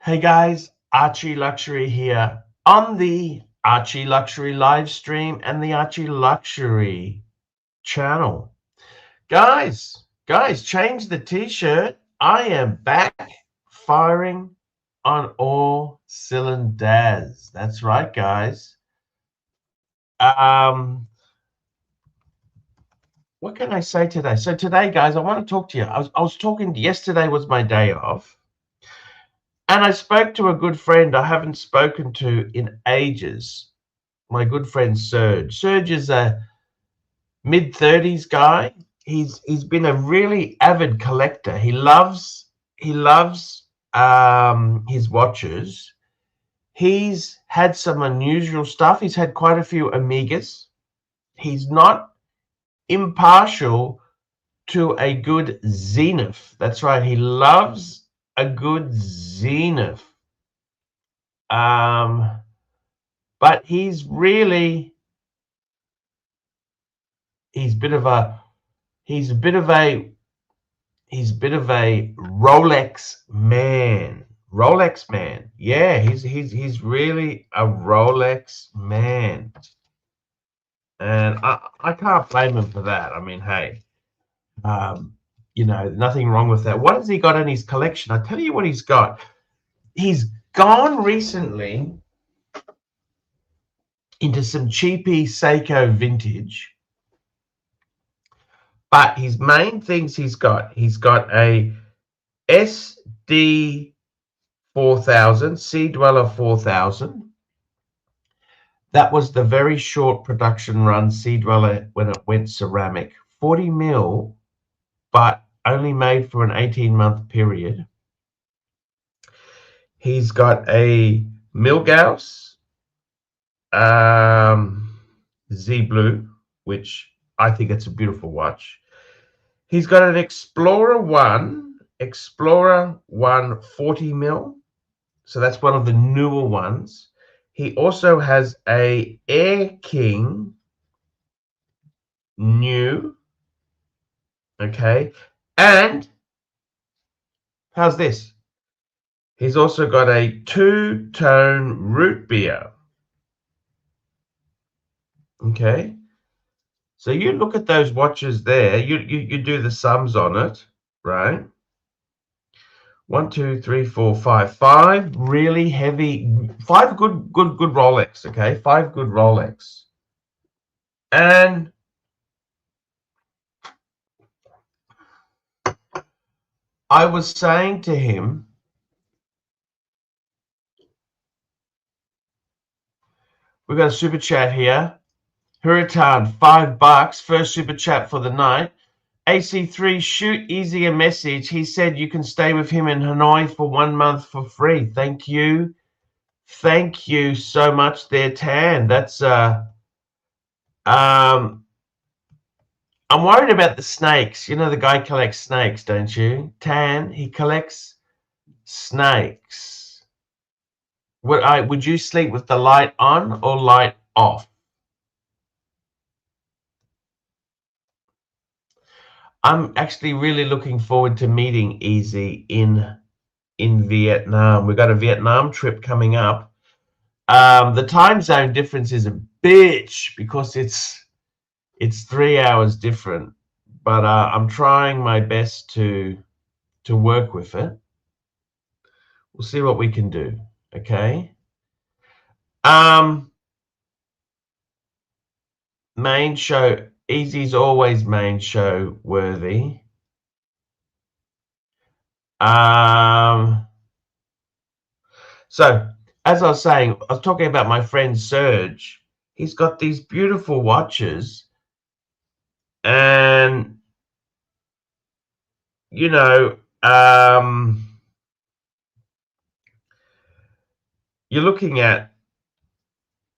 Hey guys, Archie Luxury here on the Archie Luxury live stream and the Archie Luxury channel. Guys, change the t-shirt. I am back firing on all cylinders. That's right, guys. What can I say today? So today, guys, I want to talk to you. I was talking, yesterday was my day off. And I spoke to a good friend I haven't spoken to in ages. My good friend Serge. Serge is a mid-30s guy. He's been a really avid collector. He loves his watches. He's had some unusual stuff. He's had quite a few Omegas. He's not impartial to a good Zenith. That's right. He loves a good Zenith. But he's a bit of a Rolex man. Rolex man. Yeah, he's really a Rolex man. And I can't blame him for that. I mean, hey, nothing wrong with that. What has he got in his collection? I tell you what he's got. He's gone recently into some cheapy Seiko vintage. But his main things he's got a SD 4000, Sea Dweller 4000. That was the very short production run Sea Dweller when it went ceramic. 40 mil, but only made for an 18-month period. He's got a Milgauss Z Blue, which I think it's a beautiful watch. He's got an Explorer 1 40 mil. So that's one of the newer ones. He also has a Air King new. Okay. And how's this? He's also got a two-tone root beer. Okay. So you look at those watches there, you do the sums on it, right? 1, 2, 3, 4, 5. 5 really heavy, 5 good Rolex, okay? 5 good Rolex. And I was saying to him, we've got a super chat here. Hurritan, $5, first super chat for the night. AC3, shoot Easy a message. He said you can stay with him in Hanoi for 1 month for free. Thank you. Thank you so much there, Tan. That's I'm worried about the snakes. You know the guy collects snakes, don't you? Tan, he collects snakes. Would you sleep with the light on or light off? I'm actually really looking forward to meeting Easy in Vietnam. We've got a Vietnam trip coming up. The time zone difference is a bitch because it's 3 hours different, but I'm trying my best to work with it. We'll see what we can do. Okay. Main show. Easy's always main show worthy. So as I was saying, I was talking about my friend Serge. He's got these beautiful watches, and you're looking at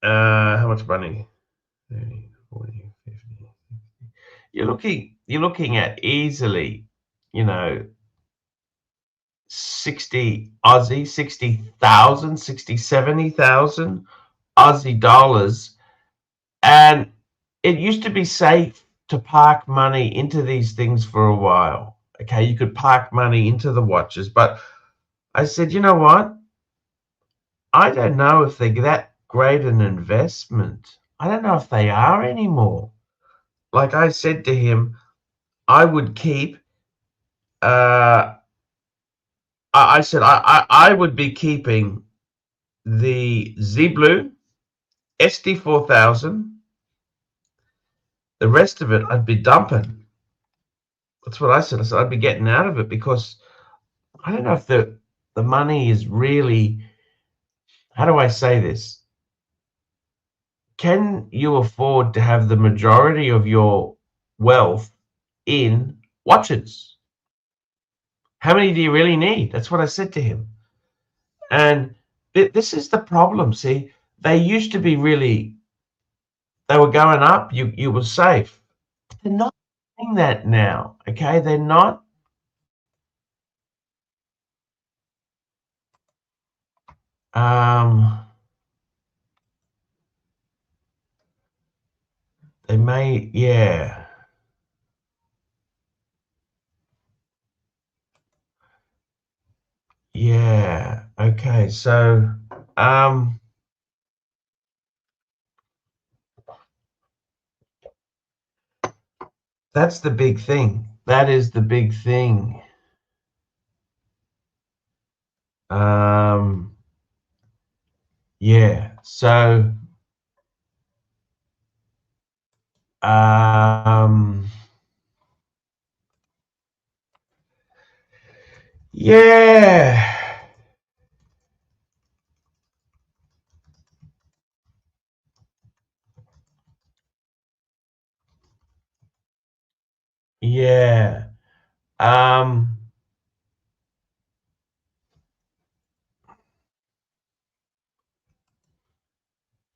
how much money? 30, 40, 50. You're looking at easily, 60 Aussie, 60,000, 60, 70,000 Aussie dollars. And it used to be safe to park money into these things for a while. Okay, you could park money into the watches, but I said, you know what? I don't know if they're that great an investment. I don't know if they are anymore. Like I said to him, I would keep. I said I would be keeping the Z Blue SD4000. The rest of it I'd be dumping. That's what I said. I said I'd be getting out of it because I don't know if the money is really. How do I say this? Can you afford to have the majority of your wealth in watches? How many do you really need? That's what I said to him. And this is the problem. See, they used to be really, they were going up, you were safe. They're not doing that now, okay? They're not. They may, yeah. Yeah. Okay. So, um, that's the big thing. That is the big thing. Um, yeah. So, um, yeah. Yeah. Um,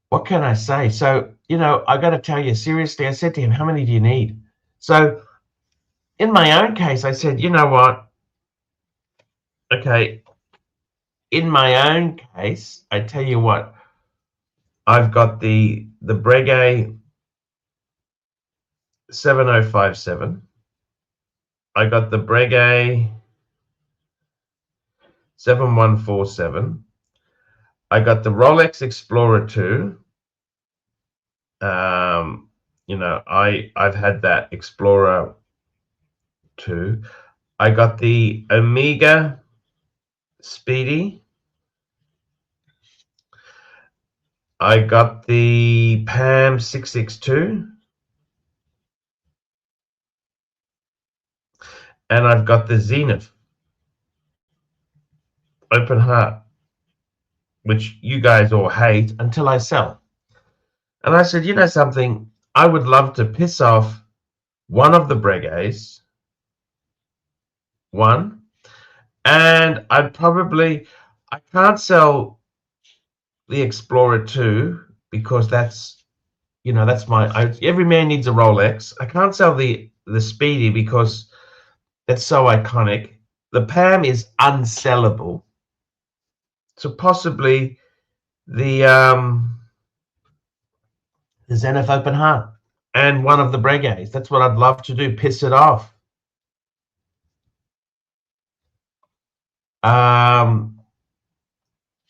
what can I say? So, I got to tell you seriously, I said to him, how many do you need? So, in my own case, I said, you know what? Okay. In my own case, I tell you what, I've got the Breguet 7057. I got the Breguet 7147. I got the Rolex Explorer 2. I've had that Explorer 2. I got the Omega Speedy. I got the PAM 662. And I've got the Zenith Open Heart, which you guys all hate until I sell. And I said, you know something? I would love to piss off one of the Breguets, one, and I can't sell the Explorer 2 because that's every man needs a Rolex. I can't sell the Speedy because it's so iconic. The PAM is unsellable. So possibly the Zenith Open Heart and one of the Breguets. That's what I'd love to do, piss it off.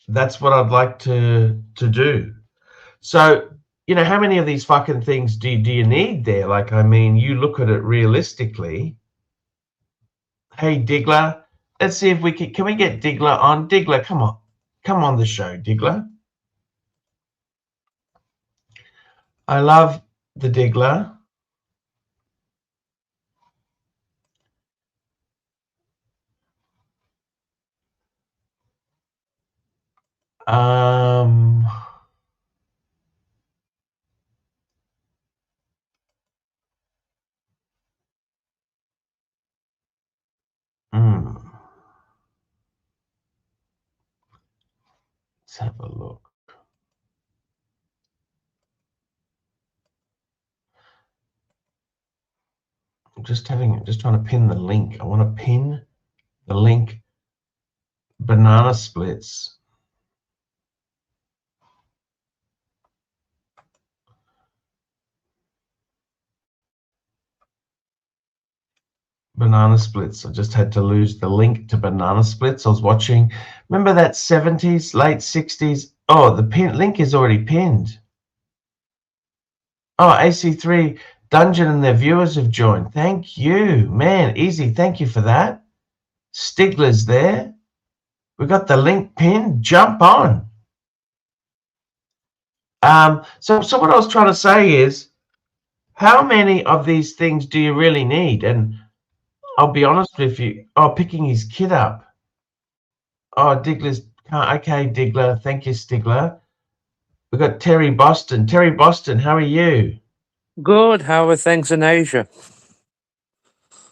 That's what I'd like to do. So, how many of these fucking things do you need there? Like, I mean, you look at it realistically. Hey, Diggler, let's see if can we get Diggler on? Diggler, come on. Come on the show, Diggler. I love the Diggler. Um, hmm. Let's have a look. I'm just trying to pin the link. I want to pin the link. Banana splits. Banana Splits. I just had to lose the link to Banana Splits. I was watching. Remember that 70s, late 60s? Oh, the link is already pinned. Oh, AC3 Dungeon and their viewers have joined. Thank you. Man, easy. Thank you for that. Stigler's there. We got the link pinned. Jump on. So what I was trying to say is, how many of these things do you really need? And I'll be honest with you. Oh, picking his kid up. Oh, Diggler's okay, Diggler. Thank you, Stigler. We've got Terry Boston. Terry Boston, how are you? Good. How are things in Asia?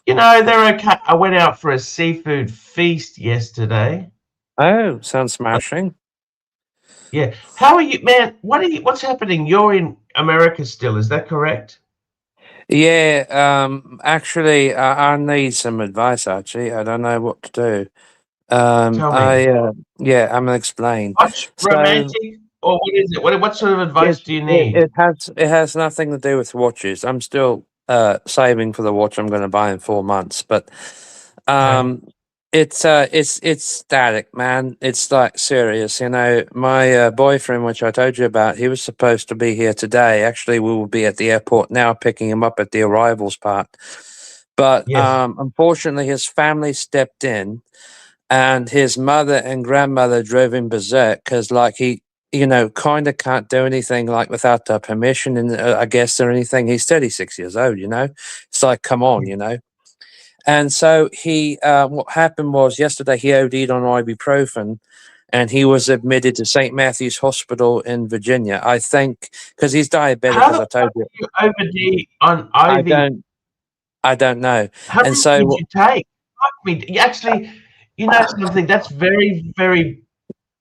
You know, they're okay. I went out for a seafood feast yesterday. Oh, sounds smashing. Yeah. How are you, man? What's happening? You're in America still, is that correct? Yeah, actually, I need some advice, Archie. I don't know what to do. Tell me. Yeah, I'm gonna explain. Watch So romantic or what is it? What sort of advice do you it need? it has nothing to do with watches. I'm still saving for the watch I'm gonna buy in 4 months, but Okay. um, it's static, man. It's like serious. You know, my boyfriend, which I told you about, he was supposed to be here today. Actually, we will be at the airport now, picking him up at the arrivals part. But Yes. unfortunately, his family stepped in, and his mother and grandmother drove him berserk because, like, he, you know, kind of can't do anything like without their permission, and I guess or anything. He's 36 years old. You know, it's like, come on, you know. And so he, what happened was yesterday he OD'd on ibuprofen, and he was admitted to St. Matthew's Hospital in Virginia. I think because he's diabetic, How as the I fuck told you. do you OD on I IV? don't, I don't know. How And many did so, you take? Fuck me. Actually, you know something? That's very, very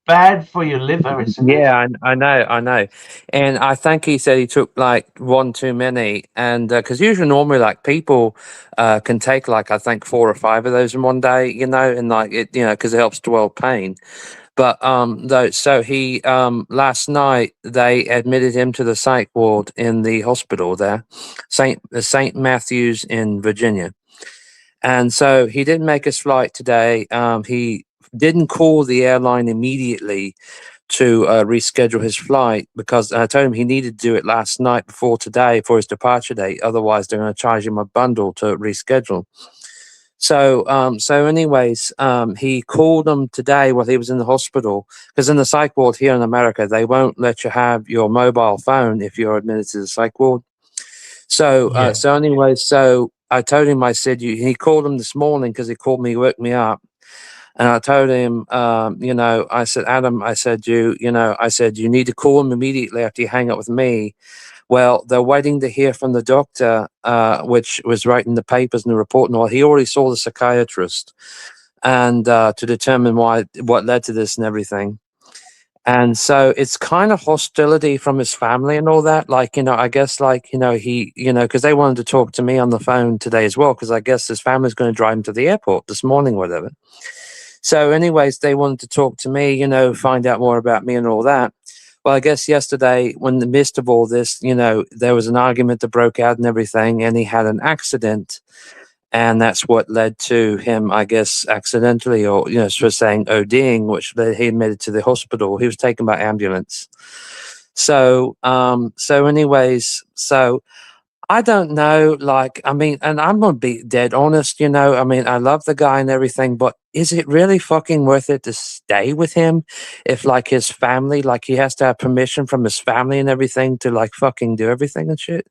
bad for your liver, isn't it? yeah, I know. And I think he said he took like one too many, and because usually normally like people can take like I think 4 or 5 of those in one day, you know, and like it, you know, because it helps to quell pain. But though, so he last night they admitted him to the psych ward in the hospital there, Saint Matthews in Virginia, and so he didn't make his flight today. He didn't call the airline immediately to reschedule his flight because I told him he needed to do it last night before today for his departure date. Otherwise, they're going to charge him a bundle to reschedule. So anyways, he called them today while he was in the hospital because in the psych ward here in America, they won't let you have your mobile phone if you're admitted to the psych ward. Yeah. So anyways, so I told him, I said, he called him this morning because he called me, woke me up. And I told him, you know, I said, Adam, I said, I said, you need to call him immediately after you hang up with me. Well, they're waiting to hear from the doctor, which was writing the papers and the report and all. He already saw the psychiatrist, and to determine what led to this and everything. And so it's kind of hostility from his family and all that. Like, you know, I guess like, you know, he, you know, because they wanted to talk to me on the phone today as well, because I guess his family's going to drive him to the airport this morning, whatever. So, anyways, they wanted to talk to me, you know, find out more about me and all that. Well, I guess yesterday, when in the midst of all this, you know, there was an argument that broke out and everything, and he had an accident. And that's what led to him, I guess, accidentally, or, you know, sort of saying ODing, which led he admitted to the hospital. He was taken by ambulance. So I don't know, like, I mean, and I'm gonna be dead honest, you know. I mean, I love the guy and everything, but is it really fucking worth it to stay with him if, like, his family, like, he has to have permission from his family and everything to, like, fucking do everything and shit?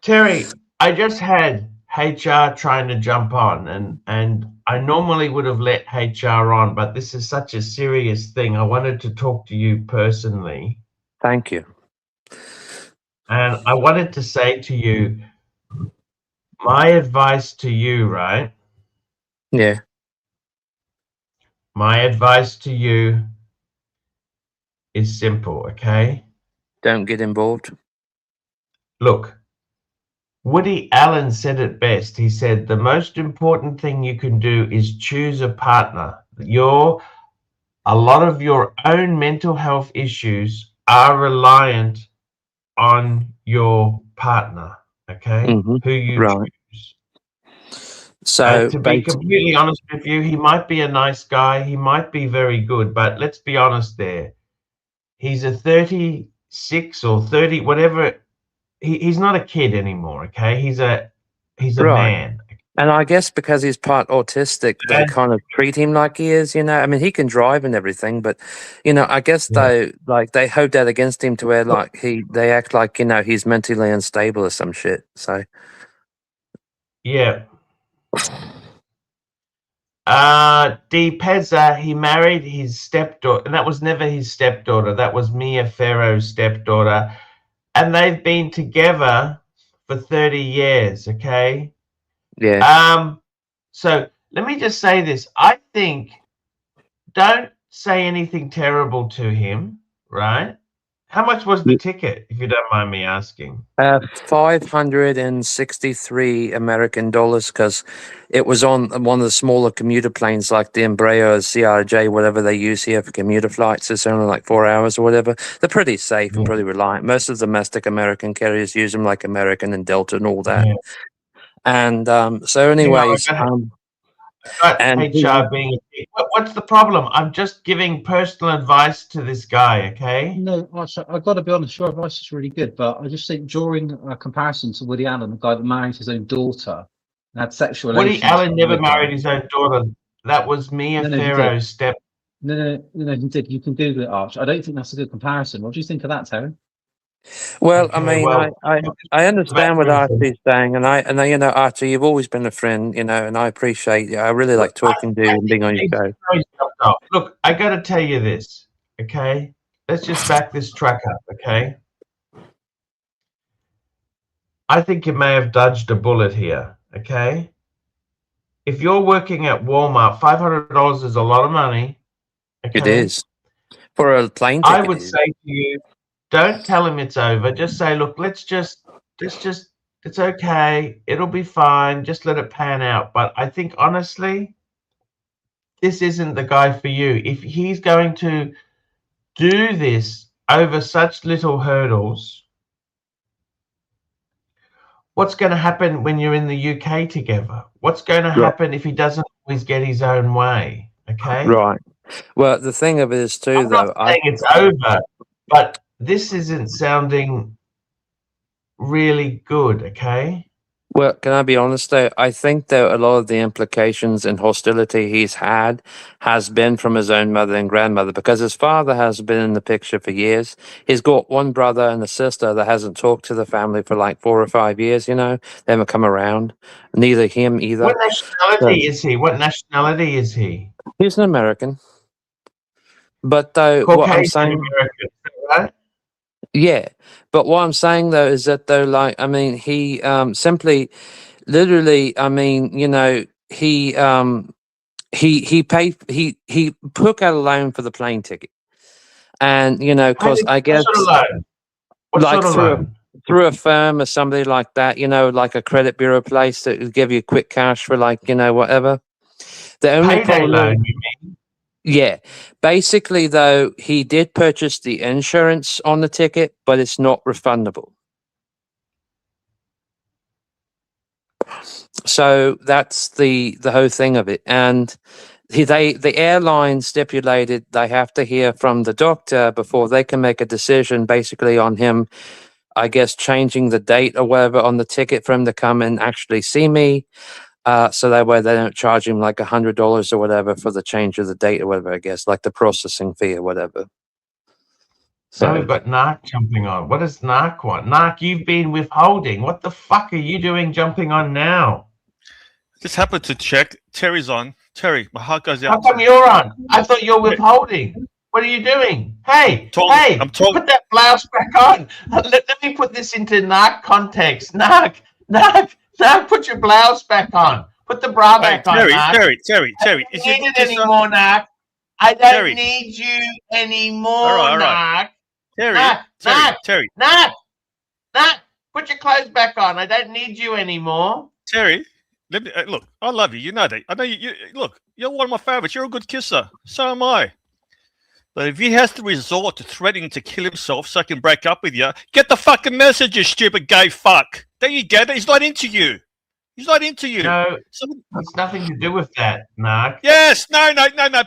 Terry, I just had HR trying to jump on, and I normally would have let HR on, but this is such a serious thing. I wanted to talk to you personally, Thank you. and I wanted to say to you, my advice to you, right? Yeah, My advice to you is simple, okay? don't get involved. Look, Woody Allen said it best. He said, the most important thing you can do is choose a partner. A lot of your own mental health issues are reliant on your partner, okay? Hmm. Who you Right. choose. So To be basically, completely honest with you, he might be a nice guy. He might be very good, but let's be honest there. He's a 36 or 30, whatever. He's not a kid anymore, okay? He's a right. man. And I guess because he's part autistic, they And, kind of treat him like he is, you know. I mean, he can drive and everything, but you know, I guess yeah. they hold that against him to where like they act like, you know, he's mentally unstable or some shit. So Yeah. Dee Pezza, he married his stepdaughter, and that was never his stepdaughter. That was Mia Farrow's stepdaughter. And they've been together for 30 years, okay? yeah, So let me just say this. I think don't say anything terrible to him, right? How much was the ticket, if you don't mind me asking? 563 American dollars because it was on one of the smaller commuter planes like the Embraer CRJ, whatever they use here for commuter flights. It's only like 4 hours or whatever. They're pretty safe and Yeah, pretty reliant. Most of the domestic American carriers use them, like American and Delta and all that. yeah. And so, You know, anyways, I got and HR being a dick. What's the problem? I'm just giving personal advice to this guy, okay? No, Archie, I've got to be honest, your advice is really good, but I just think drawing a comparison to Woody Allen, the guy that married his own daughter and had sexual Woody relations Allen never with her. married his own daughter. That was Mia No, he did. Farrow's step. No, he did. You can Google it, Arch. I don't think that's a good comparison. What do you think of that, Terry? well, I Okay, mean, well, I understand what that's Archie's saying, and you know, Archie, you've always been a friend, you know, and I appreciate you. I really like talking to you and being on your show. Look, I got to tell you this, okay? Let's just back this truck up, okay? I think you may have dodged a bullet here, okay? If you're working at Walmart, $500 is a lot of money, okay? It is for a plane I ticket. would say to you, don't tell him it's over. Just say, look, let's just, it's okay. It'll be fine. Just let it pan out. But I think honestly, this isn't the guy for you. If he's going to do this over such little hurdles, what's going to happen when you're in the UK together? What's going to happen if he doesn't always get his own way? Okay. Right. Well, the thing of it is too, I'm not though. saying it's over, but this isn't sounding really good. Okay. Well, can I be honest though? I think that a lot of the implications and hostility he's had has been from his own mother and grandmother because his father has been in the picture for years. He's got one brother and a sister that hasn't talked to the family for like 4 or 5 years, you know. They haven't come around. Neither him either. What nationality is he? What nationality is he? He's an American. But though what I'm Caucasian saying, American, right? yeah. But what I'm saying though is that though, like, I mean, he simply, literally, I mean, you know, he paid he took out a loan for the plane ticket, and you know, because I guess What sort of loan? What like sort of loan? through a firm or somebody like that, you know, like a credit bureau place that would give you quick cash for like, you know, whatever. The only Payday problem is, loan, you mean? yeah, basically though, he did purchase the insurance on the ticket, but it's not refundable. So that's the whole thing of it. And the airline stipulated they have to hear from the doctor before they can make a decision basically on him, I guess, changing the date or whatever on the ticket for him to come and actually see me. So that way they don't charge him like $100 or whatever for the change of the date or whatever, I guess, like the processing fee or whatever. Now So we've got Narc jumping on. What does Narc want? Narc, you've been withholding. What the fuck are you doing jumping on now? Just happened to check. Terry's on. Terry, my heart goes How out. come you're on? I thought you're withholding. What are you doing? Hey, I'm told. put that blouse back on. Let me put this into Narc context. Narc, put your blouse back on. Put the bra back on, Narc. Terry. I don't need it anymore, Narc. I don't need you anymore, Narc. Terry. Narc, put your clothes back on. I don't need you anymore. Terry, let me look. I love you. You know that. I know you. Look, you're one of my favorites. You're a good kisser. So am I. But if he has to resort to threatening to kill himself so I can break up with you, get the fucking message, you stupid gay fuck. There you get it. He's not into you. He's not into you. No, So, it's nothing to do with that, Narc. yes, no,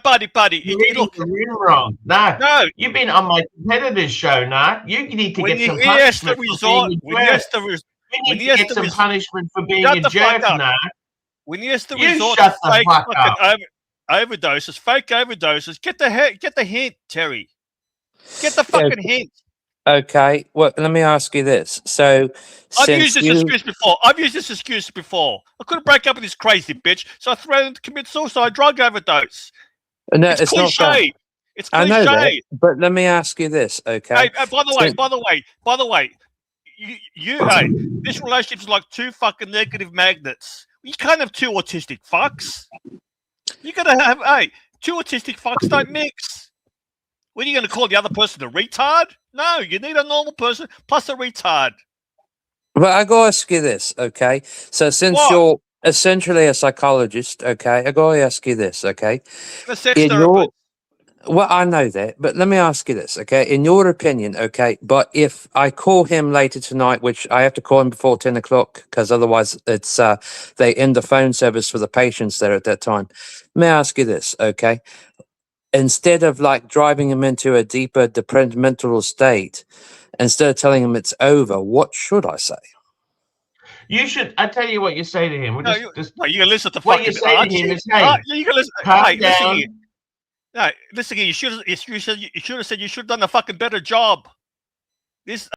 buddy. You're reading Look, the room wrong. Narc, no. you've been on my competitor's show, Narc. You need to When get some he has to punishment for resort, being a when he jerk. has to, You when need he to has get to some punishment for being shut a the fuck jerk, up. Narc. when he has to You resort shut to the fake fuck up. fucking overdoses, fake overdoses, get the hint, Terry. Get the fucking hint. Okay. Well, let me ask you this. So, I've used since this excuse before. I couldn't break up with this crazy bitch, so I threatened to commit suicide, drug overdose. no, It's it's not that. cliche. It's I know that, cliche. but let me ask you this, okay? Hey, by the way, hey, this relationship is like two fucking negative magnets. You can't have two autistic fucks. You gotta have, hey, two autistic fucks don't mix. When are you gonna call the other person a retard? No, you need a normal person plus a retard. But I gotta ask you this, okay? So since What? you're essentially a psychologist, okay, I gotta ask you this, okay? The sex In therapist. your, well, I know that, but let me ask you this, okay? In your opinion, okay, but if I call him later tonight, which I have to call him before 10 o'clock, because otherwise it's they end the phone service for the patients there at that time. Let me ask you this, okay? Instead of like driving him into a deeper detrimental state, instead of telling him it's over, what should I say? You should. I tell you what you say to him. No, you gotta listen to what you fucking say Archie. to him is, hey, You gotta listen. calm Hey, listen down. here. No, listen here. You should have said you should have done a fucking better job. This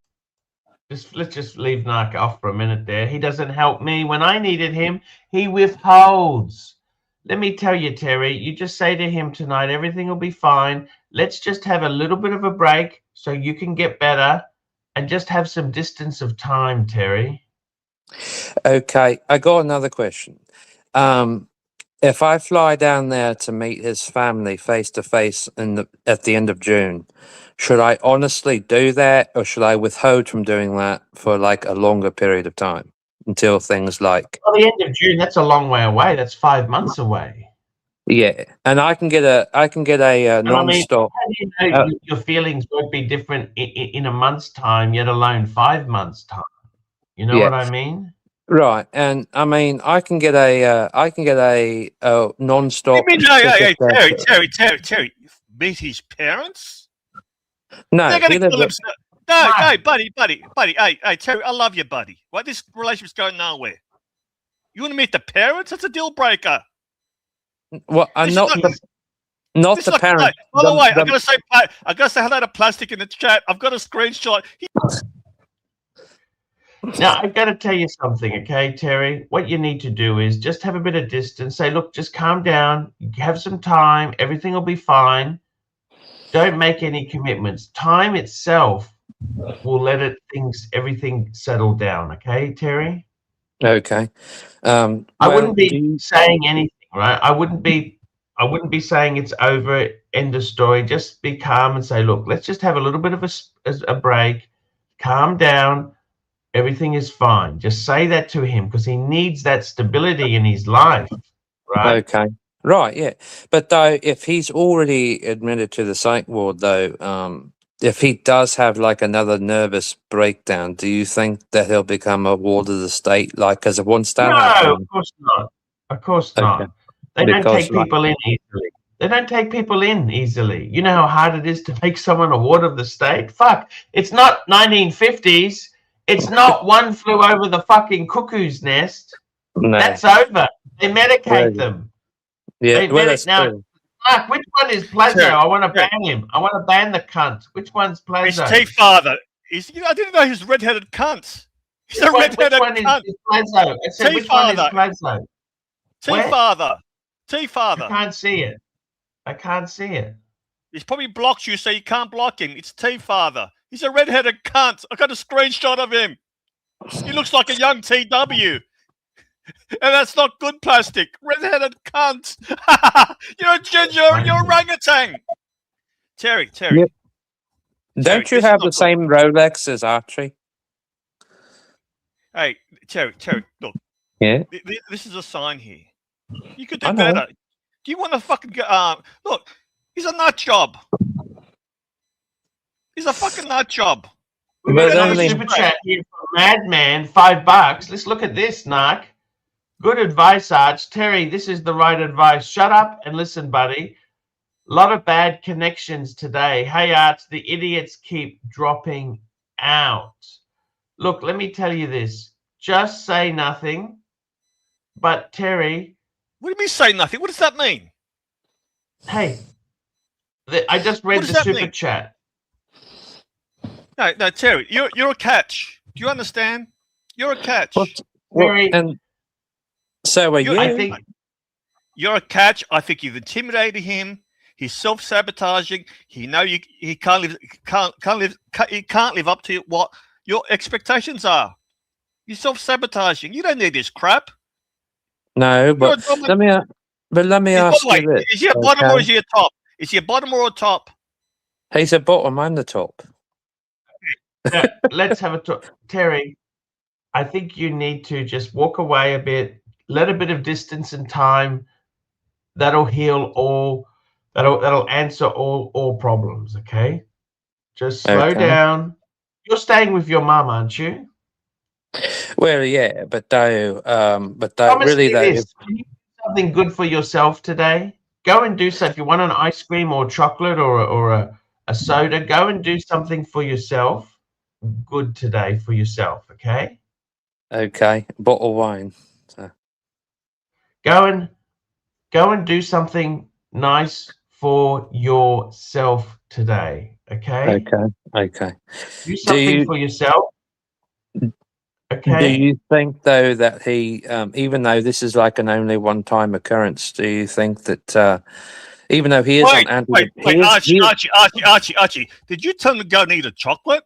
Let's just leave Narc off for a minute there. He doesn't help me. When I needed him, he withholds. Let me tell you, Terry, you just say to him tonight, everything will be fine. Let's just have a little bit of a break so you can get better and just have some distance of time, Terry. Okay, I got another question. If I fly down there to meet his family face to face at the end of June, should I honestly do that, or should I withhold from doing that for like a longer period of time until things like Well, the end of June, that's a long way away. That's 5 months away. yeah, and I can get a And I mean, non-stop. how do you know your feelings won't be different in a month's time, yet alone 5 months' time? You know Yeah. what I mean? Right, and I mean, I can get a non-stop. You mean, hey, Terry, meet his parents? No, They're gonna he lives kill up- himself. No, hey, buddy. Hey, Terry, I love you, buddy. Why this relationship's going nowhere? You want to meet the parents? That's a deal breaker. well, I'm This is not not- This the is like- parent. By the way, I gotta say hello to Plastic in the chat. I've got a screenshot. Now, I've got to tell you something, okay, Terry? What you need to do is just have a bit of distance. Say, look, just calm down. Have some time. Everything will be fine. Don't make any commitments. Time itself will let everything settle down, okay, Terry? Okay. I well, wouldn't be saying anything, right? I wouldn't be saying it's over, end of story. Just be calm and say, look, let's just have a little bit of a break. Calm down. Everything is fine. Just say that to him because he needs that stability in his life, right? Okay. Right, yeah. But though, if he's already admitted to the psych ward, though, if he does have like another nervous breakdown, do you think that he'll become a ward of the state? Like, because once that No, happens, of course not. Of course Okay. not. They don't Because, take people in easily. They don't take people in easily. You know how hard it is to make someone a ward of the state? Fuck. It's not 1950s. It's not One Flew Over the fucking Cuckoo's Nest. no. That's over. They medicate Right. them. Yeah, They well, medic that's now. true. Mark, which one is Plazo? Terry, I want to Terry. ban him. I want to ban the cunt. Which one's His Plazo? tea father. I didn't know he was a redheaded cunt. He's a Which redheaded one cunt. is Plazo? I said, Tea which one is father. Plazo? Tea Where? father. Tea I father. can't see it. I can't see it. He's probably blocked you, so you can't block him. It's Tea father. He's a redheaded cunt. I got a screenshot of him. He looks like a young TW. And that's not good, Plastic. Redheaded cunt. You're a ginger. You're a orangutan. Terry. Yep. Don't you this is have not the good. same Rolex as Archie? Hey, Terry, look. Yeah. This is a sign here. You could I do know. better. Do you want to fucking get... look, he's a nut job. He's a fucking nut job. We've But got another only- super chat here from Madman, $5. Let's look at this, Narc. Good advice, Arch. Terry, this is the right advice. Shut up and listen, buddy. A lot of bad connections today. Hey, Arch, the idiots keep dropping out. Look, let me tell you this. Just say nothing. But Terry, What do you mean say nothing? What does that mean? hey, I just read What does the that super mean? chat. No, Terry, you're a catch. Do you understand? You're a catch. Terry, and so are you. I think You're a catch. I think you've intimidated him. He's self-sabotaging. He can't live up to what your expectations are. You're self-sabotaging. You don't need this crap. No, but let me ask you this. Is he a bottom or is he a top? Is he a bottom or a top? He's a bottom. I'm the top. let's have a talk. Terry, I think you need to just walk away a bit, let a bit of distance and time. That'll heal all. That'll answer all problems. Okay, just slow down. You're staying with your mum, aren't you? Well, yeah, but though, Promise really me though. this. Can you do something good for yourself today? Go and do so. If you want an ice cream or chocolate or a soda, go and do something for yourself. Good today for yourself. Okay. Okay, bottle of wine. So. Go and do something nice for yourself today. Okay. Okay. Do something for yourself. Okay. Do you think though that he, even though this is like an only one-time occurrence, do you think that even though he is on Archie, did you tell him to go and eat a chocolate?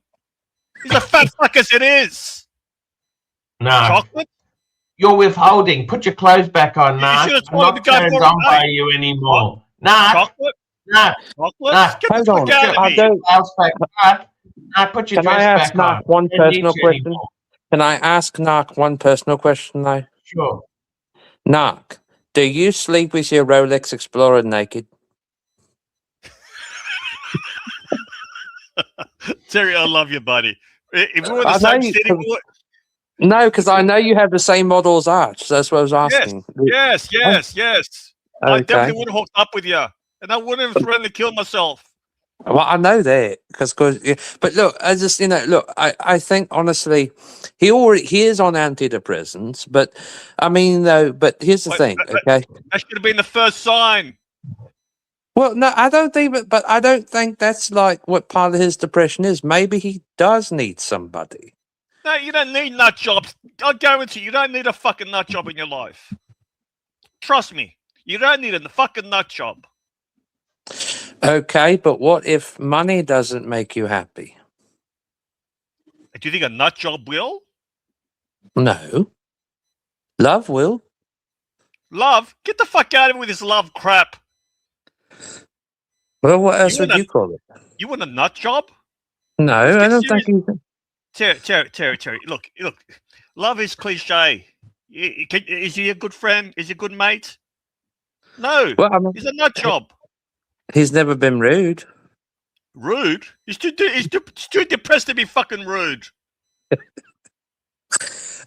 He's a fat fuck as it is. No. Chocolate? You're withholding. Put your clothes back on, Nah. I'm not turned on by you anymore. Nah. Chocolate? Nah. Chocolate? Nah. Get the fuck out of here. Nah, put your dress back on. Narc one personal question? Can I ask Narc one personal question though? Sure. Narc, do you sleep with your Rolex Explorer naked? Terry, I love you, buddy. If we were in the same city, no, because I know you have the same model as Arch. So that's what I was asking. Yes. Okay. I definitely would have hooked up with you, and I wouldn't have threatened to kill myself. Well, I know that because, but look, I just I think honestly, he is on antidepressants, but I mean though, but here's the thing, okay? That should have been the first sign. Well, no, I don't think, but I don't think that's like what part of his depression is. Maybe he does need somebody. No, you don't need nut jobs. I guarantee you don't need a fucking nut job in your life. Trust me, you don't need a fucking nut job. Okay, but what if money doesn't make you happy? Do you think a nut job will? No. Love will. Love? Get the fuck out of here with this love crap. Well, what else would you call it? You want a nut job? No, I don't think you can. Terry, look. Love is cliche. Is he a good friend? Is he a good mate? No. Well, I mean, he's a nut job. He's never been rude. Rude? He's too depressed to be fucking rude.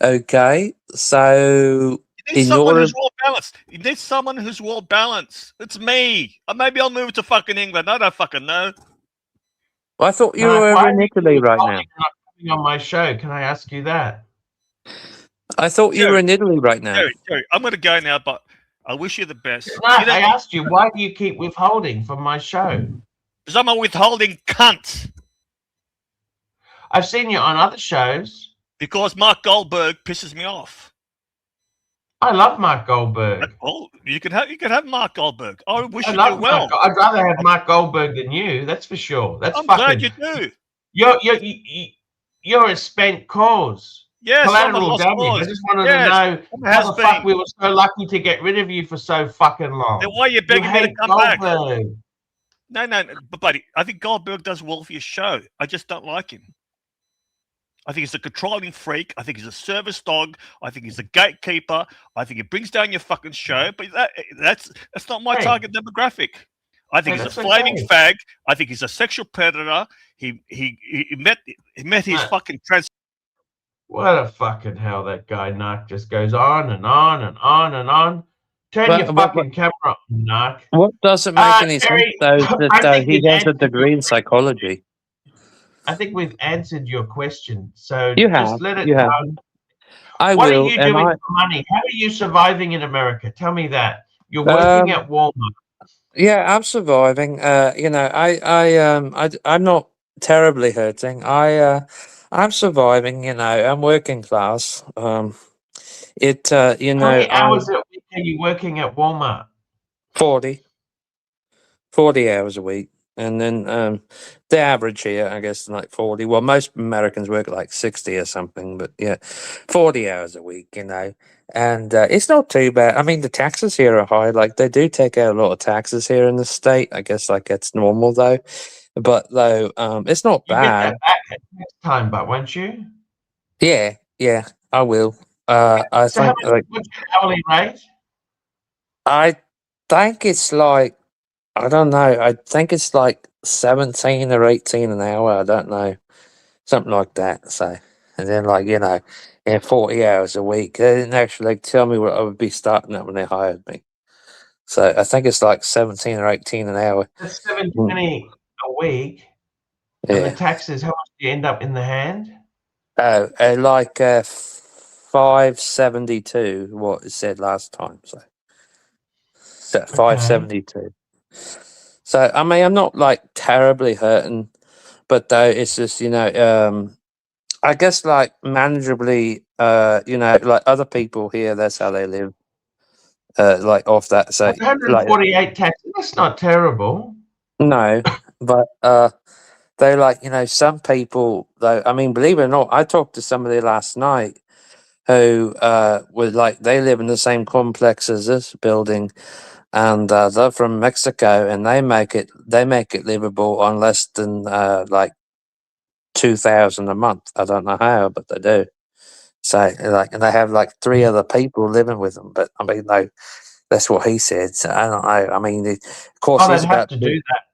Okay, so you need someone who's well balanced. You need someone who's well balanced. It's me. Or maybe I'll move to fucking England. I don't fucking know. Well, I thought you were in Italy right now. On my show, can I ask you that? I thought you were in Italy right now. Terry, I'm going to go now, but I wish you the best. No, I asked you, why do you keep withholding from my show? Because I'm a withholding cunt. I've seen you on other shows. Because Mark Goldberg pisses me off. I love Mark Goldberg. Oh, you can have Mark Goldberg. I wish you do well. I'd rather have Mark Goldberg than you. That's for sure. I'm glad you do. You're a spent cause. Yes, collateral damage. I just wanted to know how the fuck we were so lucky to get rid of you for so fucking long. Then why are you begging me to come back? No, but buddy, I think Goldberg does well for your show. I just don't like him. I think he's a controlling freak. I think he's a service dog. I think he's a gatekeeper. I think he brings down your fucking show. But that's not my target demographic. I think he's a flaming fag. I think he's a sexual predator. He met his fucking trans. What a fucking hell, that guy, Narc, just goes on and on and on and on. Turn your fucking camera on, Narc. What doesn't make any sense, Terry, though, is I that think he we've has a answered your degree in psychology. I think we've answered your question. So You just have. let it You have. go. I What will. are you And doing for money? How are you surviving in America? Tell me that. You're I, working at Walmart. yeah, I'm surviving. You know, I'm not terribly hurting. I'm surviving. You know, I'm working class. You How know, many hours a week are you working at Walmart? 40 hours a week. And then the average here, I guess, like 40. Well, most Americans work like 60 or something, but yeah, 40 hours a week, you know. And it's not too bad. I mean, the taxes here are high. Like, they do take out a lot of taxes here in the state. I guess, like, it's normal, though. But, though, it's not You get bad. that back next time, but won't you? Yeah, I will. I So how think, much, like, what's your hourly rate? I think it's like, I don't know. I think it's like 17 or 18 an hour. I don't know. Something like that. So, and then, like, you know, 40 hours a week. They didn't actually tell me what I would be starting at when they hired me. So I think it's like 17 or 18 an hour. That's $7.20 a week. And the Yeah. taxes, how much do you end up in the hand? Oh, like 572, what it said last time. So, Okay. 572. So, I mean, I'm not like terribly hurting, but though it's just, you know, I guess like manageably, you know, like other people here, that's how they live. Like off that, so like 148 taxes, that's not terrible. no, but they like, you know, some people though. I mean, believe it or not, I talked to somebody last night who was like they live in the same complex as this building, and they're from Mexico, and they make it livable on less than like 2,000 a month. I don't know how, but they do. So like, and they have like 3 other people living with them. But I mean, no, that's what he said. So I don't know. I mean, of course, Oh, he's they'd have about to to. do that.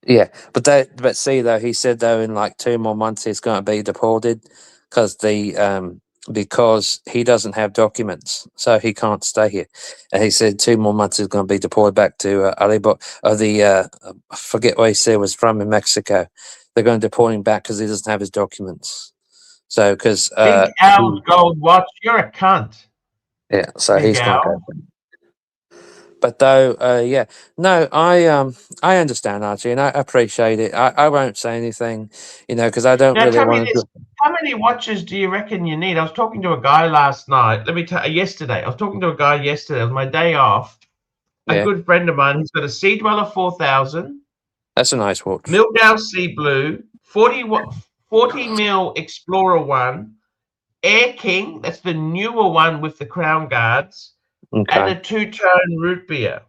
Yeah, but see though, he said though in like 2 more months he's going to be deported because he doesn't have documents, so he can't stay here. And he said 2 more months he's going to be deported back to I forget where he said was from in Mexico. They're going to deport him back because he doesn't have his documents. So because Big Al's gold watch, you're a cunt. yeah, so Big he's going to Al. go. But though, yeah, no, I understand, Archie, and I appreciate it. I won't say anything, you know, because I don't Now really tell me want this, to. how many watches do you reckon you need? I was talking to a guy last night. Let me tell you, yesterday. I was talking to a guy yesterday. It was my day off. A Yeah, good friend of mine, he's got a Sea Dweller 4000, that's a nice watch. Mildow Sea Blue, 40 mil Explorer 1, Air King, that's the newer one with the crown guards, and Okay. a two-tone root beer.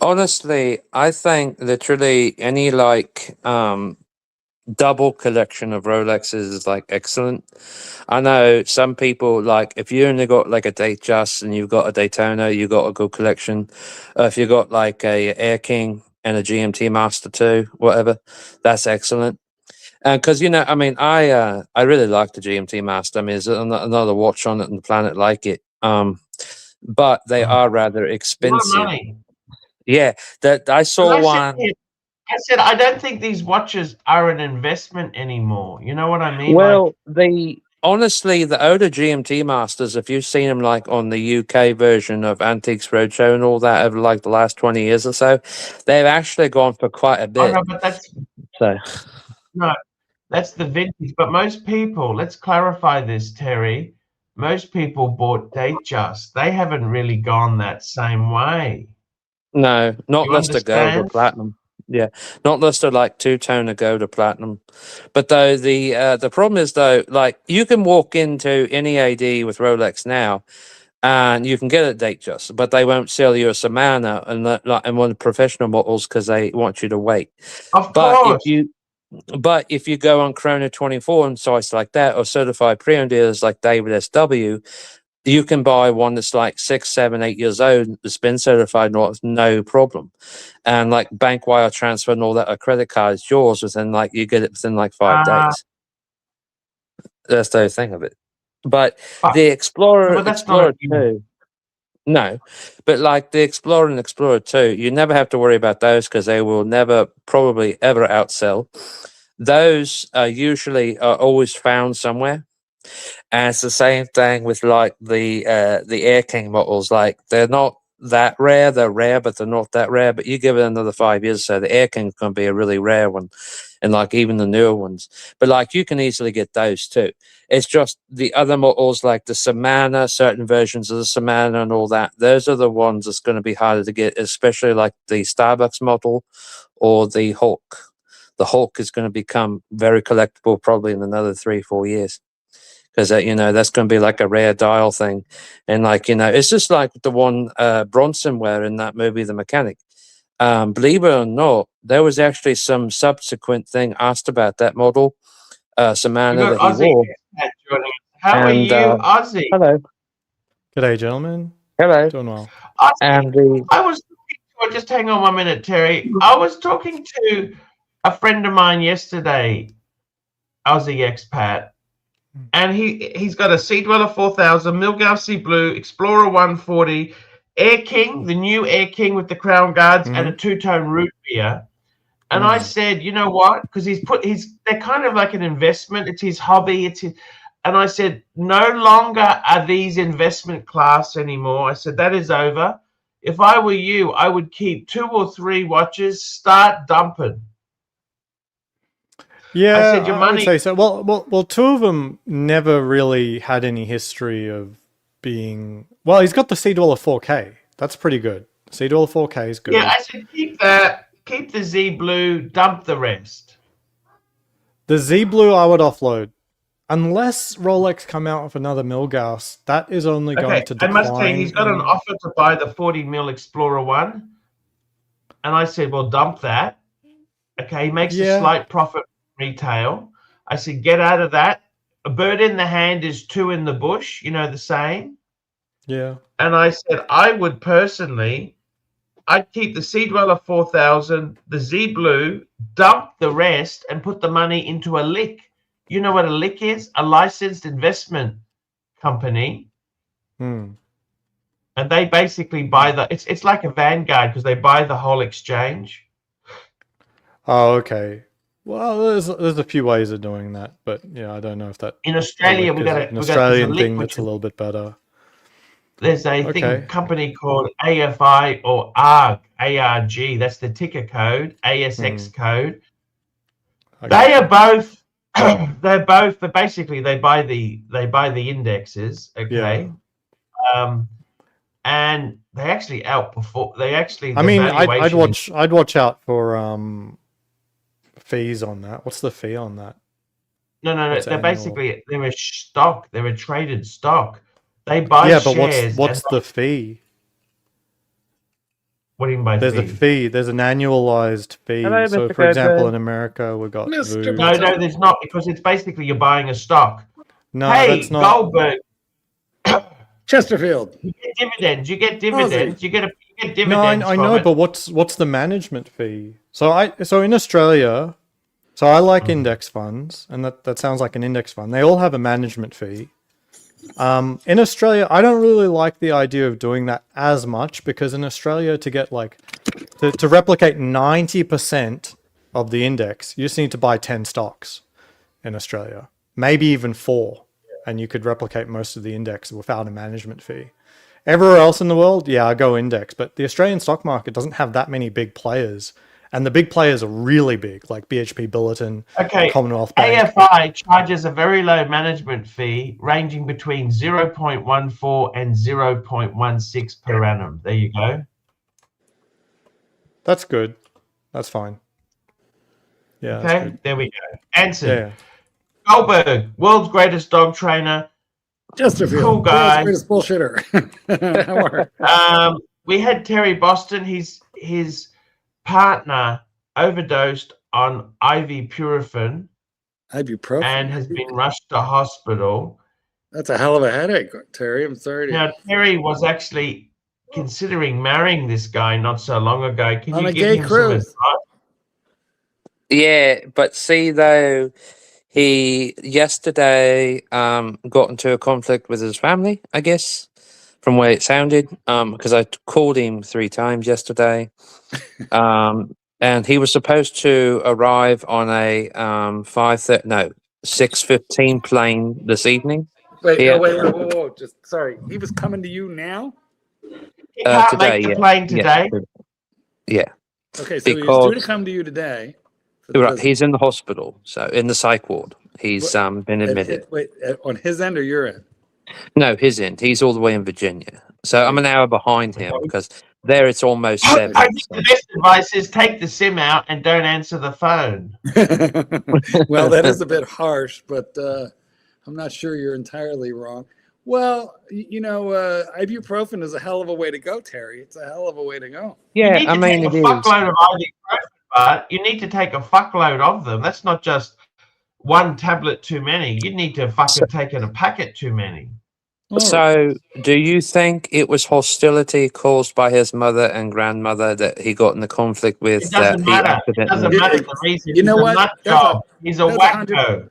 Honestly, I think literally any like double collection of Rolexes is like excellent. I know some people like if you only got like a Datejust and you've got a Daytona, you got a good collection. If you got like a Air King and a GMT Master 2, whatever, that's excellent. Because you know, I mean, I really like the GMT Master. I mean, there's another watch on it on the planet like it. But they are rather A lot of expensive. money. Yeah, that I saw one. I said, I don't think these watches are an investment anymore. You know what I mean? Well, honestly, the older GMT Masters, if you've seen them like on the UK version of Antiques Roadshow and all that over like the last 20 years or so, they've actually gone for quite a Oh, bit. no, but that's So no, that's the vintage. But most people, let's clarify this, Terry. Most people bought Datejust. They haven't really gone that same way. no, not You less to go to understand? platinum. Yeah, not less to like two-tone to go to platinum. But though the problem is though, like you can walk into any AD with Rolex now, and you can get a Datejust, but they won't sell you a Samana and one of the professional models because they want you to wait. Of But course. if you go on Chrono 24 and sites like that, or certified pre-owned dealers like David SW, you can buy one that's like 6, 7, 8 years old, that's been certified, no problem. And like bank wire transfer and all that, a credit card is yours within like you get it within like 5 days. That's the thing of it. But But- the Explorer, Well, that's not Explorer 2, no, but like the Explorer and Explorer 2, you never have to worry about those because they will never, probably ever outsell. Those are usually always found somewhere. And it's the same thing with like the Air King models. Like they're not that rare. They're rare, but they're not that rare. But you give it another 5 years, so the Air King's going to be a really rare one, and like even the newer ones. But like you can easily get those too. It's just the other models like the Savannah, certain versions of the Savannah and all that. Those are the ones that's going to be harder to get, especially like the Starbucks model or the Hulk. The Hulk is going to become very collectible probably in another 3-4 years. Because you know, that's going to be like a rare dial thing, and like, you know, it's just like the one Bronson wear in that movie, The Mechanic. Believe it or not, there was actually some subsequent thing asked about that model, Samana, that he Ozzy wore. joining us. How are And, you, Ozzy? Hello, G'day, gentlemen. hello. Doing well. Ozzy, And the I was talking to, just hang on 1 minute, Terry. I was talking to a friend of mine yesterday, Aussie expat, and he's got a Sea Dweller 4000, Milgauss Sea Blue, Explorer 140, Air King, the new Air King with the crown guards, and a two-tone root beer. And I said, you know what? Because they're kind of like an investment. It's his hobby. And I said, no longer are these investment class anymore. I said, that is over. If I were you, I would keep 2 or 3 watches, start dumping. Yeah, I said, your I money. would say so. Well, 2 of them never really had any history of being. Well, he's got the Sea Dweller 4K. That's pretty good. Sea Dweller 4K is good. Yeah, I said, keep that, keep the Z Blue, dump the rest. The Z Blue I would offload. Unless Rolex come out with another Milgauss, that is only going to I decline. must tell you, he's got an offer to buy the 40 mil Explorer 1. And I said, well, dump that. Okay, he makes a slight profit retail. I said, get out of that. A bird in the hand is 2 in the bush, you know the saying. Yeah. And I said, I would personally, I'd keep the Sea Dweller 4000, the Z Blue, dump the rest and put the money into a lick. You know what a lick is? A licensed investment company. And they basically buy it's like a Vanguard because they buy the whole exchange. Oh, okay. Well, there's a few ways of doing that, but yeah, I don't know if that in Australia we got an Australian thing that's a little bit better. There's a company called AFI or ARG. That's the ticker code, ASX code. Okay. They are both. But basically they buy the indexes. Okay. Yeah. And they actually outperform. They actually. I mean, I'd watch out for fees on that. What's the fee on that? No. They're basically they're a stock. They're a traded stock. They buy shares. But what's the fee? What do you mean by There's a fee. There's an annualized fee. Hello, so, Mr. for example, in America, we've got Voodoo. No, there's not, because it's basically you're buying a stock. No, hey, that's not. Goldberg. Chesterfield. You get dividends. You get dividends. You get dividends. No, I know, but what's the management fee? So in Australia, so I like index funds, and that sounds like an index fund. They all have a management fee. In Australia, I don't really like the idea of doing that as much, because in Australia, to get to replicate 90% of the index, you just need to buy 10 stocks in Australia, maybe even 4, and you could replicate most of the index without a management fee. Everywhere else in the world, yeah, I go index, but the Australian stock market doesn't have that many big players. And the big players are really big, like BHP Billiton, Commonwealth Bank. AFI charges a very low management fee, ranging between 0.14 and 0.16 per annum. There you go. That's good. That's fine. Yeah. Okay, there we go. Answer. Yeah. Goldberg, world's greatest dog trainer. Chesterfield, cool guy. World's greatest bullshitter. We had Terry Boston. His partner overdosed on ibuprofen and has been rushed to hospital. That's a hell of a headache, Terry. I'm sorry. Now, Terry was actually considering marrying this guy not so long ago. Can you give him some advice? Yeah, but see, though, He yesterday got into a conflict with his family, I guess, from where it sounded, because I called him 3 times yesterday. And he was supposed to arrive on a 6:15 plane this evening. Wait, Yeah. wait, whoa. Just sorry. He was coming to you now? He can't Today, make the yeah. plane today. Yeah. Okay, so he's due to Because come to you today. for the right, visit. he's in the hospital, so in the psych ward. He's been admitted. Wait, on his end or your end? No, his end. He's all the way in Virginia. So I'm an hour behind him because there it's almost I 7. think the best advice is take the SIM out and don't answer the phone. Well, that is a bit harsh, but I'm not sure you're entirely wrong. Well, ibuprofen is a hell of a way to go, Terry. It's a hell of a way to go. You Yeah, need I to mean take it a is. fuckload of ibuprofen, but you need to take a fuckload of them. That's not just one tablet too many. You need to fucking take in a packet too many. All right. So, do you think it was hostility caused by his mother and grandmother that he got in the conflict with? It doesn't matter. It doesn't matter the reason. You know He's what? a nut That's job. He's a that's wacko.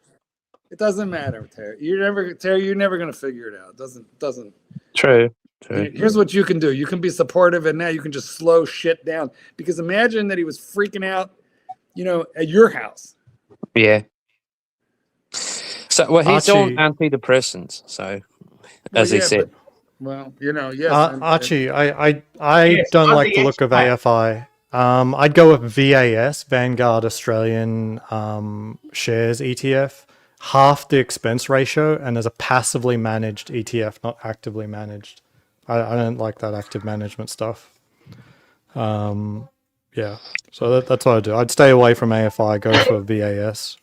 It doesn't matter, Terry. You're never going to figure it out. It doesn't. True. Here's what you can do. You can be supportive, and now you can just slow shit down. Because imagine that he was freaking out, at your house. Yeah. So, well, he's on Archie. antidepressants. So, as he said. Yes. Archie, I Yes, don't on like the the look of expat. AFI. I'd go with VAS, Vanguard Australian Shares ETF. Half the expense ratio, and as a passively managed ETF, not actively managed. I don't like that active management stuff. Yeah, so that's what I do. I'd stay away from AFI, go for VAS.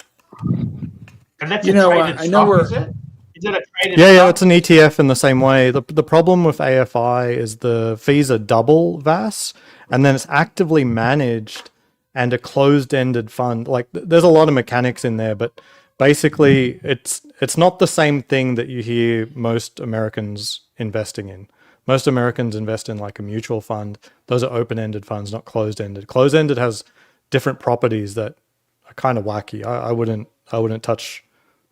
And that's You a know, traded I know stock, we're- is it? Is it a traded Yeah, stock? it's an ETF in the same way. The problem with AFI is the fees are double VAS, and then it's actively managed and a closed-ended fund. Like there's a lot of mechanics in there, but basically it's not the same thing that you hear most Americans investing in. Most Americans invest in like a mutual fund. Those are open-ended funds, not closed-ended. Closed-ended has different properties that are kind of wacky. I wouldn't touch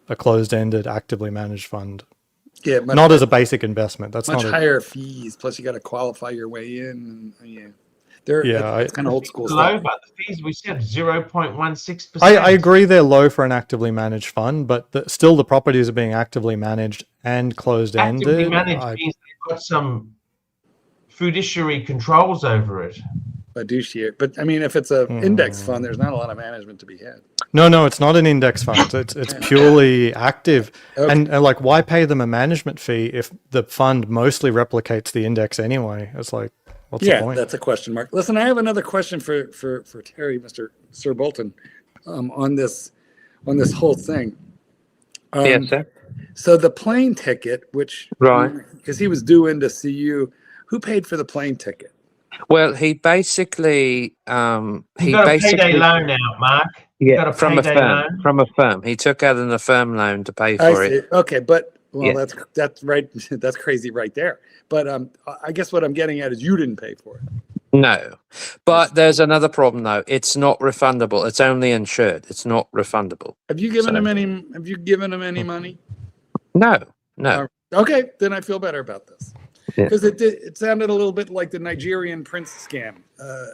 a closed-ended, actively managed fund. Yeah, Not as a basic investment. That's much not higher fees. Plus, you got to qualify your way in. And, it's kind of old school Low, stuff. but the fees we said 0.16%. I agree they're low for an actively managed fund, but still the properties are being actively managed and closed-ended. Actively managed means they've got some fiduciary controls over it. Fiduciary, but I mean, if it's a index fund, there's not a lot of management to be had. No, it's not an index fund. It's purely active. Okay. And like, why pay them a management fee if the fund mostly replicates the index anyway? It's like, what's the point? That's a question mark. Listen, I have another question for Terry, Mr. Sir Bolton, on this whole thing. Yes, sir. So the plane ticket, which Right. because he was due in to see you, who paid for the plane ticket? Well, he basically You've got a payday loan out, Mark. You've got a from a payday firm. loan. From a firm. He took out an affirm loan to pay I for see. it. Okay, but Yeah. that's right. That's crazy right there. But I guess what I'm getting at is you didn't pay for it. No, but there's another problem though. It's not refundable. It's only insured. It's not refundable. Have you given So- him any? Have you given him any money? No, no. Okay, then I feel better about this. Yeah. Because it sounded a little bit like the Nigerian prince scam,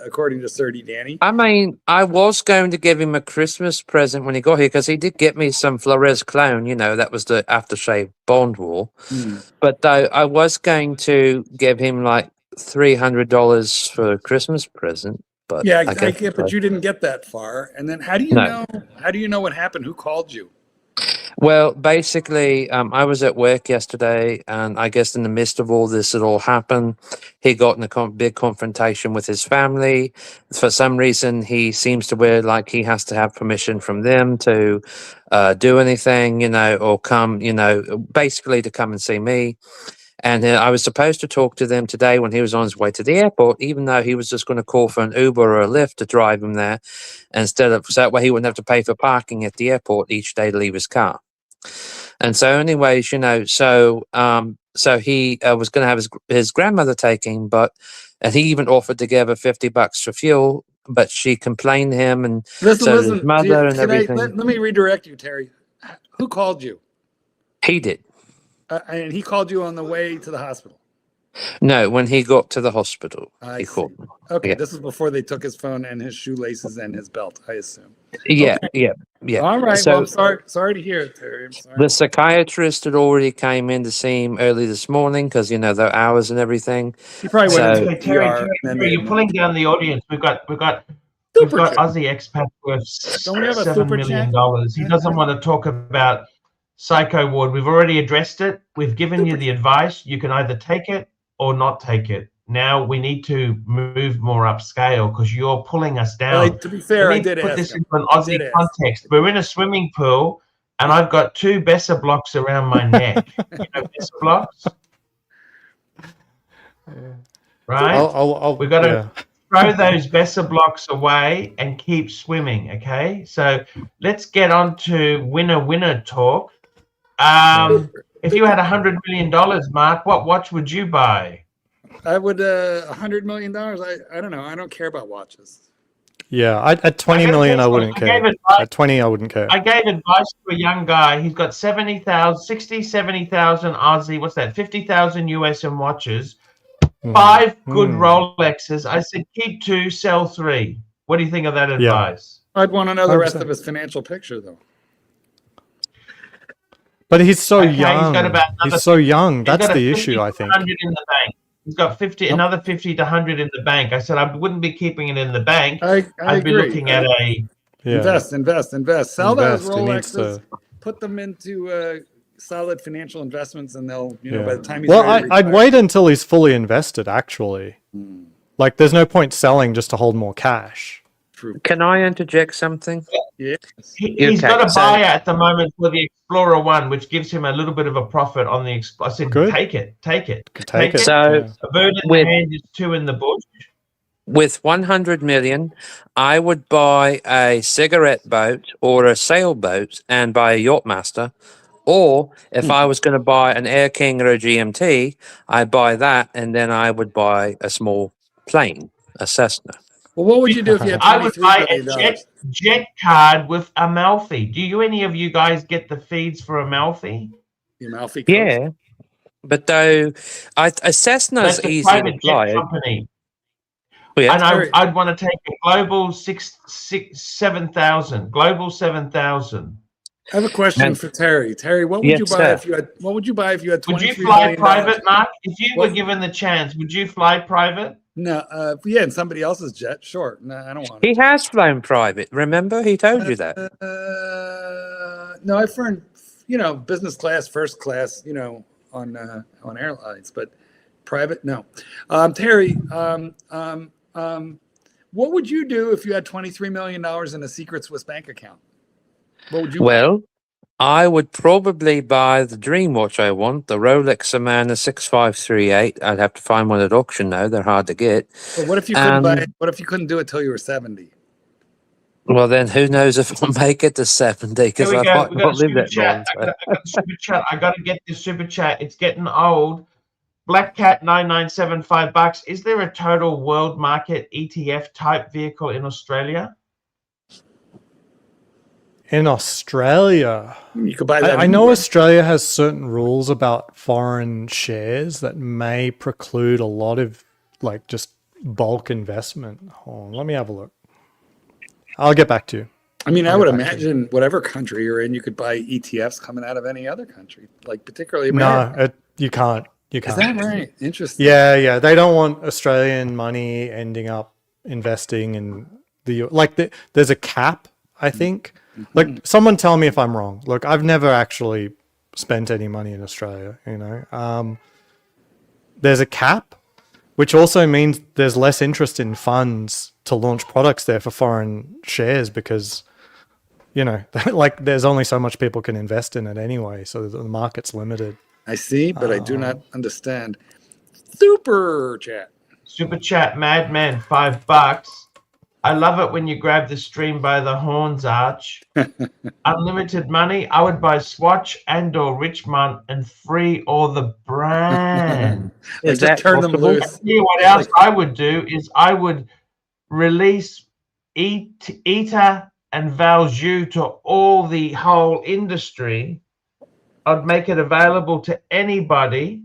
according to Sir Danny. I mean, I was going to give him a Christmas present when he got here because he did get me some Flores clone. That was the aftershave Bond wall. But though I was going to give him like $300 for a Christmas present. But Yeah, I guess get, but you didn't get that far. And then how do you No. know? How do you know what happened? Who called you? Well, basically, I was at work yesterday, and I guess in the midst of all this, it all happened. He got in a big confrontation with his family. For some reason, he seems to wear like he has to have permission from them to do anything, or come, basically to come and see me. And I was supposed to talk to them today when he was on his way to the airport, even though he was just going to call for an Uber or a Lyft to drive him there, so that way he wouldn't have to pay for parking at the airport each day to leave his car. And so, anyways, so he was going to have his grandmother take him, and he even offered to give her $50 for fuel, but she complained to him, and Listen, so his mother and everything. Let me redirect you, Terry. Who called you? He did. And he called you on the way to the hospital. No, when he got to the hospital, I he see. called me. Okay, Yeah. this is before they took his phone and his shoelaces and his belt, I assume. Yeah, Okay. yeah. All right. So well, I'm sorry to hear it, Terry. I'm sorry. the psychiatrist had already came in to see him early this morning because you know the hours and everything. He probably went So- into Hey, Terry, PR and then Terry, they you're pulling down the audience. We've got Super chat. Aussie expat worth Don't we have a $7 super million. chat? He doesn't want to talk about Psycho Ward. We've already addressed it. We've given you the advice. You can either take it or not take it. Now we need to move more upscale because you're pulling us down. To be fair, Let I me did put ask this him. into an I did Aussie ask. context. We're in a swimming pool, and I've got 2 Besser blocks around my neck. You know Besser blocks, right? We've got to throw those Besser blocks away and keep swimming. Okay, so let's get on to winner talk. If you had $100 million, Mark, what watch would you buy? I would $100 million. I don't know. I don't care about watches. Yeah, at 20 million, I wouldn't care. At 20, I wouldn't care. I gave advice to a young guy. He's got 70,000 Aussie. What's that? 50,000 US in watches. 5 good Rolexes. I said, keep 2, sell 3. What do you think of that advice? I'd want to know the rest 100%. of his financial picture, though. But he's so Okay, young. He's so young. That's the issue, I think. 100 in the bank. He's got another 50 to 100 in the bank. I said I wouldn't be keeping it in the bank. I'd be agree. looking at a Invest. Sell those Invest. He needs Rolexes. to- Put them into solid financial investments, and they'll, by the time he's Well, ready to I'd retire- wait until he's fully invested, actually. Like, there's no point selling just to hold more cash. True. Can I interject something? Yes. He's got a buyer at the moment for the Explorer 1, which gives him a little bit of a profit on the Explorer. I said, Good. take it. Take it. So A bird in the hand is 2 in the bush. with 100 million, I would buy a cigarette boat or a sailboat and buy a Yachtmaster. Or if I was going to buy an Air King or a GMT, I'd buy that and then I would buy a small plane, a Cessna. Well, what would you do if you had I would $23 buy a million? jet card with Amalfi. Do any of you guys get the feeds for Amalfi? The Amalfi Coast? Yeah, but though a Cessna's That's a easy to private jet fly. company. Yeah. And I'd want to take a Global 7,000. Global 7,000. I have a question for Terry. Terry, what would Yes, you buy sir. if you had? What would you buy if you had Would you $23 fly million? private, Mark? If you were What? given the chance, would you fly private? No, yeah, in somebody else's jet, sure. No, I don't want He it. has flown private. Remember, he told you that. No, I've flown, business class, first class, on airlines, but private, no. Terry, what would you do if you had $23 million in a secret Swiss bank account? What would you? Well, I would probably buy the dream watch I want, the Rolex Amana 6538. I'd have to find one at auction now. They're hard to get. But what if you couldn't buy it? What if you couldn't do it till you were 70? Well, then who knows if I'll make it to 70 because I might not live that long. I got a super chat. I got to get this super chat. It's getting old. Black Cat 9975 bucks. Is there a total world market ETF type vehicle in Australia? In Australia, You could buy that. I know Australia has certain rules about foreign shares that may preclude a lot of just bulk investment. Hold on, let me have a look. I'll get back to you. I mean, I would imagine whatever country you're in, you could buy ETFs coming out of any other country, particularly America. No, you can't. You Is can't. that right? Interesting. Yeah. They don't want Australian money ending up investing in there's a cap, I think. Someone tell me if I'm wrong. Look, I've never actually spent any money in Australia, There's a cap, which also means there's less interest in funds to launch products there for foreign shares because, there's only so much people can invest in it anyway. So the market's limited. I see, but I do not understand. Super chat. Super chat, Madman, $5. I love it when you grab the stream by the horns, Arch. Unlimited money. I would buy Swatch and/or Richmond and free all the brand. Is that turn them possible? loose? Yeah, what else I would do is I would release ETA and value to all the whole industry, I'd make it available to anybody.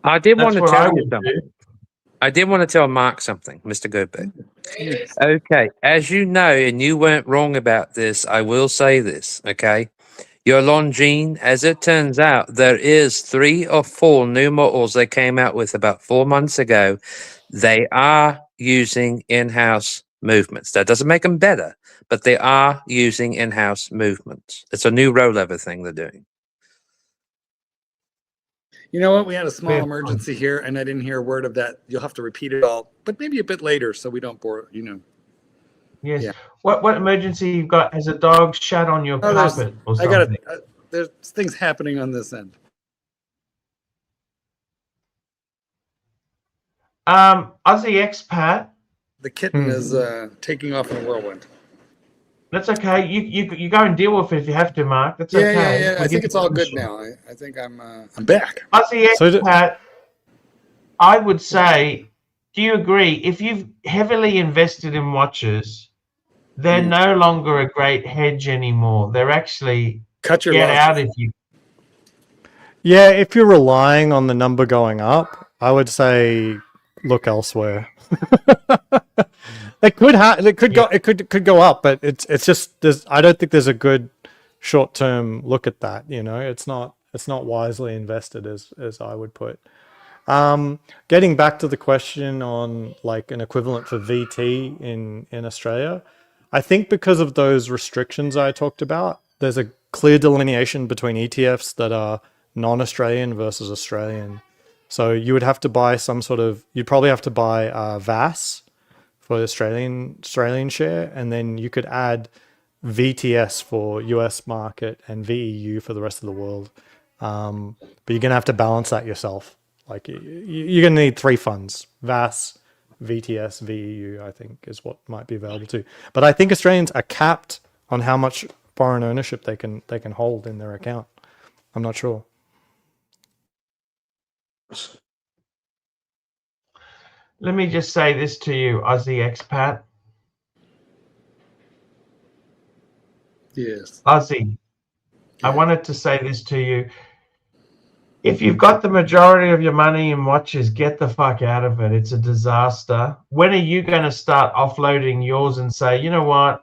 I did That's want to what I tell you would something. do. I did want to tell Mark something, Mr. Goodbeck. Okay, as you know, and you weren't wrong about this, I will say this, okay? Your Longines, as it turns out, there is 3 or 4 new models they came out with about 4 months ago. They are using in-house movements. That doesn't make them better, but they are using in-house movements. It's a new rollover thing they're doing. You know what? We had a small Yeah. emergency here, and I didn't hear a word of that. You'll have to repeat it all, but maybe a bit later, so we don't bore you know. Yes. Yeah. What emergency you've got? Has a dog shat on your Oh, carpet or I got something? there's things happening on this end. Aussie expat. The kitten is taking off in a whirlwind. That's okay. You go and deal with it if you have to, Mark. That's Yeah, okay. yeah. We'll I give think you it's all good permission. now. I think I'm back. Aussie So do- expat. I would say, do you agree? If you've heavily invested in watches, they're no longer a great hedge anymore. They're actually Cut your get losses. out if you. Yeah, if you're relying on the number going up, I would say look elsewhere. It could it could go up, but it's just I don't think there's a good short-term look at that, you know. It's not wisely invested as I would put. Getting back to the question on like an equivalent for VT in Australia, I think because of those restrictions I talked about, there's a clear delineation between ETFs that are non-Australian versus Australian. So you would have to buy you'd probably have to buy VAS for the Australian share, and then you could add VTS for US market and VEU for the rest of the world. But you're going to have to balance that yourself. Like you're going to need 3 funds: VAS, VTS, VEU, I think is what might be available too. But I think Australians are capped on how much foreign ownership they can hold in their account. I'm not sure. Let me just say this to you, Aussie expat. Yes. Aussie, I Yeah. wanted to say this to you. If you've got the majority of your money in watches, get the fuck out of it. It's a disaster. When are you going to start offloading yours and say, you know what?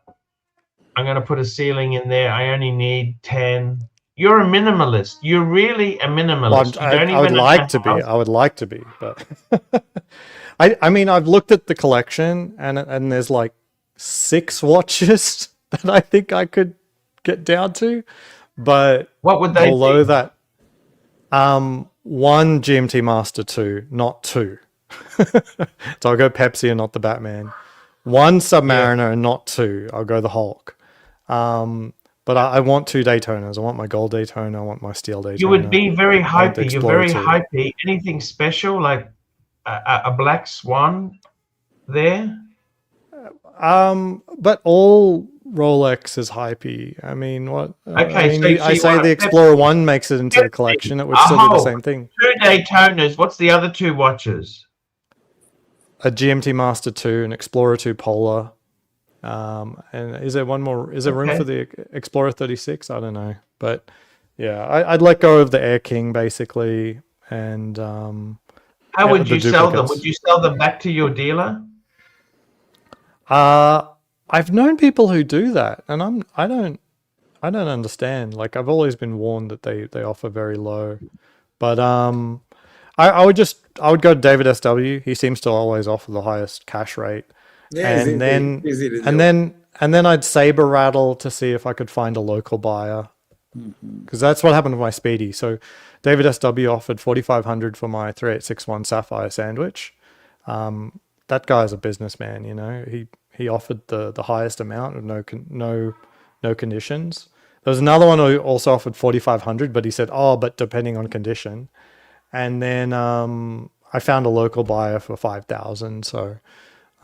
I'm going to put a ceiling in there. I only need 10. You're a minimalist. You're really a minimalist. Well, You don't I would even like own to a be. house. I would like to be, but I mean, I've looked at the collection and there's like 6 watches that I think I could get down to, but What would they below be? that, 1 GMT Master 2, not 2. So I'll go Pepsi and not the Batman. 1 Submariner and not 2. I'll go the Hulk. But I want 2 Daytonas. I want my gold Daytona. I want my steel Daytona. You would be very I want the hypey. You're Explorer very 2. hypey. Anything special, like a black swan there? But all Rolex is hypey. I mean, what? Okay, I mean, so I you say want the a Explorer 1 makes it into the Pepsi, collection. It would a still be the Hulk, same thing. 2 Daytonas. What's the other 2 watches? A GMT Master 2, an Explorer 2 Polar. And is there one more? Is there room Okay. for the Explorer 36? I don't know. But yeah, I'd let go of the Air King basically. And How would the you sell them? duplicates. Would you sell them back to your dealer? I've known people who do that, and I don't understand. Like I've always been warned that they offer very low, but I would go to David SW. He seems to always offer the highest cash rate, Yeah, and then easy to and deal. then I'd saber rattle to see if I could find a local buyer, because that's what happened with my Speedy. So David SW offered 4,500 for my 3861 Sapphire Sandwich. That guy's a businessman, you know. He offered the highest amount with no conditions. There was another one who also offered 4,500, but he said, "Oh, but depending on condition." And then I found a local buyer for 5,000. So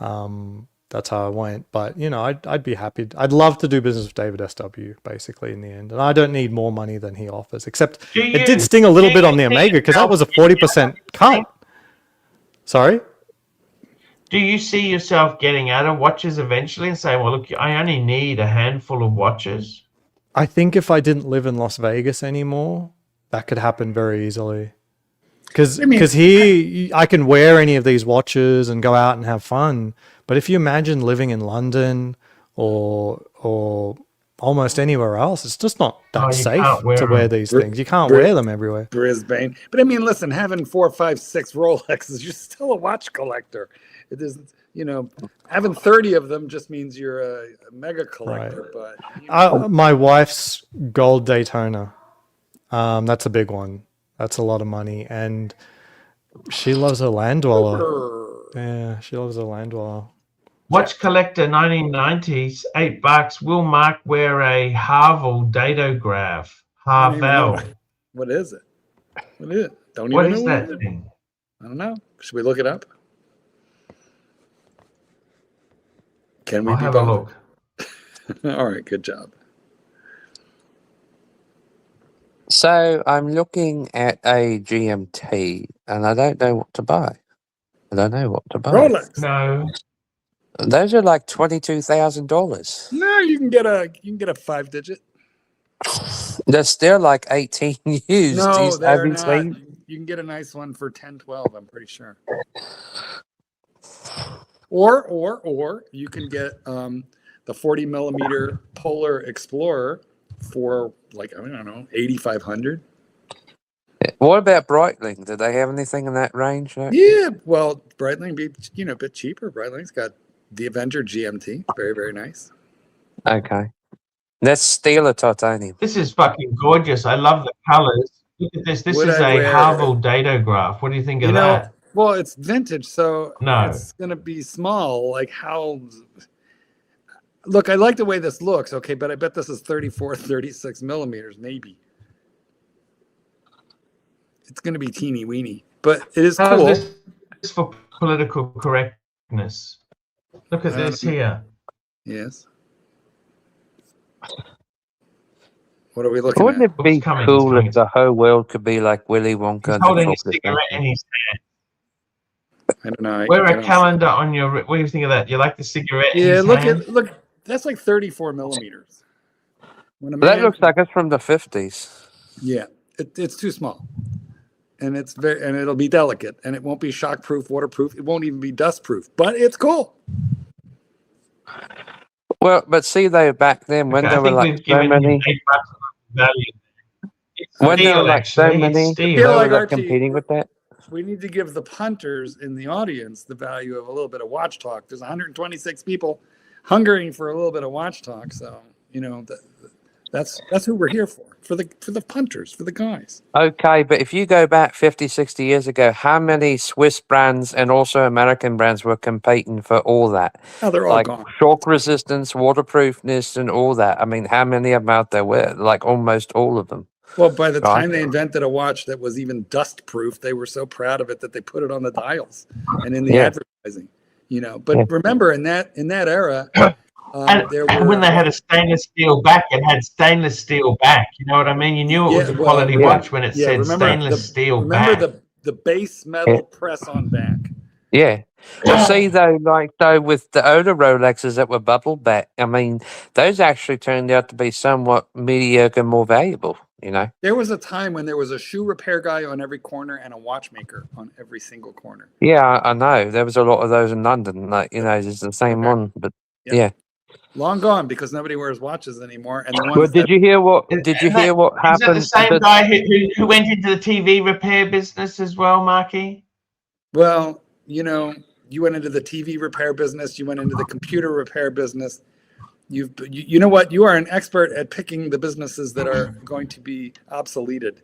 that's how I went. But you know, I'd be happy. I'd love to do business with David SW basically in the end. And I don't need more money than he offers. Except it did sting a little bit on the Omega because that was a 40% cut. Sorry. Do you see yourself getting out of watches eventually and saying, well, look, I only need a handful of watches? I think if I didn't live in Las Vegas anymore, that could happen very easily. Because here I can wear any of these watches and go out and have fun. But if you imagine living in London or almost anywhere else, it's just not that safe to wear these things. You can't wear them everywhere. Brisbane. But I mean, listen, having 4, 5, 6 Rolexes, you're still a watch collector. It isn't, you know, having 30 of them just means you're a mega collector. Right. But you know. My wife's gold Daytona. That's a big one. That's a lot of money. And she loves her Land Dweller. Yeah, she loves her Land Dweller. Watch collector 1990s, $8. Will Mark wear a Harvel datograph? Harvel. What is it? What is it? Don't even What know is that thing? I don't know. Should we look it up? Can we I'll be have a bothered? look. All right, good job. So I'm looking at a GMT, and I don't know what to buy. I don't know what to buy. Rolex. No. Those are like $22,000. No, you can get a 5-digit. They're still like 18 used. No, they're not. Seen? You can get a nice one for 10, 12, I'm pretty sure. Or you can get the 40 millimeter Polar Explorer for like, I don't know, 8,500. What about Breitling? Do they have anything in that range? No? Yeah, well, Breitling be a bit cheaper. Breitling's got the Avenger GMT, very, very nice. Okay. That's steel or titanium? This is fucking gorgeous. I love the colors. Look at this. This is a Harvel datograph. What do you think of that? Well, it's vintage, so No. it's going to be small. Like how... Look, I like the way this looks, okay, but I bet this is 34, 36 millimeters, maybe. It's going to be teeny weeny, but it is cool. This is for political correctness. Look at this here. Yes. What are we looking Wouldn't at? it be cool if the whole world could be like Willy Wonka? He's holding a cigarette in his hand. I don't know. Wear a calendar on your... What do you think of that? You like the cigarette in his hand? Look. That's like 34 millimeters. That looks like it's from the 50s. Yeah, it's too small. And it'll be delicate, and it won't be shockproof, waterproof. It won't even be dustproof, but it's cool. Well, but see, though, back then when there were like so many, when there were like so many, they were like competing with that. We need to give the punters in the audience the value of a little bit of watch talk. There's 126 people hungering for a little bit of watch talk, so that's who we're here for the punters, for the guys. Okay, but if you go back 50, 60 years ago, how many Swiss brands and also American brands were competing for all that? Oh, they're all gone. Shock resistance, waterproofness, and all that. I mean, how many of them out there were? Like almost all of them. Well, by the time they invented a watch that was even dust proof, they were so proud of it that they put it on the dials and in the advertising. But remember in that era, and when they had a stainless steel back, it had stainless steel back. You know what I mean? You knew it was a quality watch when it said stainless steel back. Remember the base metal press on back. Yeah. Well, see, though, with the older Rolexes that were bubble back, I mean, those actually turned out to be somewhat mediocre, more valuable. There was a time when there was a shoe repair guy on every corner and a watchmaker on every single corner. Yeah, I know. There was a lot of those in London. It's the same one, but yeah. Long gone because nobody wears watches anymore. And did you hear what happened? Is that the same guy who went into the TV repair business as well, Marky? Well, you went into the TV repair business. You went into the computer repair business. You know what? You are an expert at picking the businesses that are going to be obsoleted.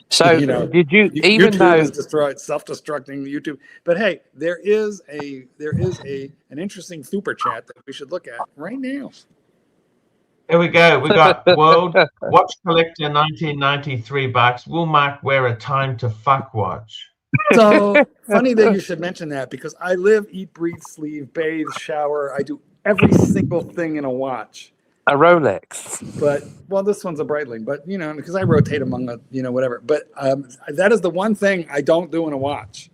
So did you even YouTube though is destroyed, self-destructing YouTube? But hey, there is an interesting super chat that we should look at right now. Here we go. We got World Watch Collector 1993 bucks. Will Mark wear a time to fuck watch? So funny that you should mention that because I live, eat, breathe, sleep, bathe, shower. I do every single thing in a watch. A Rolex. But this one's a Breitling, but because I rotate among whatever. But that is the one thing I don't do in a watch.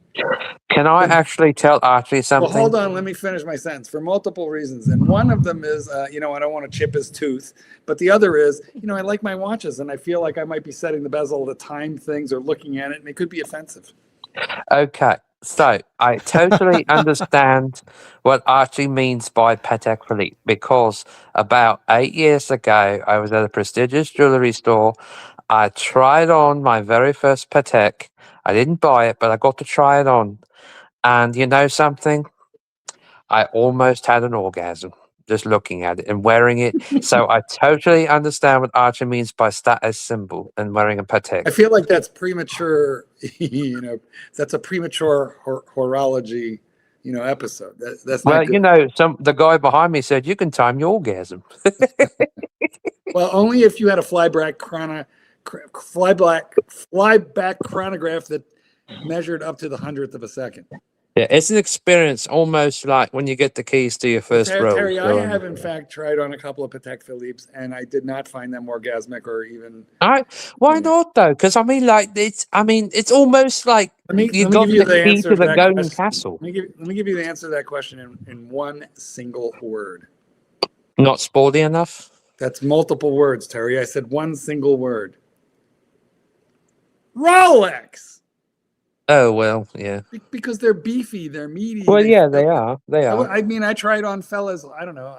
Can I actually tell Archie something? Well, hold on. Let me finish my sentence. For multiple reasons, and one of them is, I don't want to chip his tooth, but the other is, I like my watches, and I feel like I might be setting the bezel to time things or looking at it, and it could be offensive. Okay, so I totally understand what Archie means by Patek Philippe, because about 8 years ago, I was at a prestigious jewelry store. I tried on my very first Patek. I didn't buy it, but I got to try it on. And you know something? I almost had an orgasm just looking at it and wearing it. So I totally understand what Archie means by status symbol and wearing a Patek. I feel like that's premature, that's a premature horology, episode. That's not Well, good. the guy behind me said, you can time your orgasm. Well, only if you had a flyback chronograph that measured up to the 100th of a second. Yeah, it's an experience almost like when you get the keys to your first row. Terry, I have in fact tried on a couple of Patek Philippe's, and I did not find them orgasmic or even. Why not though? Because it's almost like you got the key to the Golden Castle. Let me give you the answer to that question in one single word. Not sporty enough. That's multiple words, Terry. I said one single word. Rolex. Oh, well, yeah. Because they're beefy, they're meaty. Well, yeah, they are. They are. I mean, I tried on Fella's, I don't know.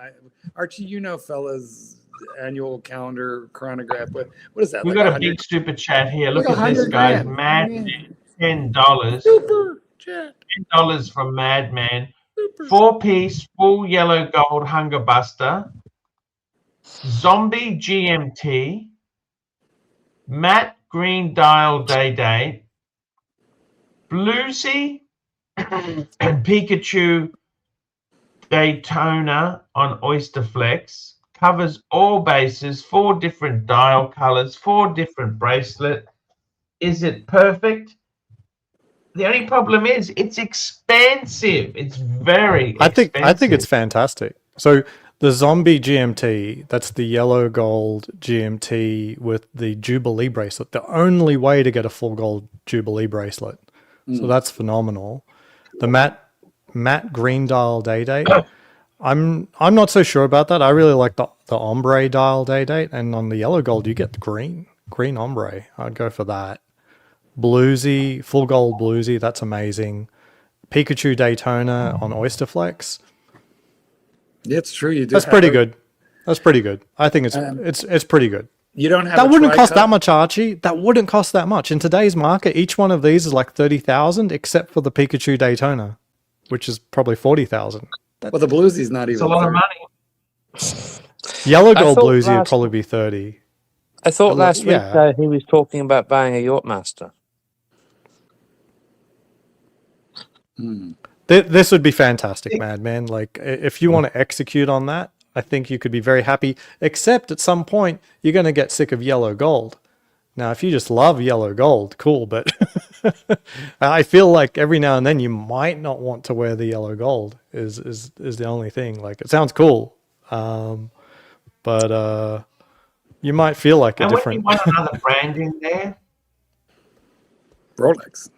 Archie, Fella's annual calendar chronograph. What is that? We've got a big super chat here. Look at this, guys. Madman, $10. Super chat. $10 from Madman. 4-piece, full yellow gold hunger buster. Zombie GMT. Matte green dial day date. Bluesy and Pikachu Daytona on Oyster Flex. Covers all bases, 4 different dial colors, 4 different bracelet. Is it perfect? The only problem is it's expensive. It's very expensive. I think it's fantastic. So the Zombie GMT, that's the yellow gold GMT with the Jubilee bracelet. The only way to get a full gold Jubilee bracelet. So that's phenomenal. The matte green dial day date. I'm not so sure about that. I really like the ombre dial day date, and on the yellow gold you get the green ombre. I'd go for that. Bluesy, full gold bluesy, that's amazing. Pikachu Daytona on Oyster Flex. Yeah, it's true. You do. That's pretty good. That's pretty good. I think it's pretty good. You don't have that wouldn't cost that much, Archie. That wouldn't cost that much in today's market. Each one of these is like 30,000, except for the Pikachu Daytona, which is probably 40,000. Well, the bluesy's not even. It's a lot of money. Yellow gold bluesy would probably be 30. I thought last week he was talking about buying a Yachtmaster. This would be fantastic, Madman. Like, if you want to execute on that, I think you could be very happy, except at some point you're going to get sick of yellow gold. Now, if you just love yellow gold, cool, but I feel like every now and then you might not want to wear the yellow gold is the only thing. Like, it sounds cool, but you might feel like a different... And when you want another brand in there? Rolex.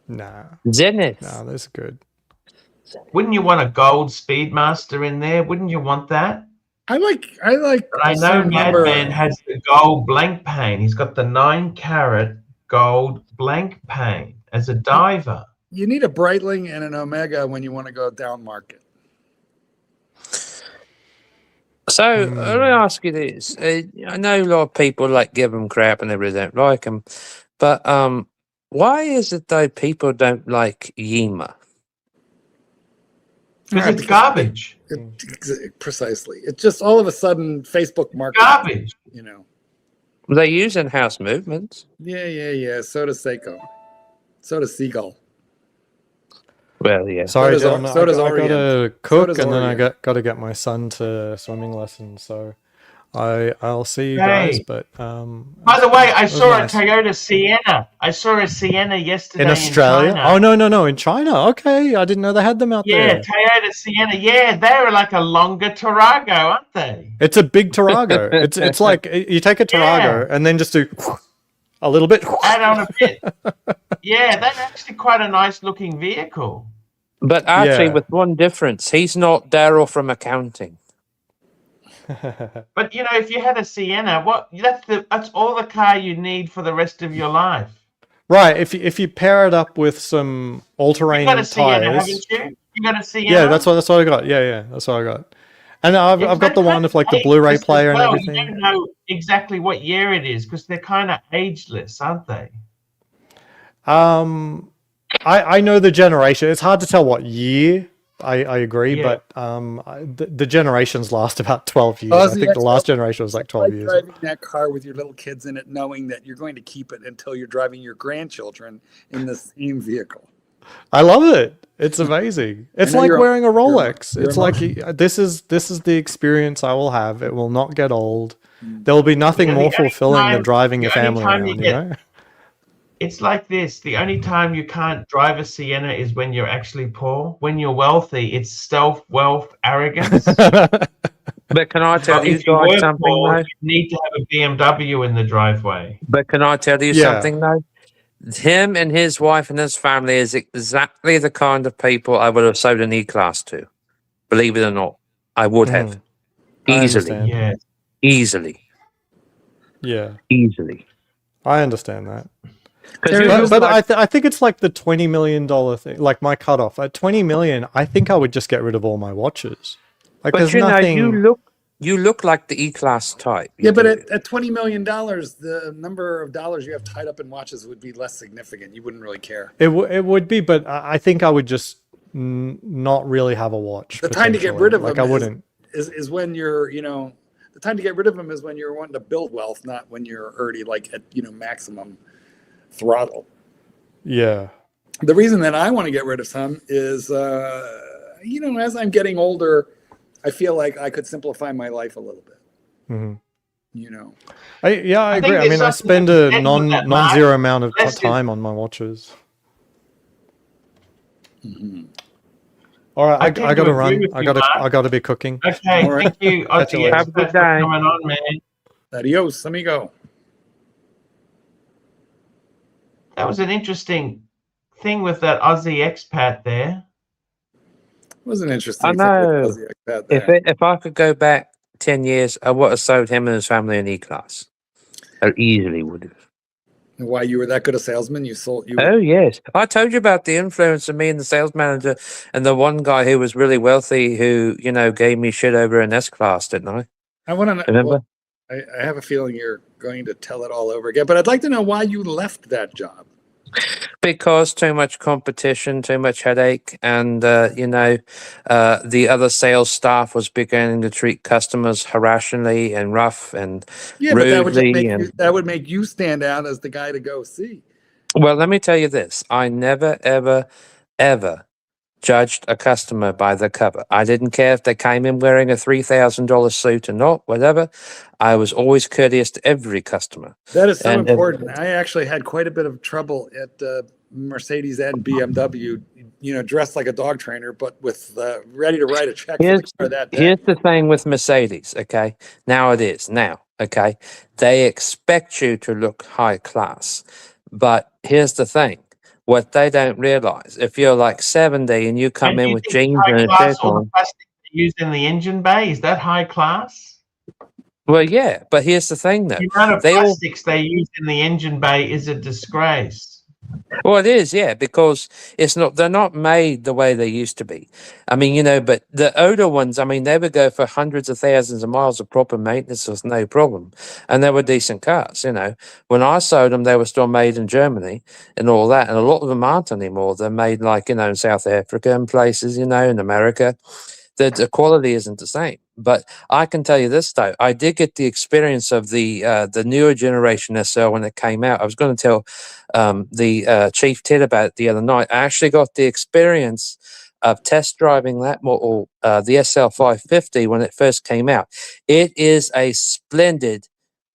Nah. Zenith. Nah, that's good. Wouldn't you want a gold Speedmaster in there? Wouldn't you want that? I like. But I know Madman has the gold blank pane. He's got the 9-carat gold blank pane as a diver. You need a Breitling and an Omega when you want to go down market. So let me ask you this: I know a lot of people give them crap and they really don't like them, but why is it though people don't like Yima? Because it's garbage. Precisely. It's just all of a sudden Facebook marketing. Garbage. They use in-house movements. Yeah. So does Seiko. So does Seagull. Well, yeah. Sorry, so gentlemen. does I got to cook, so and then I got to get my son to swimming lessons. So I'll see you guys. But by the way, I saw a Toyota Sienna. I saw a Sienna yesterday in Australia. China. Oh no, in China. Okay, I didn't know they had them out there. Yeah, Toyota Sienna. Yeah, they're like a longer Tarago, aren't they? It's a big Tarago. it's like you take a Tarago and then just do, a little bit. Add on a bit. Yeah, that's actually quite a nice looking vehicle. But Archie, Yeah. with one difference, he's not Daryl from accounting. But you know, if you had a Sienna, that's all the car you need for the rest of your life. Right. If you pair it up with some all-terrain You got a Sienna, tires. haven't you? You got a Sienna. Yeah, that's what I got. Yeah, that's what I got. And I've got the one with like the Blu-ray ageless as player and well. everything. You don't know exactly what year it is because they're kind of ageless, aren't they? I know the generation. It's hard to tell what year. I agree, Yeah. but the generations last about 12 years. Oh, I see, think that's the last generation was like 12 years. Driving that car with your little kids in it, knowing that you're going to keep it until you're driving your grandchildren in the same vehicle. I love it. It's amazing. It's know like you're- wearing a Rolex. you're It's like this is the experience I will have. It will not get old. There will be nothing Yeah, the more only fulfilling than time- driving your the only family time around. you You get- know. It's like this. The only time you can't drive a Sienna is when you're actually poor. When you're wealthy, it's self-wealth arrogance. But can I tell But you if you guys were something poor, though? you need to have a BMW in the driveway. But can I tell you Yeah. something though? Him and his wife and his family is exactly the kind of people I would have sold an E-Class to. Believe it or not, I would have. I Easily. understand. Yeah. Easily. Yeah, Easily. I understand that. Because There is But like- I think it's like the $20 million thing, like my cutoff. At 20 million, I think I would just get rid of all my watches. Like, but there's you know, nothing. you look like the E-Class type. Yeah, You but do. at $20 million, the number of dollars you have tied up in watches would be less significant. You wouldn't really care. It would be, but I think I would just not really have a watch. The time to get potentially. rid of like them I wouldn't. is when you're, the time to get rid of them is when you're wanting to build wealth, not when you're already like at, maximum throttle. Yeah. The reason that I want to get rid of some is, as I'm getting older, I feel like I could simplify my life a little bit. hmm I I I think agree. I there's mean, I something spend to a be said with that, non-zero Mark. amount of Unless you- time on my watches. Mhm. All right, I I tend gotta to run. agree with I you, gotta Mark. I gotta be cooking. Okay, All right. thank you, Catch you Aussie later. Have a good Expert, for day. coming on, man. Adios, amigo. That was an interesting thing with that Aussie expat there. It was an interesting I thing know. with Aussie expat there. If I could go back 10 years, I would have sold him and his family an E-Class. I easily would have. Why you were that good a salesman? You sold you. Oh, yes. I told you about the influence of me and the sales manager and the one guy who was really wealthy who, gave me shit over an S-Class, didn't I? I want to know. Remember? I have a feeling you're going to tell it all over again, but I'd like to know why you left that job. Because too much competition, too much headache, and the other sales staff was beginning to treat customers harassingly and rough and Yeah, but that would just rudely. make you stand out as the guy to go see. Well, let me tell you this: I never, ever, ever judged a customer by the cover. I didn't care if they came in wearing a $3,000 suit or not, whatever. I was always courteous to every customer. That is so And- important. I actually had quite a bit of trouble at Mercedes and BMW, dressed like a dog trainer, but with ready to write a check for the car that day. Here's the thing with Mercedes, okay? Now, okay? They expect you to look high class. But here's the thing. What they don't realize, if you're like 70 and you come And in do you with think jeans high and a class, shirt all the on, plastic they use in the engine bay, is that high class? well, yeah, but here's the thing, though. The amount of They all- plastics they use in the engine bay is a disgrace. Well, it is, yeah, because they're not made the way they used to be. I mean, but the older ones, I mean, they would go for hundreds of thousands of miles of proper maintenance with no problem. And they were decent cars, When I sold them, they were still made in Germany and all that. And a lot of them aren't anymore. They're made like, in South Africa and places, in America. The quality isn't the same. But I can tell you this, though. I did get the experience of the newer generation SL when it came out. I was going to tell the Chief Ted about it the other night. I actually got the experience of test driving that model, the SL550, when it first came out. It is a splendid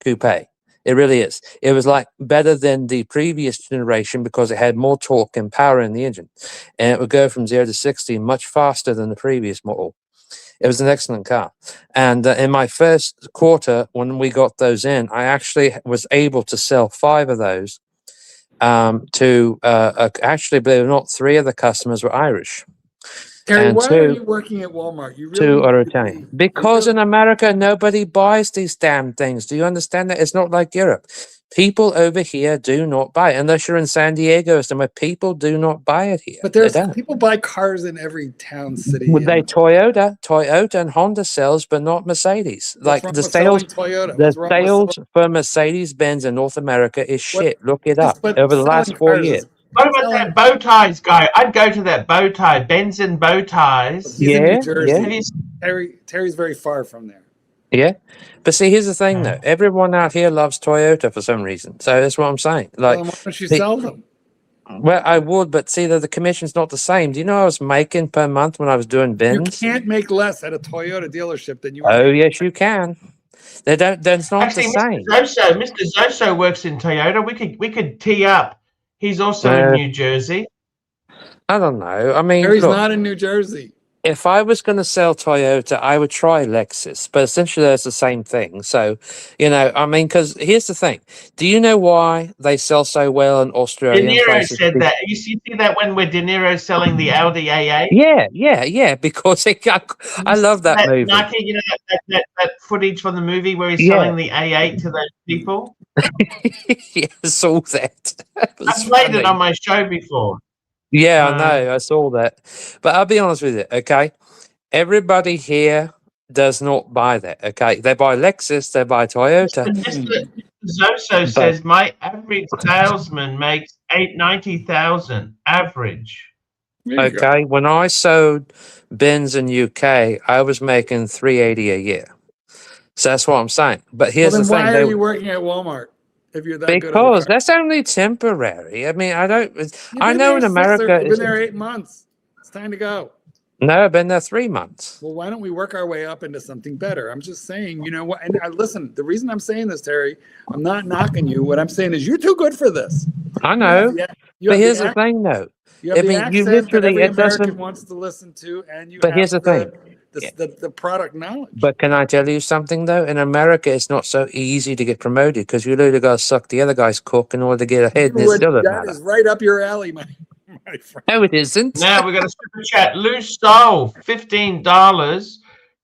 coupe. It really is. It was like better than the previous generation because it had more torque and power in the engine. And it would go from 0 to 60 much faster than the previous model. It was an excellent car. And in my first quarter, when we got those in, I actually was able to sell 5 of those to actually, believe it or not, 3 of the customers were Irish. Terry, And why are 2 you working at Walmart? You 2 really are need to Italian. be- Because you in America, nobody buys these damn things. Do you understand that? It's not like Europe. People over here do not buy it, unless you're in San Diego or somewhere. People do not buy it here. But They there's don't. people buy cars in every town, city. Would they and- Toyota and Honda sells, but not Mercedes. What's Like wrong the with selling sales, Toyota? the What's wrong with sales for Mercedes Benz in North America is What- shit. Look it Yes, up but over the last selling 4 cars years. is- What about selling- that bow ties guy? I'd go to that bow tie, Benz and bow ties. He's in Yeah, New Jersey. yeah. Have you Terry's very far from there. Yeah, but see, here's the thing, though. Everyone out here loves Toyota for some reason. So that's what I'm saying. Like, Well, then why don't you the- sell them? well, I would, but see, the commission's not the same. Do you know what I was making per month when I was doing You bins? can't make less at a Toyota dealership than you. Oh, yes, you can. They don't. That's not Actually, the same. Mr. Zoso works in Toyota. We could tee up. He's also in New Jersey. I don't know. I mean, Terry's look, not in New Jersey. if I was going to sell Toyota, I would try Lexus, but essentially that's the same thing. So, I mean, because here's the thing: do you know why they sell so well in De Australia? Niro said that. You see that when we're De Niro selling the Audi A8? Yeah, because I love that movie. Nike, you know that footage from the movie where he's Yeah. selling the A8 to those people? Yeah, I saw that. It I was played it funny. on my show before. Yeah, I know. I saw that. But I'll be honest with you, okay? Everybody here does not buy that, okay? They buy Lexus, they buy Toyota. Mr. Zoso says my average salesman makes 90,000 average. There you go. Okay, when I sold Benz in UK, I was making 380 a year. So that's what I'm saying. But Well, here's then the why thing. are you working at Walmart if you're that good? Because that's only temporary. I mean, I don't. I know in America. You've been there 8 months. It's time to go. No, I've been there 3 months. Well, why don't we work our way up into something better? I'm just saying, you know what? And listen, the reason I'm saying this, Terry, I'm not knocking you. What I'm saying is you're too good for this. I know. But here's the thing, though. You have I the mean, you accent that literally- every it doesn't- American wants to listen to, and you But have here's the thing. the product knowledge. But can I tell you something, though? In America, it's not so easy to get promoted because you literally got to suck the other guy's cock in order to get ahead, and it still doesn't That matter. is right up your alley, my friend. No, it isn't. Now we got a super chat. Loose Soul, $15.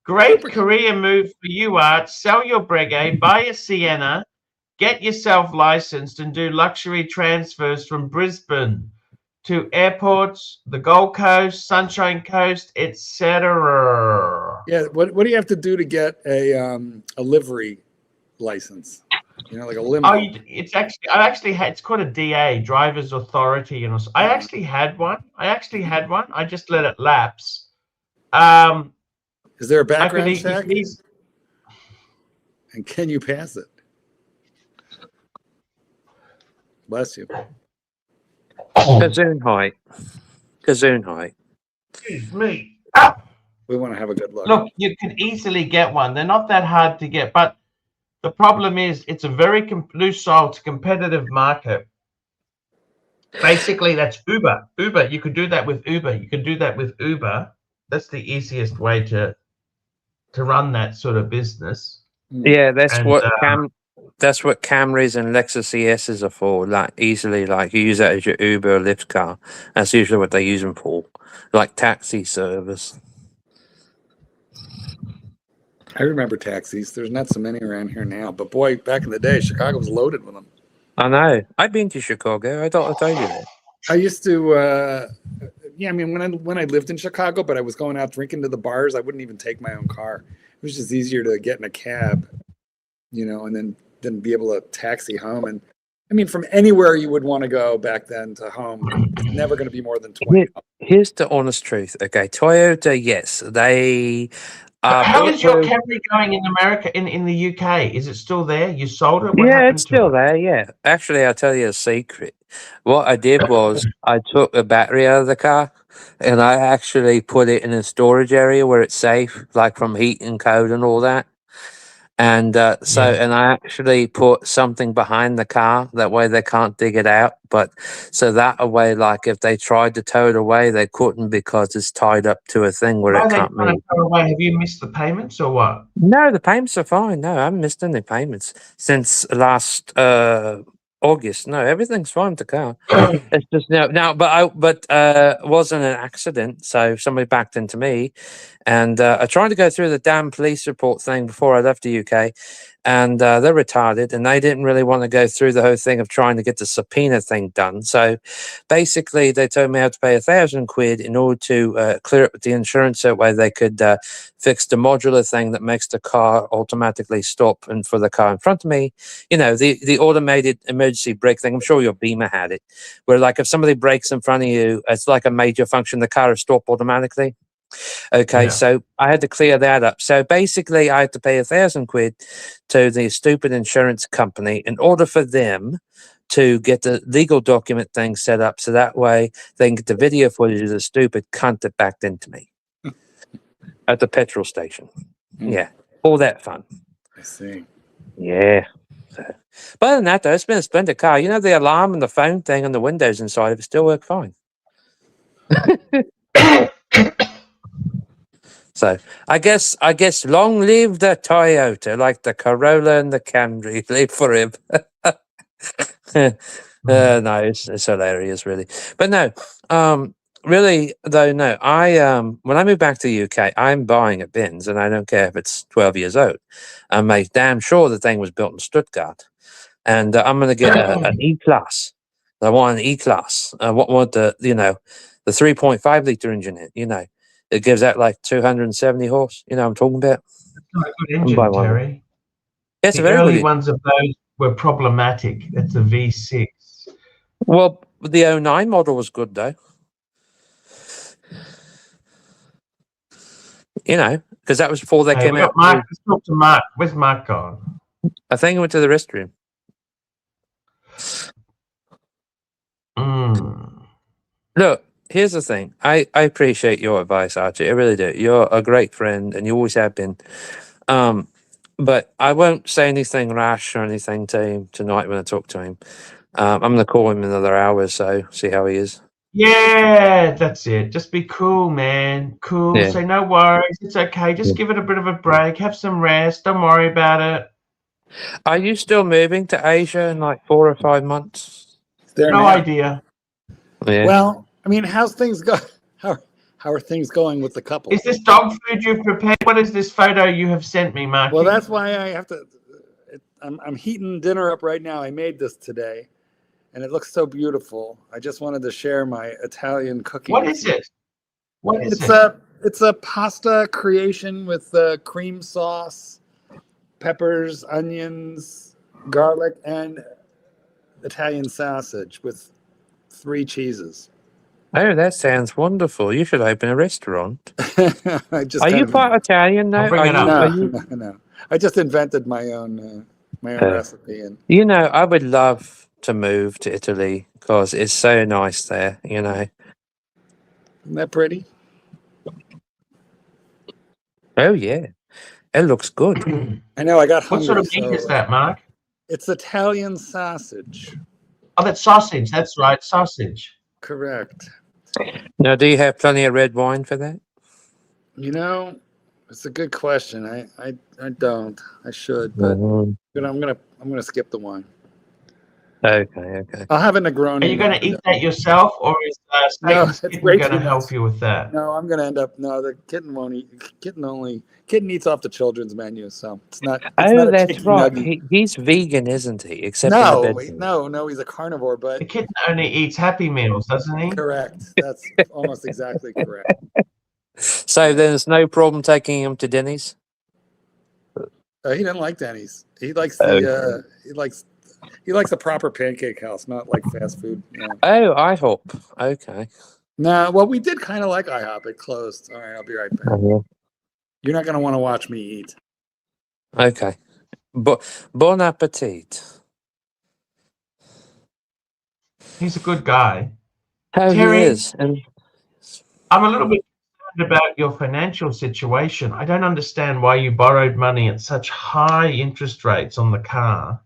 Great career move for you, Art. Sell your Breguet, buy a Sienna, get yourself licensed, and do luxury transfers from Brisbane to airports, the Gold Coast, Sunshine Coast, etc. Yeah, what do you have to do to get a livery license? You know, like a limo. It's actually it's called a DA, Driver's Authority, and I actually had one. I just let it lapse. Is there a I could background check? And can you pass it? Bless you. Kazoon height. Excuse me. Ah! We want to have a good look. Look, you can easily get one. They're not that hard to get, but the problem is it's a very loose soul. It's a competitive market. Basically, that's Uber. You could do that with Uber. That's the easiest way to run that sort of business. Yeah, that's And, what Camrys and Lexus ESs are for. Like easily, like you use that as your Uber or Lyft car. That's usually what they use them for, like taxi service. I remember taxis. There's not so many around here now, but boy, back in the day, Chicago was loaded with them. I know. I've been to Chicago. I told you that. I used to, yeah. I mean, when I lived in Chicago, but I was going out drinking to the bars, I wouldn't even take my own car. It was just easier to get in a cab, you know, and then be able to taxi home. And I mean, from anywhere you would want to go back then to home, it's never going to be more than 20. Here's the honest truth. Okay, Toyota, yes, they. How is your Camry going in America? In the UK, is it still there? You sold it? What Yeah, happened it's to still it? there. Yeah, actually, I'll tell you a secret. What I did was I took the battery out of the car and I actually put it in a storage area where it's safe, like from heat and cold and all that. And so, Yes. and I actually put something behind the car. That way they can't dig it out. But so that way, like if they tried to tow it away, they couldn't because it's tied up to a thing where Why it are they can't trying move. to go away? Have you missed the payments or what? No, the payments are fine. No, I haven't missed any payments since last August. No, everything's fine with the car. It's just it wasn't an accident. So somebody backed into me, and I tried to go through the damn police report thing before I left the UK, and they're retarded, and they didn't really want to go through the whole thing of trying to get the subpoena thing done. So basically, they told me I had to pay £1,000 in order to clear up the insurance. That way, they could fix the modular thing that makes the car automatically stop, and for the car in front of me, you know, the automated emergency brake thing. I'm sure your Beamer had it, where like if somebody brakes in front of you, it's like a major function. The car will stop automatically. Okay, Yeah. so I had to clear that up. So basically, I had to pay £1,000 to the stupid insurance company in order for them to get the legal document thing set up, so that way they can get the video footage of the stupid cunt that backed into me at the petrol station. Yeah, all that fun. I see. Yeah. So, but other than that, though, it's been a splendid car. You know, the alarm and the phone thing and the windows inside of it still work fine. So I guess long live the Toyota, like the Corolla and the Camry, live forever. No, it's hilarious, really. But no, really though, no. When I move back to the UK, I'm buying a Benz, and I don't care if it's 12 years old. I make damn sure the thing was built in Stuttgart, and I'm going to get an E-Class. I want an E-Class. I want the the 3.5 liter engine in it. You know. It gives out like 270 horse. You know what I'm talking about? It's not a good I'm buying engine, one. Terry. It's a The very early good. ones of those were problematic. That's a V6. Well, the 09 model was good though. You know, because that was before they Hey, came we out. got Mark. Let's talk to Mark. Where's Mark gone? I think he went to the restroom. Look, here's the thing. I appreciate your advice, Archie. I really do. You're a great friend, and you always have been. But I won't say anything rash or anything to him tonight when I talk to him. I'm going to call him in another hour or so, see how he is. Yeah, that's it. Just be cool, man. Cool. Yeah. Say no worries. It's okay. Just give it a bit of a break. Have some rest. Don't worry about it. Are you still moving to Asia in like 4 or 5 months? There No now. idea. Yeah. Well, I mean, how's things go? How are things going with the couple? Is this dog food you've prepared? What is this photo you have sent me, Mark? Well, that's why I have to. I'm heating dinner up right now. I made this today, and it looks so beautiful. I just wanted to share my Italian cooking. What is it? What is It's it? it's a pasta creation with cream sauce, peppers, onions, garlic, and Italian sausage with 3 cheeses. Oh, that sounds wonderful. You should open a restaurant. I just Are you kind of- part Italian now? I'll bring it up. No. I just invented my own recipe, and You know, I would love to move to Italy because it's so nice there, you know. isn't that pretty? Oh, yeah. It looks good. I know. I got What hungry. sort of meat so, is that, Mark? It's Italian sausage. Oh, that's sausage. That's right, sausage. Correct. Now, do you have plenty of red wine for that? You know, it's a good question. I don't. I should, but Mhm. I'm gonna skip the wine. Okay. I'll have a Negroni. Are you going to eat that yourself, or is No, Satan's it's kitten way going to too help much. you with that? No, I'm gonna end up. No, the kitten won't eat. Kitten eats off the children's menu, so it's not. It's Oh, not a that's chicken right. nugget. He's vegan, isn't he? Except in No, the bedroom. no, he's a carnivore. But The kitten only eats Happy Meals, doesn't he? correct. That's almost exactly correct. So there's no problem taking him to Denny's? He didn't like Denny's. He likes the he likes the proper pancake house, not like fast food. You know. Oh, IHOP. Okay. Nah, well, we did kind of like IHOP. It closed. All right, I'll be right back. You're not gonna want to watch me eat. Okay. Bon appetit. He's a good guy. Oh, Terry, he is. And I'm a little bit concerned about your financial situation. I don't understand why you borrowed money at such high interest rates on the car.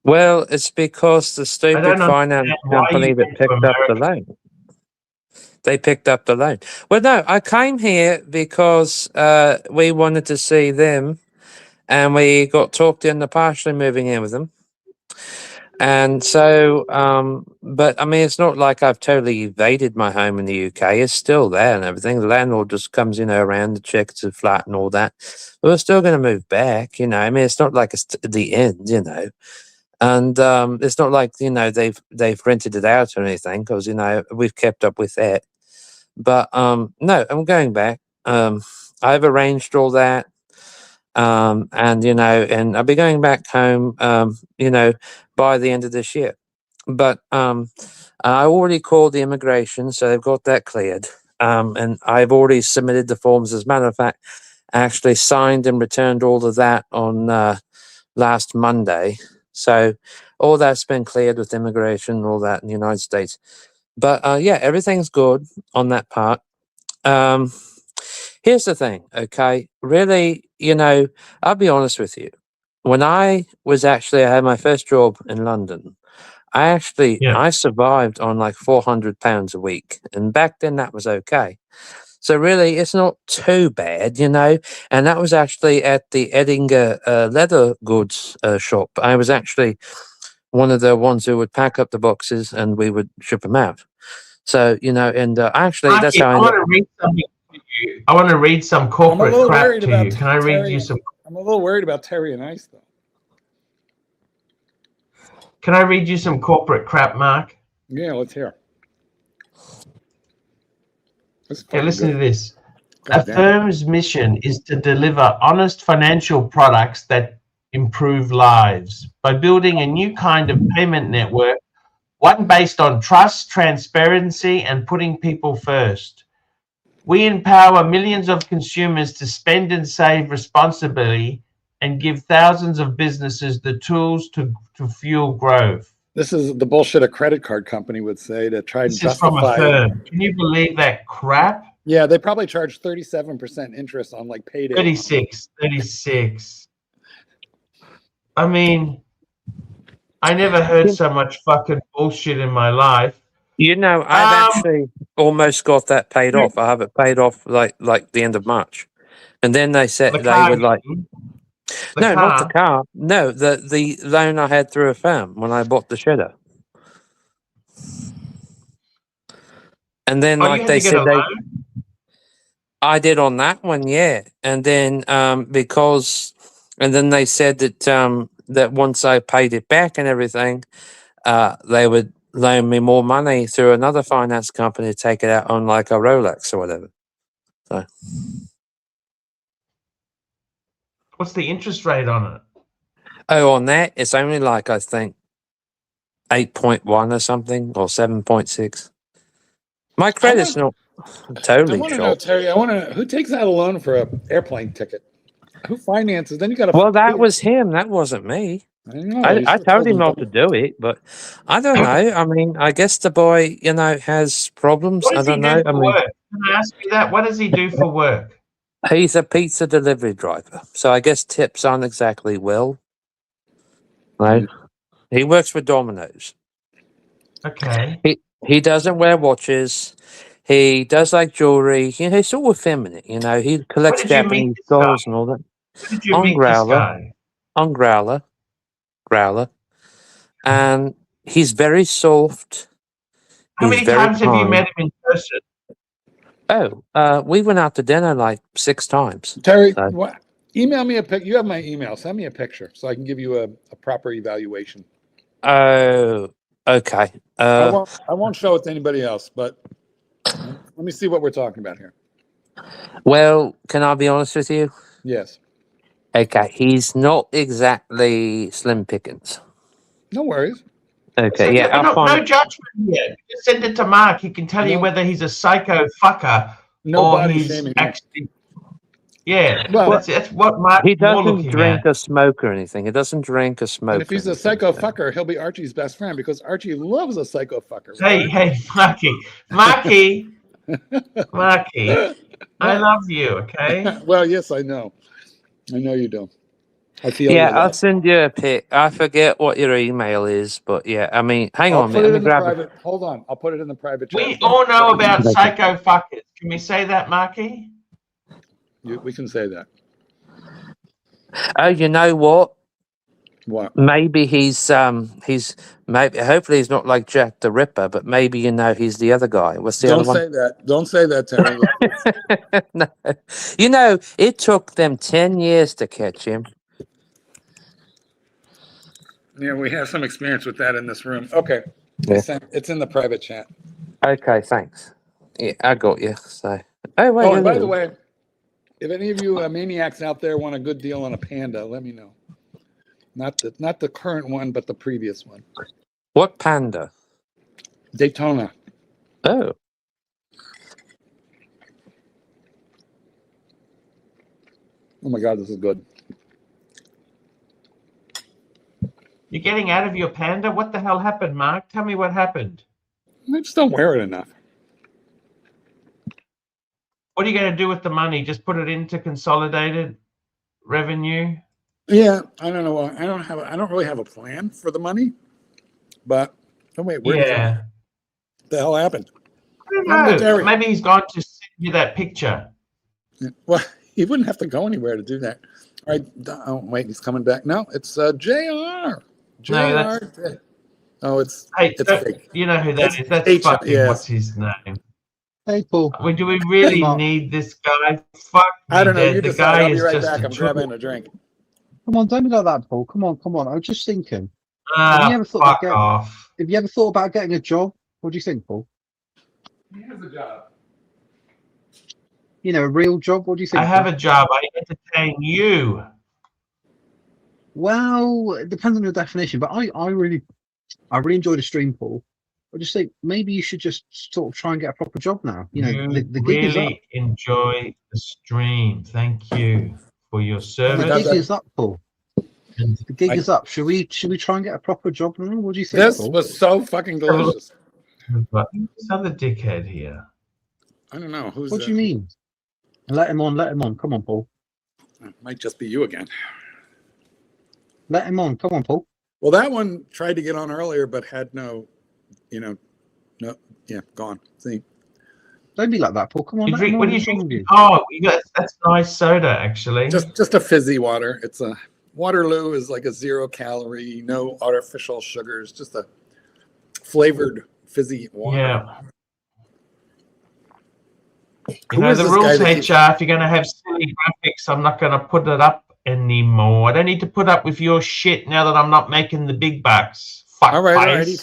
Well, it's because the I stupid don't finance understand why company you that went to picked up the America. loan. They picked up the loan. Well, no, I came here because we wanted to see them, and we got talked into partially moving in with them. And so, but I mean, it's not like I've totally evaded my home in the UK. It's still there and everything. The landlord just comes, around to check it's a flat and all that. But we're still going to move back, I mean, it's not like it's the end, And it's not like they've rented it out or anything, because we've kept up with that. But no, I'm going back. I've arranged all that. And and I'll be going back home by the end of this year. But I already called the immigration, so they've got that cleared. And I've already submitted the forms. As a matter of fact, I actually signed and returned all of that on last Monday. So all that's been cleared with immigration and all that in the United States. But yeah, everything's good on that part. Here's the thing, okay? Really, I'll be honest with you. When I had my first job in London, I survived on like £400 a week. And back then that was okay. So really, it's not too bad, And that was actually at the Edinburgh leather goods shop. I was actually one of the ones who would pack up the boxes and we would ship them out. So, and actually, Marky, that's how I want to read something to you. I want to read some corporate crap to you. Can I read you some? I'm a little worried about Terry and Ice, though. Can I read you some corporate crap, Mark? Yeah, let's hear. Okay, listen to this. A firm's mission is to deliver honest financial products that improve lives by building a new kind of payment network, one based on trust, transparency, and putting people first. We empower millions of consumers to spend and save responsibly and give thousands of businesses the tools to fuel growth. This is the bullshit a credit card company would say to try and This is from a justify. firm. Can you believe that crap? Yeah, they probably charge 37% interest on like payday. 36. I mean, I never heard so much fucking bullshit in my life. I've actually almost got that paid off. I have it paid off like the end of March. And then they said they would like no, not the car. No, the loan I had through a firm when I bought the shedder. And then they said I did on that one, yeah. And then and then they said that that once I paid it back and everything, they would loan me more money through another finance company to take it out on like a Rolex or whatever. So what's the interest rate on it? Oh, on that, it's only like, I think, 8.1 or something, or 7.6. My credit's not totally I want to know, Terry, who takes out a loan for an airplane ticket? Who finances? Then you got to. Well, that was him. That wasn't me. I told him not to do it, but I don't know. I mean, I guess the boy, has problems. I don't know. Can I ask you that? What does he do for work? He's a pizza delivery driver. So I guess tips aren't exactly well. Right? He works for Domino's. Okay. He doesn't wear watches. He does like jewelry. He's all effeminate. He collects Japanese dolls and all that. Where did you meet this guy? On Growler. And he's very soft. How many times have you met him in person? Oh, we went out to dinner like 6 times. Terry, email me a pic. You have my email. Send me a picture so I can give you a proper evaluation. Oh, okay. I won't show it to anybody else, but let me see what we're talking about here. Well, can I be honest with you? Yes. Okay, he's not exactly slim pickings. No worries. Okay, yeah. No judgment here. Just send it to Mark. He can tell you whether he's a psycho fucker or he's actually. Yeah, well, that's what Mark. He doesn't drink or smoke or anything. He doesn't drink or smoke. And if he's a psycho fucker, he'll be Archie's best friend because Archie loves a psycho fucker. Right? Hey, Marky. I love you, okay? Well, yes, I know. I know you do. I feel Yeah, you. I'll send you a pic. I forget what your email is, but yeah, I mean, hang I'll on a put minute. it Let in me the grab private. Hold on. I'll put it in the private chat. We all know about psycho fuckers. Can we say that, Marky? We can say that. Oh, you know what? What? Maybe he's maybe hopefully he's not like Jack the Ripper, but maybe he's the other guy. What's the Don't other one? say that. Don't say that, Terry. No, it took them 10 years to catch him. Yeah, we have some experience with that in this room. Okay. Yeah. It's in the private chat. Okay, thanks. Yeah, I got you. So, oh wait. Oh, and by the way, if any of you maniacs out there want a good deal on a Panda, let me know. Not the current one, but the previous one. What Panda? Daytona. Oh, Oh my God, this is good. You're getting out of your Panda? What the hell happened, Mark? Tell me what happened. I just don't wear it enough. What are you going to do with the money? Just put it into consolidated revenue? Yeah, I don't know. I don't really have a plan for the money. But oh wait, where the hell happened? I don't know. Maybe he's gone to send you that picture. Well, he wouldn't have to go anywhere to do that. All right. Oh wait, he's coming back. No, it's JR. No, oh, it's fake. You know who that is? That's fucking what's his name? Hey, Paul. Do we really need this guy? Fuck me, I don't know. You the decide. guy I'll be is right just back. a I'm grabbing a drink. Come on, don't be like that, Paul. Come on. I was just thinking. Have you ever thought off. Have you ever thought about getting a job? What do you think, Paul? He has a job. You know, a real job. What do you think? I have a job. I entertain you. Well, it depends on your definition, but I really enjoy the stream, Paul. I just think maybe you should just sort of try and get a proper job now. You know, the gig is up. Really enjoy the stream. Thank you for your service. The gig is up, Paul. The gig is up. Should we try and get a proper job now? What do you think? This Paul? was so fucking delicious. This other dickhead here. I don't know who's. What do you mean? Let him on. Come on, Paul. It might just be you again. Let him on. Come on, Paul. Well, that one tried to get on earlier, but had no, gone. See. Don't be like that, Paul. Come on. What do you drink? Oh, that's nice soda, actually. Just a fizzy water. It's a Waterloo is like a 0-calorie, no artificial sugars, just a flavored fizzy water. Yeah. You know the rules, HR. If you're going to have silly graphics, I'm not going to put it up anymore. I don't need to put up with your shit now that I'm not making the big bucks. Fuck all right. He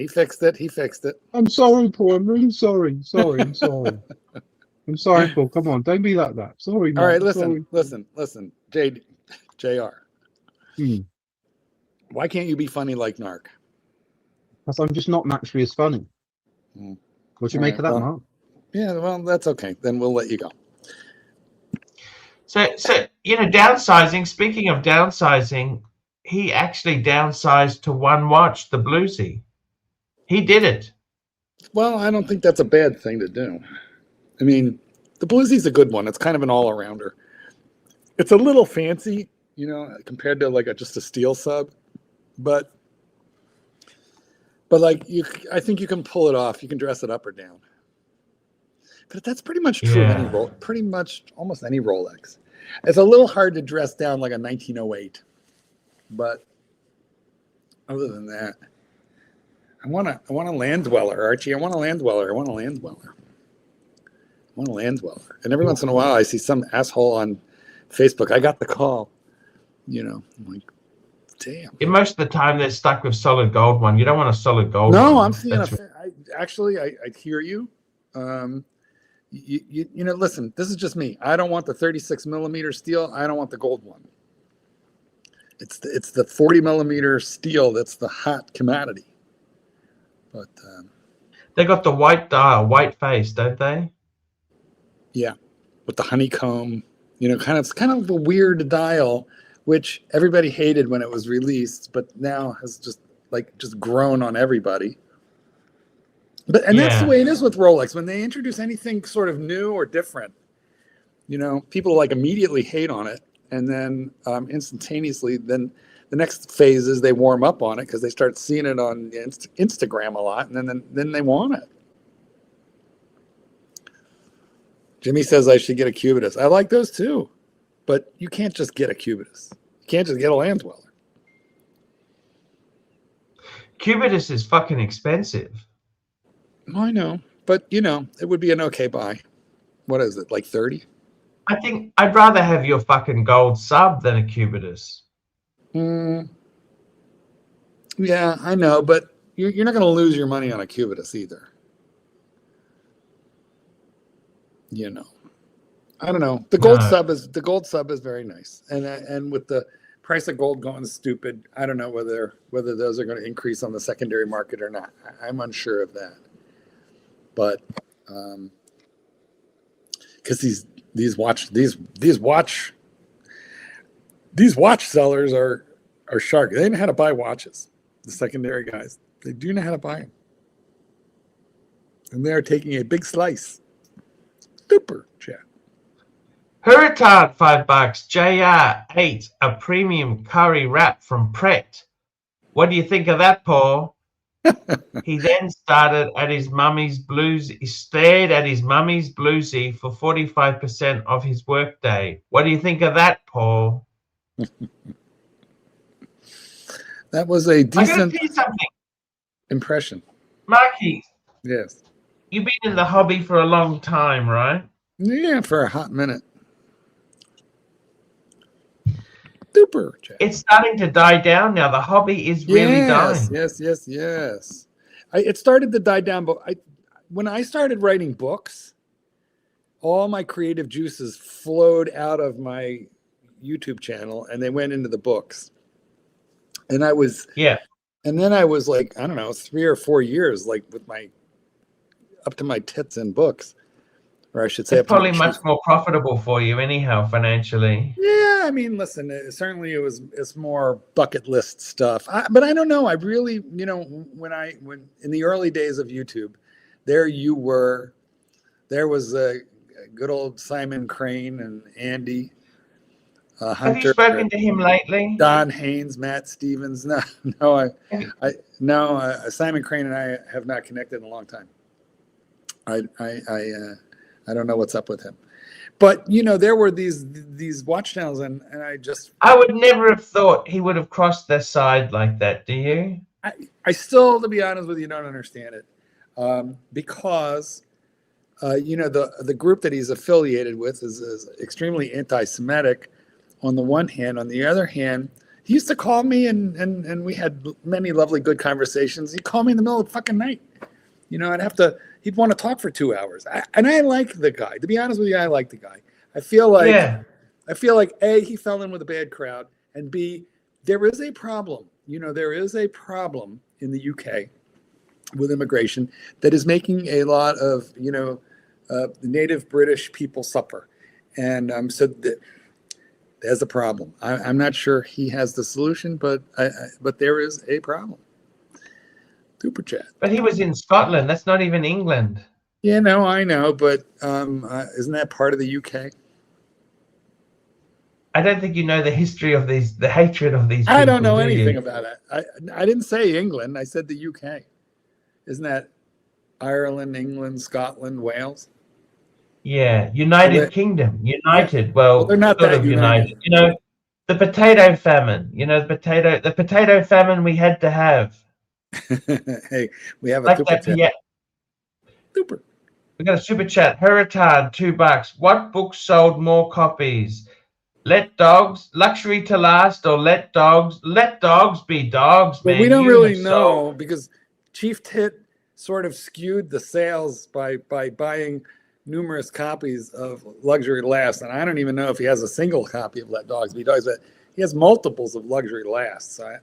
fixed it. I'm sorry, Paul. I'm really sorry. I'm sorry. I'm sorry, Paul. Come on, don't be like that. Sorry, man. All right, listen. JR. Why can't you be funny like Narc? Because I'm just not naturally as funny. What do you make of that, Mark? Yeah, well, that's okay. Then we'll let you go. So downsizing. Speaking of downsizing, he actually downsized to one watch, the Bluesy. He did it. Well, I don't think that's a bad thing to do. I mean, the Bluesy's a good one. It's kind of an all-arounder. It's a little fancy, compared to just a steel sub, but I think you can pull it off. You can dress it up or down. But that's pretty much true of almost any Rolex. It's a little hard to dress down like a 1908, but other than that, I want a land dweller, Archie. I want a land dweller. And every once in a while, I see some asshole on Facebook. I got the call. I'm like, damn. Most of the time, they're stuck with solid gold one. You don't want a solid gold one. No, I'm seeing I hear you. Listen, this is just me. I don't want the 36 millimeter steel. I don't want the gold one. It's the 40 millimeter steel that's the hot commodity. But they got the white dial, white face, don't they? Yeah, with the honeycomb. It's kind of a weird dial, which everybody hated when it was released, but now has just grown on everybody. That's the way it is with Rolex. When they introduce anything sort of new or different, You know, people like immediately hate on it, and then instantaneously, then the next phase is they warm up on it because they start seeing it on Instagram a lot, and then they want it. Jimmy says I should get a cubitus. I like those too, but you can't just get a cubitus. You can't just get a land dweller. Cubitus is fucking expensive. I know, but you know, it would be an okay buy. What is it, like 30? I think I'd rather have your fucking gold sub than a cubitus. Yeah, I know, but you're not going to lose your money on a cubitus either. You know, I don't know. The gold sub is very nice, and with the price of gold going stupid, I don't know whether those are going to increase on the secondary market or not. I'm unsure of that. But because these watch sellers are shark. They know how to buy watches. The secondary guys, they do know how to buy them, and they are taking a big slice. Super chat. Hurricane, $5. JR8, a premium curry wrap from Pret. What do you think of that, Paul? He then stared at his mummy's bluesy for 45% of his workday. What do you think of that, Paul? That was a decent something. Impression. Marky. Yes. You've been in the hobby for a long time, right? Yeah, for a hot minute. Super chat. It's starting to die down now. The hobby is really dying. Yes. It started to die down, but when I started writing books, all my creative juices flowed out of my YouTube channel and they went into the books. And I was and then I was like, I don't know, 3 or 4 years like with my up to my tits in books. Or I should say, it's probably much more profitable for you anyhow financially. Yeah, I mean, listen, certainly it's more bucket list stuff. But I don't know. I really, you know, when in the early days of YouTube, there was a good old Simon Crane and Andy Hunter. Have you spoken to him lately? Don Haynes, Matt Stevens. No, Simon Crane and I have not connected in a long time. I don't know what's up with him, but you know, there were these watch channels, and I would never have thought he would have crossed their side like that. Do you? I still, to be honest with you, don't understand it, because you know, the group that he's affiliated with is extremely anti-Semitic on the one hand. On the other hand, he used to call me and we had many lovely good conversations. He'd call me in the middle of the fucking night. You know, he'd want to talk for 2 hours. And I like the guy. To be honest with you, I like the guy. I feel like A, he fell in with a bad crowd, and B, there is a problem. You know, there is a problem in the UK with immigration that is making a lot of, you know, native British people suffer. And so there's a problem. I'm not sure he has the solution, but there is a problem. Super chat. But he was in Scotland. That's not even England. Yeah, no, I know, but isn't that part of the UK? I don't think you know the history of the hatred of these people. I don't know anything about it. I didn't say England. I said the UK. Isn't that Ireland, England, Scotland, Wales? Yeah, United Kingdom. United. Well, they're not that united. You know, the potato famine. You know, the potato famine we had to have. Hey, we have a like super that, chat. Yeah. Super. We got a super chat. Hurricane, $2. What book sold more copies? Let Dogs, Luxury to Last, or Let Dogs Be Dogs, man. Well, we don't really know because Chief Tit sort of skewed the sales by buying numerous copies of Luxury to Last, and I don't even know if he has a single copy of Let Dogs Be Dogs, but he has multiples of Luxury to Last. So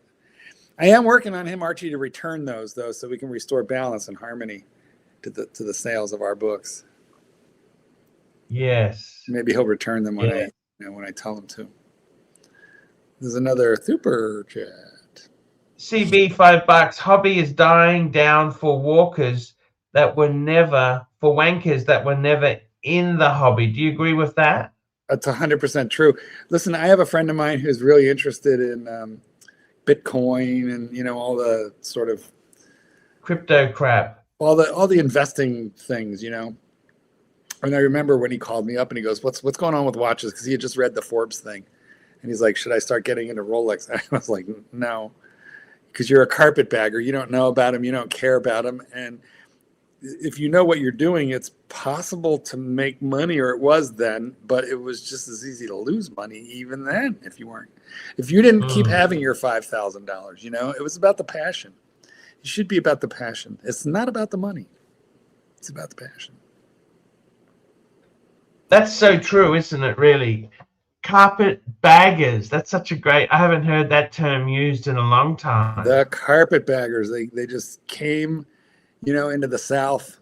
I am working on him, Archie, to return those though, so we can restore balance and harmony to the sales of our books. Yes. Maybe he'll return them when I tell him to. There's another super chat. CB, $5. Hobby is dying down for wankers that were never in the hobby. Do you agree with that? That's 100% true. Listen, I have a friend of mine who's really interested in Bitcoin and, you know, all the sort of Crypto crap. all the investing things, you know. And I remember when he called me up and he goes, what's going on with watches? Because he had just read the Forbes thing. And he's like, should I start getting into Rolex? I was like, no, because you're a carpetbagger. You don't know about them. You don't care about them. And if you know what you're doing, it's possible to make money, or it was then, but it was just as easy to lose money even then if you didn't keep having your $5,000, you know. It was about the passion. It should be about the passion. It's not about the money. It's about the passion. That's so true, isn't it, really? Carpet baggers. That's such a great... I haven't heard that term used in a long time. The carpetbaggers, they just came, you know, into the South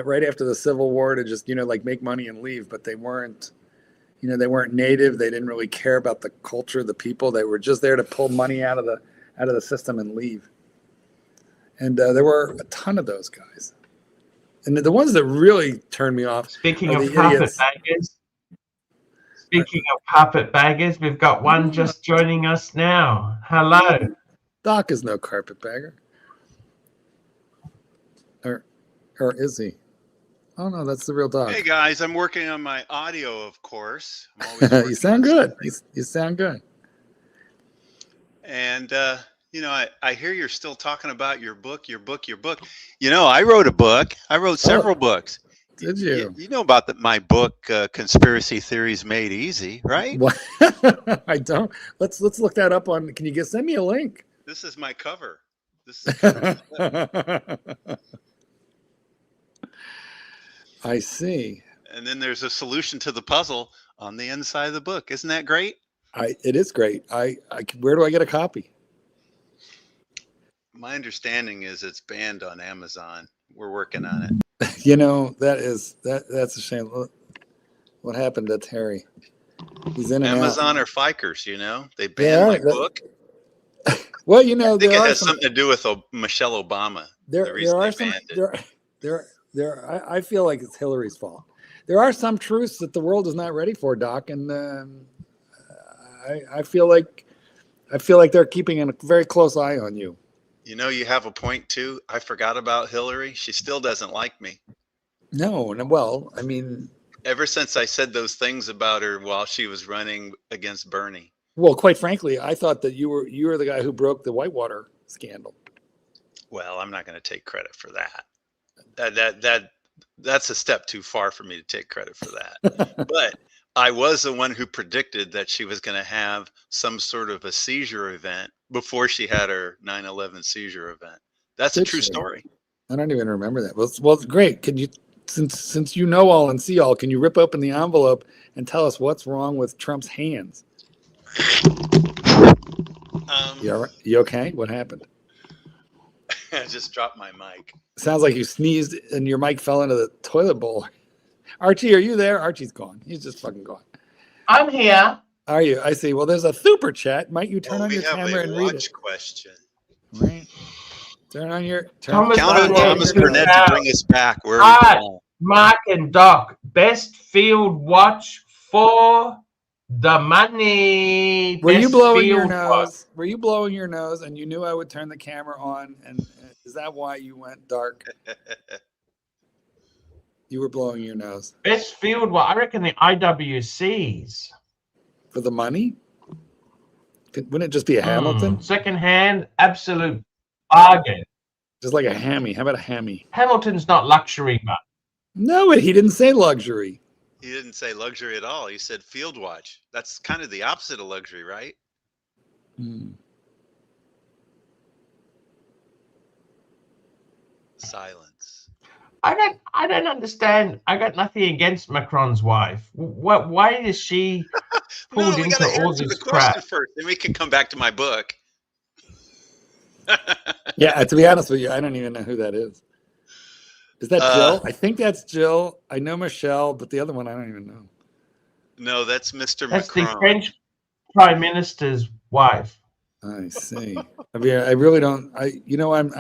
right after the Civil War to just, you know, like make money and leave. But they weren't, you know, they weren't native. They didn't really care about the culture, the people. They were just there to pull money out of the system and leave. And there were a ton of those guys. And the ones that really turned me off. Speaking of carpetbaggers, we've got one just joining us now. Hello. Doc is no carpetbagger. Or is he? Oh no, that's the real Doc. Hey guys, I'm working on my audio, of course. I'm always You sound good. You sound good. And you know, I hear you're still talking about your book. You know, I wrote a book. I wrote several books. Did you? You know about my book, Conspiracy Theories Made Easy, right? What? I don't. Let's look that up on. Can you send me a link? This is my cover. This is the cover. I see. And then there's a solution to the puzzle on the inside of the book. Isn't that great? It is great. Where do I get a copy? My understanding is it's banned on Amazon. We're working on it. You know, that's a shame. What happened to Terry? He's in and Amazon out. or Fikers, you know, they banned my book. Well, you know, I think it has something to do with Michelle Obama. I feel like it's Hillary's fault. There are some truths that the world is not ready for, Doc, and I feel like they're keeping a very close eye on you. You know, you have a point too. I forgot about Hillary. She still doesn't like me. No, well, I mean, ever since I said those things about her while she was running against Bernie. Well, quite frankly, I thought that you were the guy who broke the Whitewater scandal. Well, I'm not going to take credit for that. That's a step too far for me to take credit for that. But I was the one who predicted that she was going to have some sort of a seizure event before she had her 9/11 seizure event. That's a true story. I don't even remember that. Well, great. Can you, since you know all and see all, can you rip open the envelope and tell us what's wrong with Trump's hands? You okay? What happened? I just dropped my mic. Sounds like you sneezed and your mic fell into the toilet bowl. Archie, are you there? Archie's gone. He's just fucking gone. I'm here. Are you? I see. Well, there's a super chat. Might you turn on your camera and read it? Question. Right. Turn on your. Thomas Burnett to bring us back. Where are we? Mark and Doc, best field watch for the money. Were you blowing your nose? Were you blowing your nose and you knew I would turn the camera on? And is that why you went dark? You were blowing your nose. Best field watch. I reckon the IWCs. For the money? Wouldn't it just be a Hamilton? Second hand, absolute bargain. Just like a hammy. How about a hammy? Hamilton's not luxury, but. No, he didn't say luxury. He didn't say luxury at all. He said field watch. That's kind of the opposite of luxury, right? Silence. I don't understand. I got nothing against Macron's wife. Why is she pulled into all this crap? First, then we can come back to my book. Yeah, to be honest with you, I don't even know who that is. Is that Jill? I think that's Jill. I know Michelle, but the other one I don't even know. No, that's Mr. That's Macron. the French Prime Minister's wife. I see. I mean, I really don't. I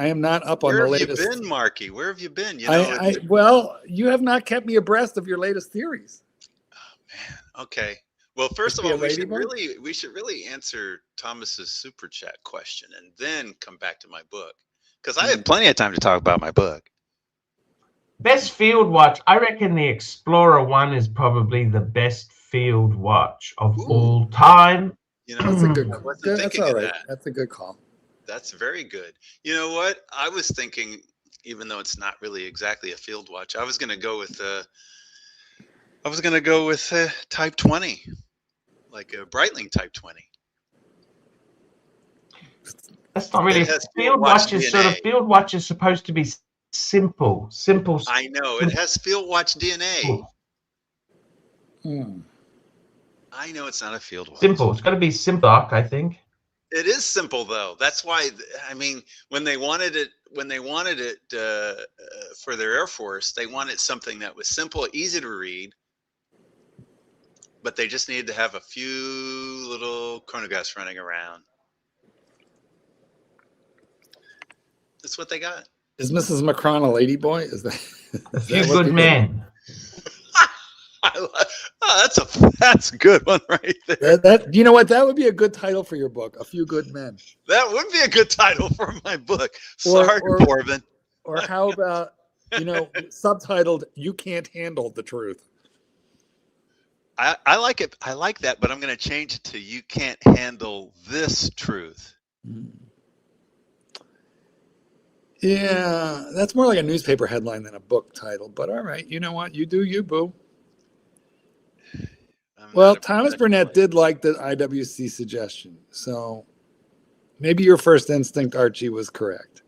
am not up on the latest. Where have you been, Marky? Where have you been? You know, well, you have not kept me abreast of your latest theories. Oh man. Okay. Well, first of Be a all, ladybug? we should really answer Thomas's super chat question and then come back to my book, because I have plenty of time to talk about my book. Best field watch. I reckon the Explorer 1 is probably the best field watch of all time. You know, That's a good. I wasn't That's thinking all of right. that. That's a good call. That's very good. You know what? I was thinking, even though it's not really exactly a field watch, I was going to go with Type 20, like a Breitling Type 20. That's not really It has field watch. Is sort of DNA. field watch is supposed to be simple. I know it has field watch DNA. Hmm. I know it's not a field watch. Simple. It's got to be simple, I think. It is simple though. That's why, I mean, when they wanted it for their Air Force, they wanted something that was simple, easy to read, but they just needed to have a few little chronographs running around. That's what they got. Is Mrs. Macron a ladyboy? Is that? A few good men. That's a good one right there. That you know what? That would be a good title for your book. A Few Good Men. That would be a good title for my book. Sorry, Corbin. Or how about, subtitled "You Can't Handle the Truth"? I like it. I like that, but I'm going to change it to "You Can't Handle This Truth." Yeah, that's more like a newspaper headline than a book title. But all right, you know what? You do you, boo. Well, Thomas Burnett did like the IWC suggestion, so maybe your first instinct, Archie, was correct.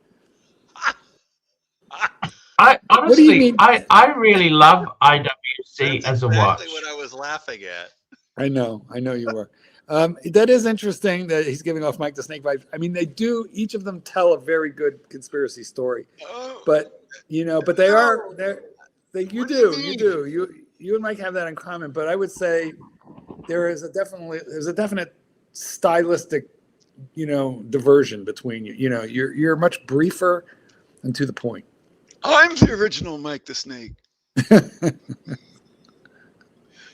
I What do you mean? I really love IWC as a watch. Exactly what I was laughing at. I know you were. That is interesting that he's giving off Mike the Snake vibes. I mean, they do, each of them tell a very good conspiracy story, but you and Mike have that in common. But I would say there's a definite stylistic, diversion between you. You're much briefer and to the point. I'm the original Mike the Snake.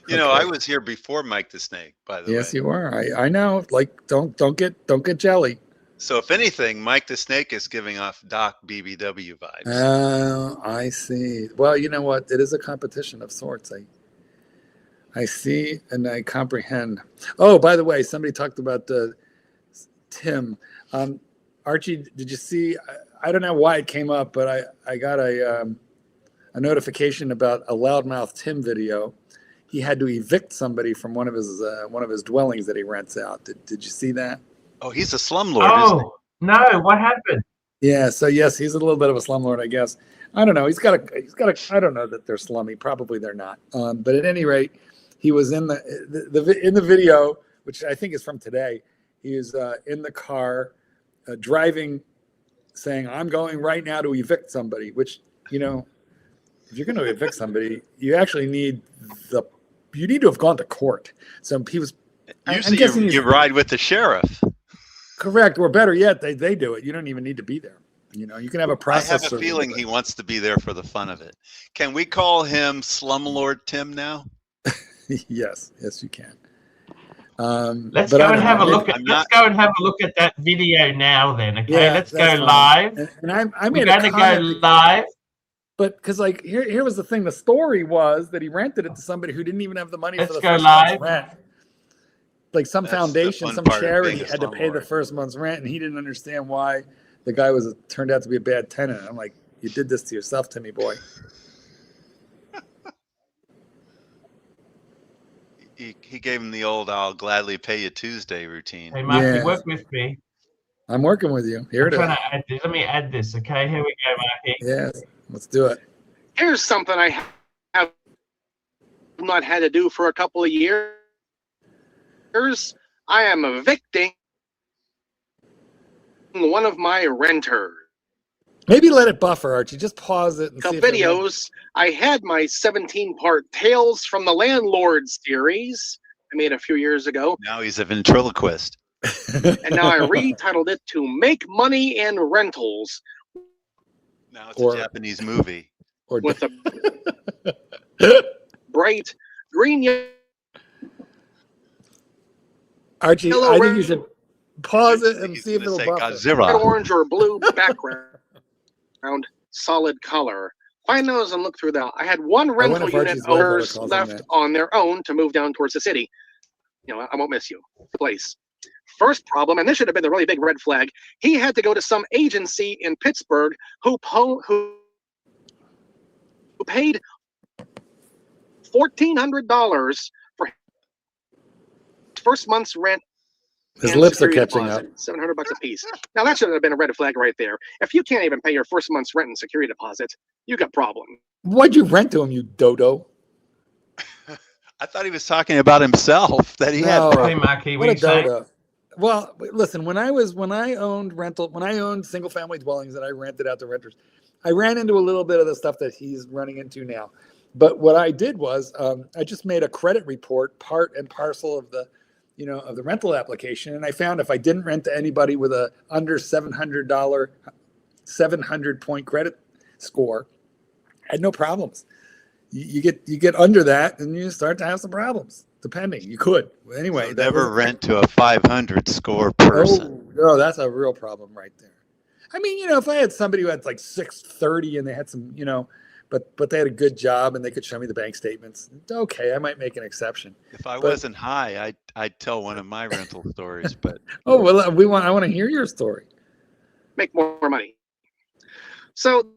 I was here before Mike the Snake, by the way. Yes, you are. I know. Like, don't get jelly. So if anything, Mike the Snake is giving off Doc BBW vibes. Oh, I see. Well, you know what? It is a competition of sorts. I see and I comprehend. Oh, by the way, somebody talked about Tim. Archie, did you see? I don't know why it came up, but I got a notification about a loudmouth Tim video. He had to evict somebody from one of his dwellings that he rents out. Did you see that? Oh, he's a slumlord, isn't he? No, what happened? Yeah, so yes, he's a little bit of a slumlord, I guess. I don't know. He's got a. I don't know that they're slummy. Probably they're not. But at any rate, he was in the video, which I think is from today. He is in the car, driving, saying, "I'm going right now to evict somebody." Which, if you're going to evict somebody, you actually need to have gone to court. So he was. Usually, you ride with the sheriff. Correct, or better yet, they do it. You don't even need to be there. You can have a process. I have a feeling he wants to be there for the fun of it. Can we call him Slumlord Tim now? Yes, you can. Let's go and have a look at that video now. Then, okay, let's go live. And I We're going to go live. But because here was the thing, the story was that he rented it to somebody who didn't even have the money for the go first live. month's rent. Like some foundation, some charity had to pay the first month's rent, and he didn't understand why the guy turned out to be a bad tenant. I'm like, you did this to yourself, Timmy boy. He gave him the old "I'll gladly pay you Tuesday" routine. Hey, Marky, work with me. I'm working with you. Here it is. Let me add this. Okay, here we go, Marky. Yes, let's do it. Here's something I have not had to do for a couple of years. I am evicting one of my renters. Maybe let it buffer, Archie. Just pause it and see. Videos. I had my 17-part Tales from the Landlord series I made a few years ago. Now he's a ventriloquist. And now I retitled it to Make Money and Rentals. Now it's a Japanese movie. With a bright green Archie, Yellow, I think red, you should pause it I think and he's see if gonna it'll say buff it. Godzilla. orange, or blue background, solid color. Find those and look through that. I had one I wonder rental if unit Archie's grandmother owners calls him left that. on their own to move down towards the city. You know, I won't miss you. Place. First problem, and this should have been the really big red flag. He had to go to some agency in Pittsburgh who paid $1,400 for first month's rent. His and lips are security catching deposit, up. $700 a piece. Now that should have been a red flag right there. If you can't even pay your first month's rent and security deposit, you got problem. Why'd you rent to him, you dodo? I thought he was talking about himself, that he had No. Hey, problems. Marky, What what are a you saying? dodo. Well, listen, when I owned single family dwellings and I rented out to renters, I ran into a little bit of the stuff that he's running into now. But what I did was I just made a credit report, part and parcel of the, of the rental application. And I found if I didn't rent to anybody with a under $700, 700 point credit score, I had no problems. You get under that and you start to have some problems. Depending, you could. Anyway, So that never was, rent to a 500 score person. Oh, that's a real problem right there. I mean, if I had somebody who had like 630 and they had some, but they had a good job and they could show me the bank statements, okay, I might make an exception. If I wasn't high, I'd tell one of my rental stories. But oh well, I want to hear your story. Make more money. So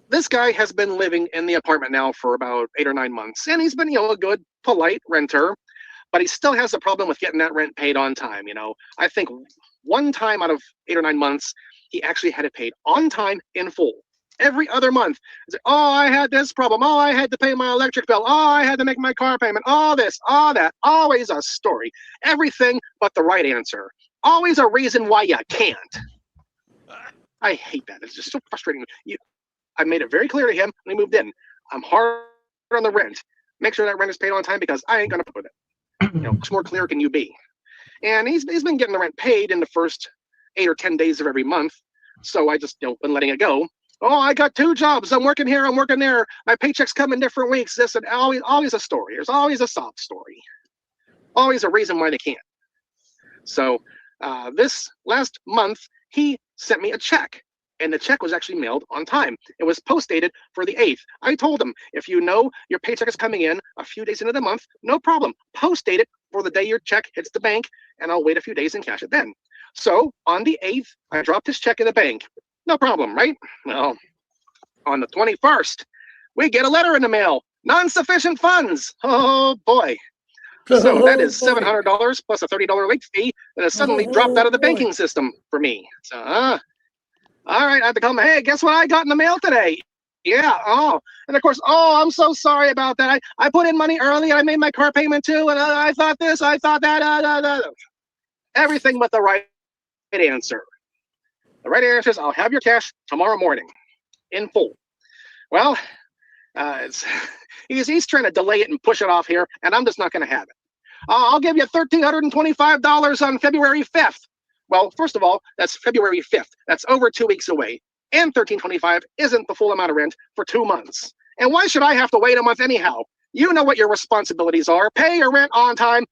this guy has been living in the apartment now for about 8 or 9 months, and he's been, a good, polite renter, but he still has a problem with getting that rent paid on time. I think one time out of 8 or 9 months, he actually had it paid on time in full. Every other month, oh, I had this problem. Oh, I had to pay my electric bill. Oh, I had to make my car payment. Oh, this, oh, that. Always a story. Everything but the right answer. Always a reason why you can't. I hate that. It's just so frustrating. I made it very clear to him when he moved in. I'm hard on the rent. Make sure that rent is paid on time because I ain't gonna put it. Much more clear can you be? And he's been getting the rent paid in the first 8 or 10 days of every month. So I just been letting it go. Oh, I got 2 jobs. I'm working here. I'm working there. My paychecks come in different weeks. This and always a story. There's always a sob story. Always a reason why they can't. So this last month he sent me a check. And the check was actually mailed on time. It was post dated for the 8th. I told him, if you know your paycheck is coming in a few days into the month, no problem. Post date it for the day your check hits the bank, and I'll wait a few days and cash it then. So on the 8th, I dropped his check in the bank. No problem, right? Well, on the 21st, we get a letter in the mail. Non-sufficient funds. Oh, boy. So that is $700 plus a $30 late fee that has suddenly dropped out of the banking system for me. So, all right, I have to come. Hey, guess what I got in the mail today? Yeah. Oh, and of course, I'm so sorry about that. I put in money early. I made my car payment too, and I thought this, I thought that. Everything but the right answer. The right answer is I'll have your cash tomorrow morning, in full. Well, he's trying to delay it and push it off here, and I'm just not going to have it. I'll give you $1,325 on February 5th. Well, first of all, that's February 5th. That's over 2 weeks away. And $1,325 isn't the full amount of rent for 2 months. And why should I have to wait a month anyhow? You know what your responsibilities are. Pay your rent on time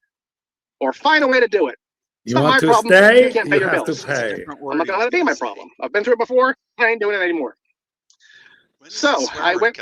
or find a way to do it. It's not my problem. You can't pay your bills. Pay. I'm not going to let it be my problem. I've been through it before. I ain't doing it anymore. So I went.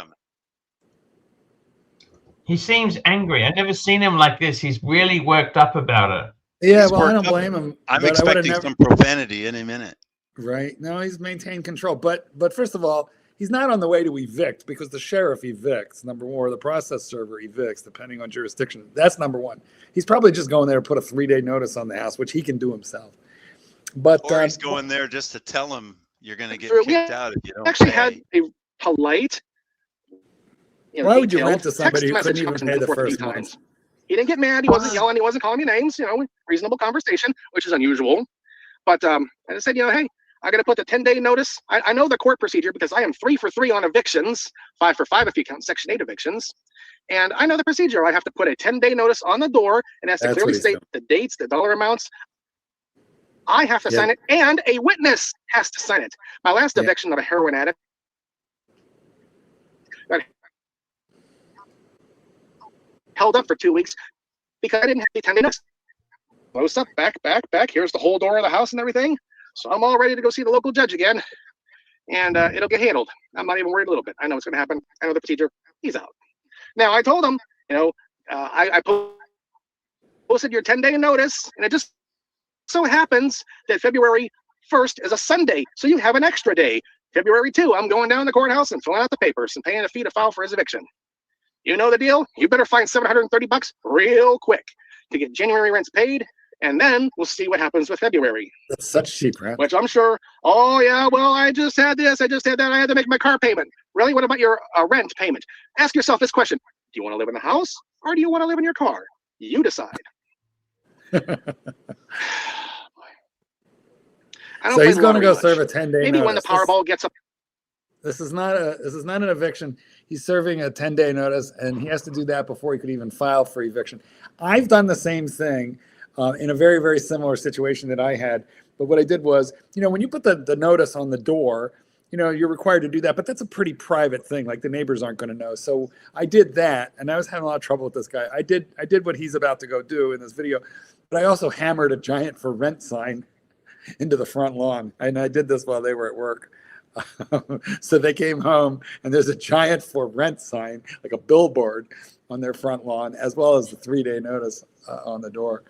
He seems angry. I've never seen him like this. He's really worked up about it. Yeah, He's well, I worked don't up. blame him. I'm but expecting some profanity any minute. Right. No, he's maintained control. But first of all, he's not on the way to evict because the sheriff evicts, number one, or the process server evicts, depending on jurisdiction. That's number one. He's probably just going there to put a 3-day notice on the house, which he can do himself. But Or he's going there just to tell him you're going to get kicked out if you don't actually pay. had a polite. Why would you rent to text somebody who message couldn't even pay the first month? He didn't get mad. He wasn't yelling. He wasn't calling me names. Reasonable conversation, which is unusual. But I just said, hey, I got to put the 10-day notice. I know the court procedure because I am 3 for 3 on evictions, 5 for 5 if you count Section 8 evictions. And I know the procedure. I have to put a 10-day notice on the door and it has to clearly state the dates, the dollar amounts. I have to sign it, and a witness has to sign it. My last eviction of a heroin addict got held up for 2 weeks because I didn't have the 10-day notice. close up, back. Here's the whole door of the house and everything. So I'm all ready to go see the local judge again, and it'll get handled. I'm not even worried a little bit. I know what's going to happen. I know the procedure. He's out. Now, I told him, I posted your 10-day notice, and it just so happens that February 1st is a Sunday, so you have an extra day. February 2, I'm going down to the courthouse and filling out the papers and paying a fee to file for his eviction. You know the deal? You better find $730 real quick to get January rents paid, and then we'll see what happens with February. That's such cheap rent. Which I'm sure, oh yeah, well, I just had this, I just had that, I had to make my car payment. Really? What about your rent payment? Ask yourself this question. Do you want to live in the house, or do you want to live in your car? You decide. So he's going to go serve a 10-day Maybe notice. when the Powerball gets up. This is not an eviction. He's serving a 10-day notice, and he has to do that before he could even file for eviction. I've done the same thing in a very, very similar situation that I had. But what I did was, when you put the notice on the door, you're required to do that, but that's a pretty private thing. Like the neighbors aren't going to know. So I did that, and I was having a lot of trouble with this guy. I did what he's about to go do in this video, but I also hammered a giant for rent sign into the front lawn. And I did this while they were at work. So they came home, and there's a giant for rent sign, like a billboard on their front lawn, as well as the 3-day notice on the door.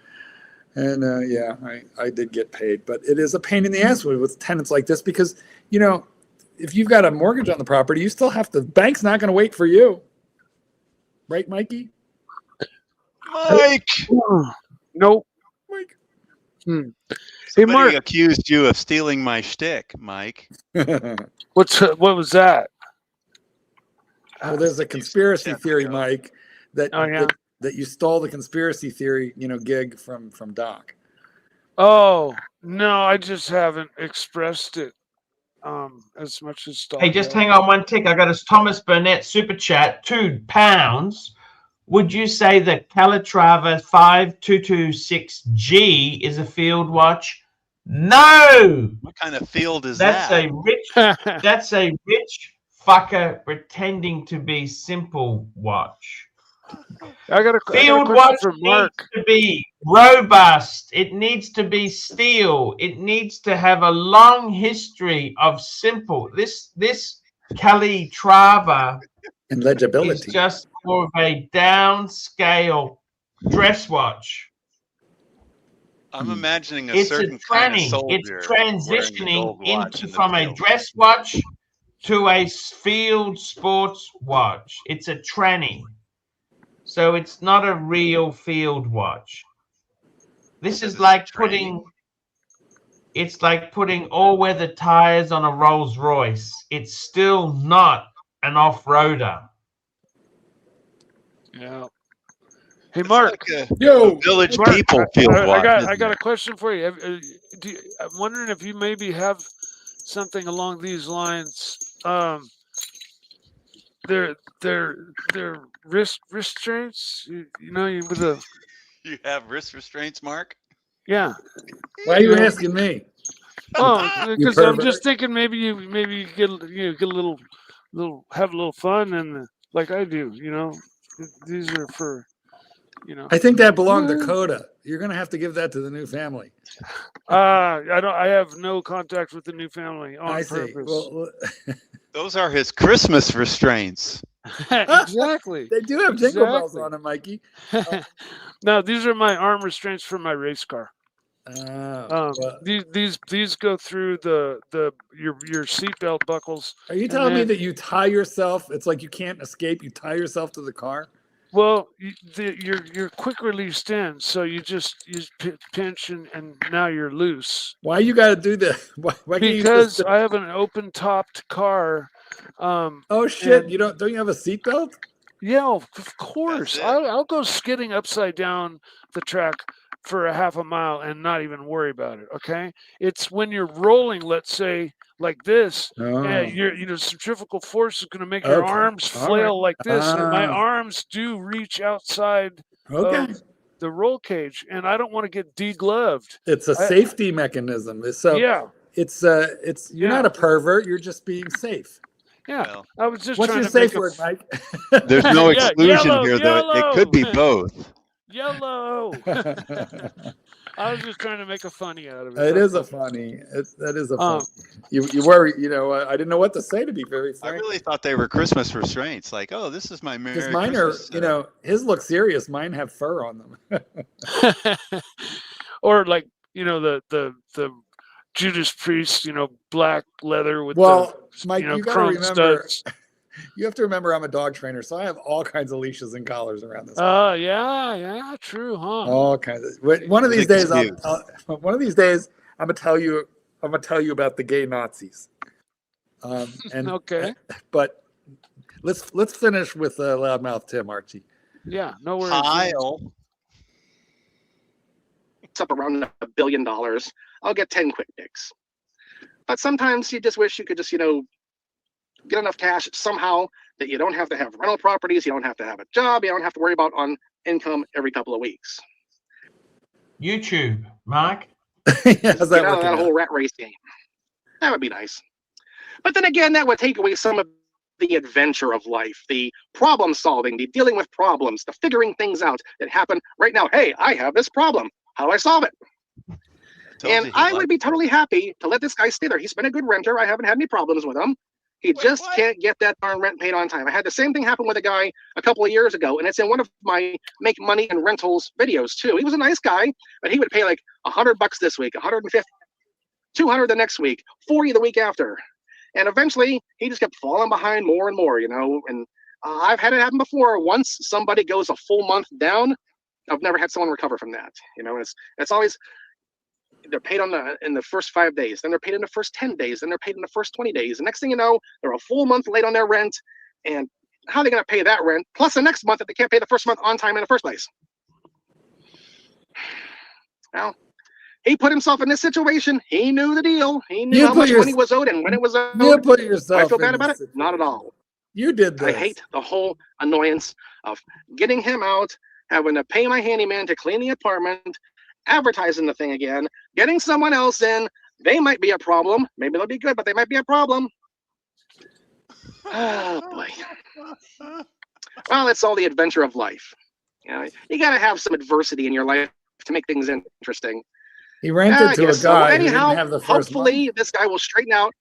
And yeah, I did get paid, but it is a pain in the ass with tenants like this, because, if you've got a mortgage on the property, you still have to, the bank's not going to wait for you. Right, Mikey? Mike! Nope. Mike. Hey, Somebody Mark. accused you of stealing my shtick, Mike. What was that? Well, there's a conspiracy theory, Mike, that, Oh, yeah. that you stole the conspiracy theory, gig from Doc. Oh, no, I just haven't expressed it as much as Doc. Hey, just hang on one tick. I got a Thomas Burnett super chat, £2. Would you say that Calatrava 5226G is a field watch? No. What kind of field is That's that? that's a rich fucker pretending to be simple watch. I got a Field question watch for needs Mark. to be robust. It needs to be steel. It needs to have a long history of simple. This Calatrava And is legibility. just more of a downscale dress watch. I'm imagining a It's a certain kind of tranny. soldier It's wearing the transitioning gold watch into in the from a field. dress watch to a field sports watch. It's a tranny. So it's not a real field watch. This is like putting all-weather tires on a Rolls Royce. It's still not an off-roader. Yeah. Hey, It's Mark. like a Yo, Village Mark, People field watch. I got a question for you. I'm wondering if you maybe have something along these lines. Their wrist restraints. You with a You have wrist restraints, Mark? yeah. why are you asking me? Oh, You because I'm pervert. just thinking maybe you get a little have a little fun, and like I do. These are for I think that belonged to Coda. You're going to have to give that to the new family. I have no contact with the new family on I see. purpose. Well, Those are his Christmas restraints. Exactly. they do have jingle bells Exactly. on them, Mikey. No, these are my arm restraints for my race car. Well, These go through your seatbelt buckles. are you telling me that you tie yourself? It's like you can't escape. You tie yourself to the car. Well, you're quick release in, so you pinch and now you're loose. Why you got to do that? Why can't you Because just... I have an open topped car. Oh shit! and- You don't you have a seatbelt? Yeah, of course. That's it. I'll go skidding upside down the track for a half a mile and not even worry about it. Okay, it's when you're rolling, let's say like this, centrifugal force is going to make your Okay. arms All flail right. like this, and my Ah. arms do reach outside Okay. of the roll cage, and I don't want to get degloved. It's a safety mechanism. So Yeah, it's you're Yeah. not a pervert. You're just being safe. yeah. Well, I was just What's trying your to make safe word, Mike? there's no Yeah, exclusion yellow, here, though. It could be yellow. both. Yellow. I was just trying to make a funny out of it. It is a That's funny. That is a all. funny. You worry. You know, I didn't know what to say, to be very I frank. really thought they were Christmas restraints. Like, oh, this is my Merry Because mine are, Christmas. you know, his look serious. Mine have fur on them. Or like, you know, the Judas Priest, you know, black leather with Well, the, Mike, you know, you got to chrome remember. studs. You have to remember, I'm a dog trainer, so I have all kinds of leashes and collars around this. Yeah, true, huh? All kinds of. One of these Good days, excuse. one of these days, I'm gonna tell you about the gay Nazis. And Okay. but let's finish with loudmouth Tim, Archie. Yeah, no worries. Kyle. It's up around $1 billion. I'll get 10 quick picks. But sometimes you just wish you could just, you know, get enough cash somehow that you don't have to have rental properties, you don't have to have a job, you don't have to worry about on income every couple of weeks. YouTube, Mark. How's Get that out of working that out? whole rat race game. That would be nice. But then again, that would take away some of the adventure of life, the problem solving, the dealing with problems, the figuring things out that happen right now. Hey, I have this problem. How do I solve it? And I would be totally happy to let this guy stay there. He's been a good renter. I haven't had any problems with him. He just can't get that darn rent paid on time. I had the same thing happen with a guy a couple of years ago, and it's in one of my Make Money and Rentals videos too. He was a nice guy, but he would pay like $100 this week, 150, 200 the next week, 40 the week after. And eventually he just kept falling behind more and more, you know, and I've had it happen before. Once somebody goes a full month down, I've never had someone recover from that. You know, it's always, they're paid in the first 5 days, then they're paid in the first 10 days, then they're paid in the first 20 days. The next thing you know, they're a full month late on their rent. And how are they going to pay that rent? Plus the next month that they can't pay the first month on time in the first place. Well, he put himself in this situation. He knew the deal. He knew how much money was owed and when it was owed. You put yourself. I feel bad in about it? this Not at all. You did this. I hate the whole annoyance of getting him out, having to pay my handyman to clean the apartment, advertising the thing again, getting someone else in. They might be a problem. Maybe they'll be good, but they might be a problem. Oh boy. Well, it's all the adventure of life. You know, you got to have some adversity in your life to make things interesting. He rented to a So guy who anyhow, didn't have the first hopefully month. this guy will straighten out.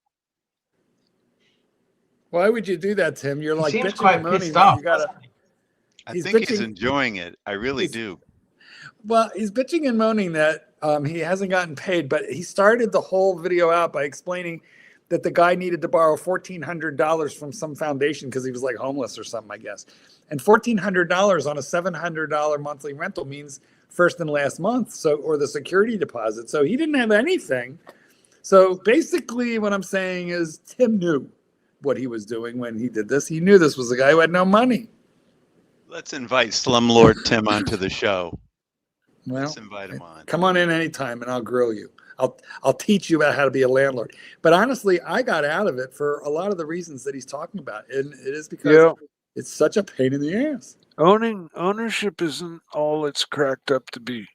Why would you do that, Tim? You're like Seems bitching quite and moaning pissed that off. you gotta. I He's think he's bitching- enjoying it. I really he's- do. Well, he's bitching and moaning that he hasn't gotten paid, but he started the whole video out by explaining that the guy needed to borrow $1,400 from some foundation because he was like homeless or something, I guess. And $1,400 on a $700 monthly rental means first and last month, so, or the security deposit. So he didn't have anything. So basically what I'm saying is Tim knew what he was doing when he did this. He knew this was a guy who had no money. Let's invite Slumlord Tim onto the show. Well, Let's invite him on. come on in anytime and I'll grill you. I'll teach you about how to be a landlord. But honestly, I got out of it for a lot of the reasons that he's talking about. And it is because it's such a pain in the ass. Ownership isn't all it's cracked up to be.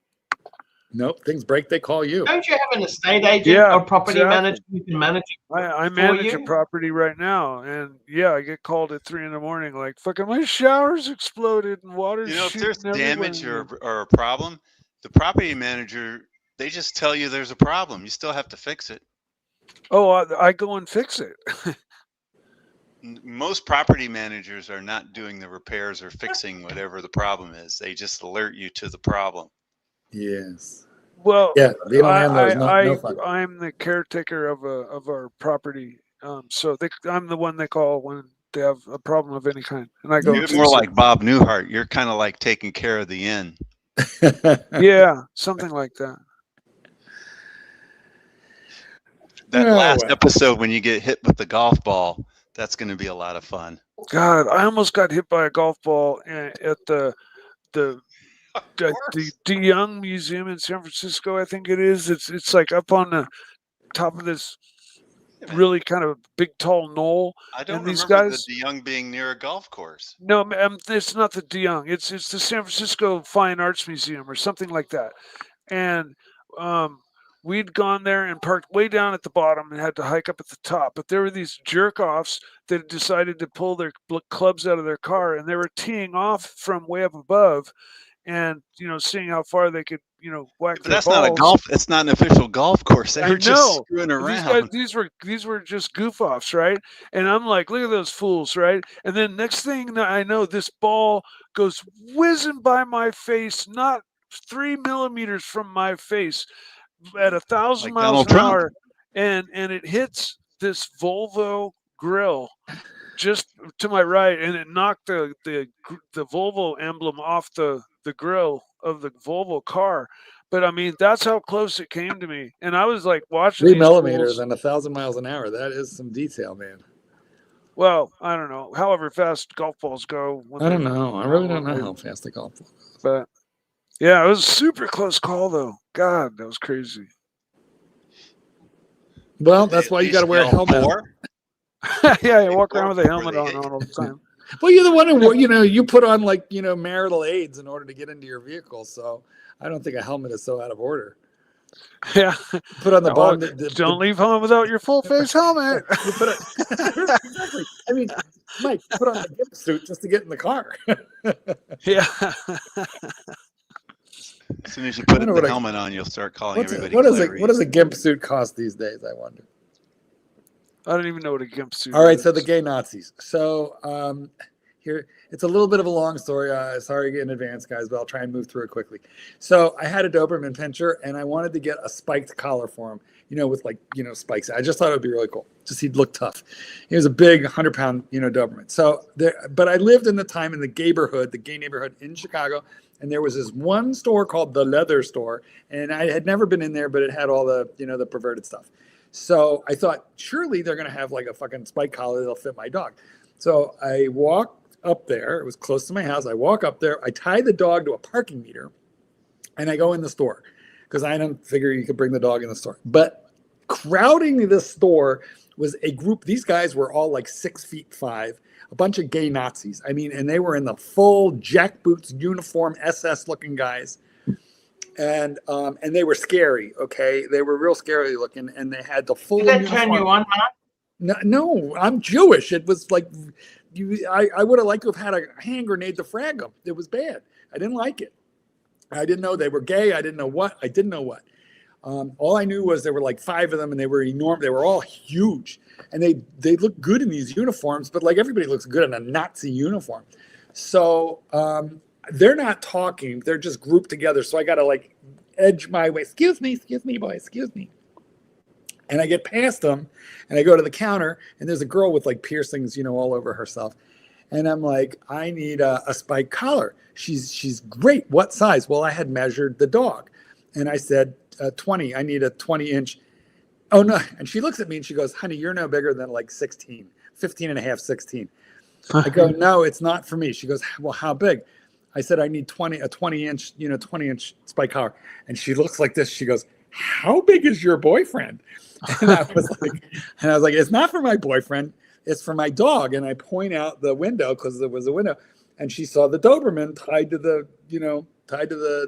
Nope, things break, they call you. Don't you have an estate agent or property manager who can manage it? I for manage a you? property right now, and yeah, I get called at 3 a.m. like, fucking my shower's exploded and water's You know, if there's shooting damage everywhere. or a problem, the property manager, they just tell you there's a problem. You still have to fix it. Oh, I go and fix it. Most property managers are not doing the repairs or fixing whatever the problem is. They just alert you to the problem. Yes. Well, yeah, being a landlord is no fun. I'm the caretaker of our property, so I'm the one they call when they have a problem of any kind, and I go. You're more like Bob Newhart. You're kind of like taking care of the inn. Yeah, something like that. That last episode when you get hit with the golf ball, that's going to be a lot of fun. God, I almost got hit by a golf ball at the DeYoung Museum in San Francisco. I think it is. It's like up on the top of this really kind of big tall knoll. I don't and these remember guys, the DeYoung being near a golf course. No, it's not the DeYoung. It's the San Francisco Fine Arts Museum or something like that. And we'd gone there and parked way down at the bottom and had to hike up at the top. But there were these jerk-offs that had decided to pull their clubs out of their car, and they were teeing off from way up above. and seeing how far they could whack But their that's not a balls. golf. It's not an official golf course. They I were just know. screwing But around. these were just goof offs, right? And I'm like, look at those fools, right? And then next thing that I know, this ball goes whizzing by my face, not 3 millimeters from my face, at 1,000 Like miles Donald an Trump. hour, and it hits this Volvo grill just to my right, and it knocked the Volvo emblem off the grill of the Volvo car. But I mean, that's how close it came to me, and I was like watching 3 these millimeters fools. and 1,000 miles an hour. That is some detail, man. Well, I don't know. However fast golf balls go. I don't know. I really don't know how fast the golf ball goes. But yeah, it was a super close call, though. God, that was crazy. Well, that's why you got to wear a helmet. Yeah, you walk around with a helmet on all the time. Well, you're the one who, you put on like, marital aids in order to get into your vehicle. So I don't think a helmet is so out of order. Yeah. Put on the bond. Don't leave home without your full face helmet. You put it, exactly. I mean, Mike, put on a gimp suit just to get in the car. Yeah. As soon as you put the helmet on, you'll start calling everybody. What does a gimp suit cost these days, I wonder? I don't even know what a gimp suit is. All right, so the gay Nazis. So here, it's a little bit of a long story. Sorry in advance, guys, but I'll try and move through it quickly. So I had a Doberman pinscher, and I wanted to get a spiked collar for him, with like, spikes. I just thought it would be really cool. Just he'd look tough. He was a big 100-pound, Doberman. So but I lived in the time in the gay neighborhood in Chicago, and there was this one store called the Leather Store, and I had never been in there, but it had all the, the perverted stuff. So I thought, surely they're going to have like a fucking spike collar that'll fit my dog. So I walked up there. It was close to my house. I walk up there. I tie the dog to a parking meter, and I go in the store because I don't figure you could bring the dog in the store. But crowding the store was a group. These guys were all like 6'5", a bunch of gay Nazis. I mean, and they were in the full jackboots uniform, SS-looking guys. And they were scary. Okay, they were real scary looking, and they had the full. Did that turn you on, Mark? No, I'm Jewish. It was like I would have liked to have had a hand grenade to frag them. It was bad. I didn't like it. I didn't know they were gay. I didn't know what. All I knew was there were like 5 of them, and they were enormous. They were all huge, and they looked good in these uniforms. But like everybody looks good in a Nazi uniform, so. They're not talking. They're just grouped together. So I got to like edge my way. Excuse me, boy. Excuse me. And I get past them and I go to the counter, and there's a girl with like piercings, all over herself. And I'm like, I need a spike collar. She's great. What size? Well, I had measured the dog, and I said 20. I need a 20-inch. Oh, no. And she looks at me and she goes, honey, you're no bigger than like 16, 15 and a half, 16. I go, no, it's not for me. She goes, well, how big? I said, I need a 20-inch spike collar. And she looks like this. She goes, how big is your boyfriend? And I was like, it's not for my boyfriend. It's for my dog. And I point out the window because there was a window, and she saw the Doberman tied to the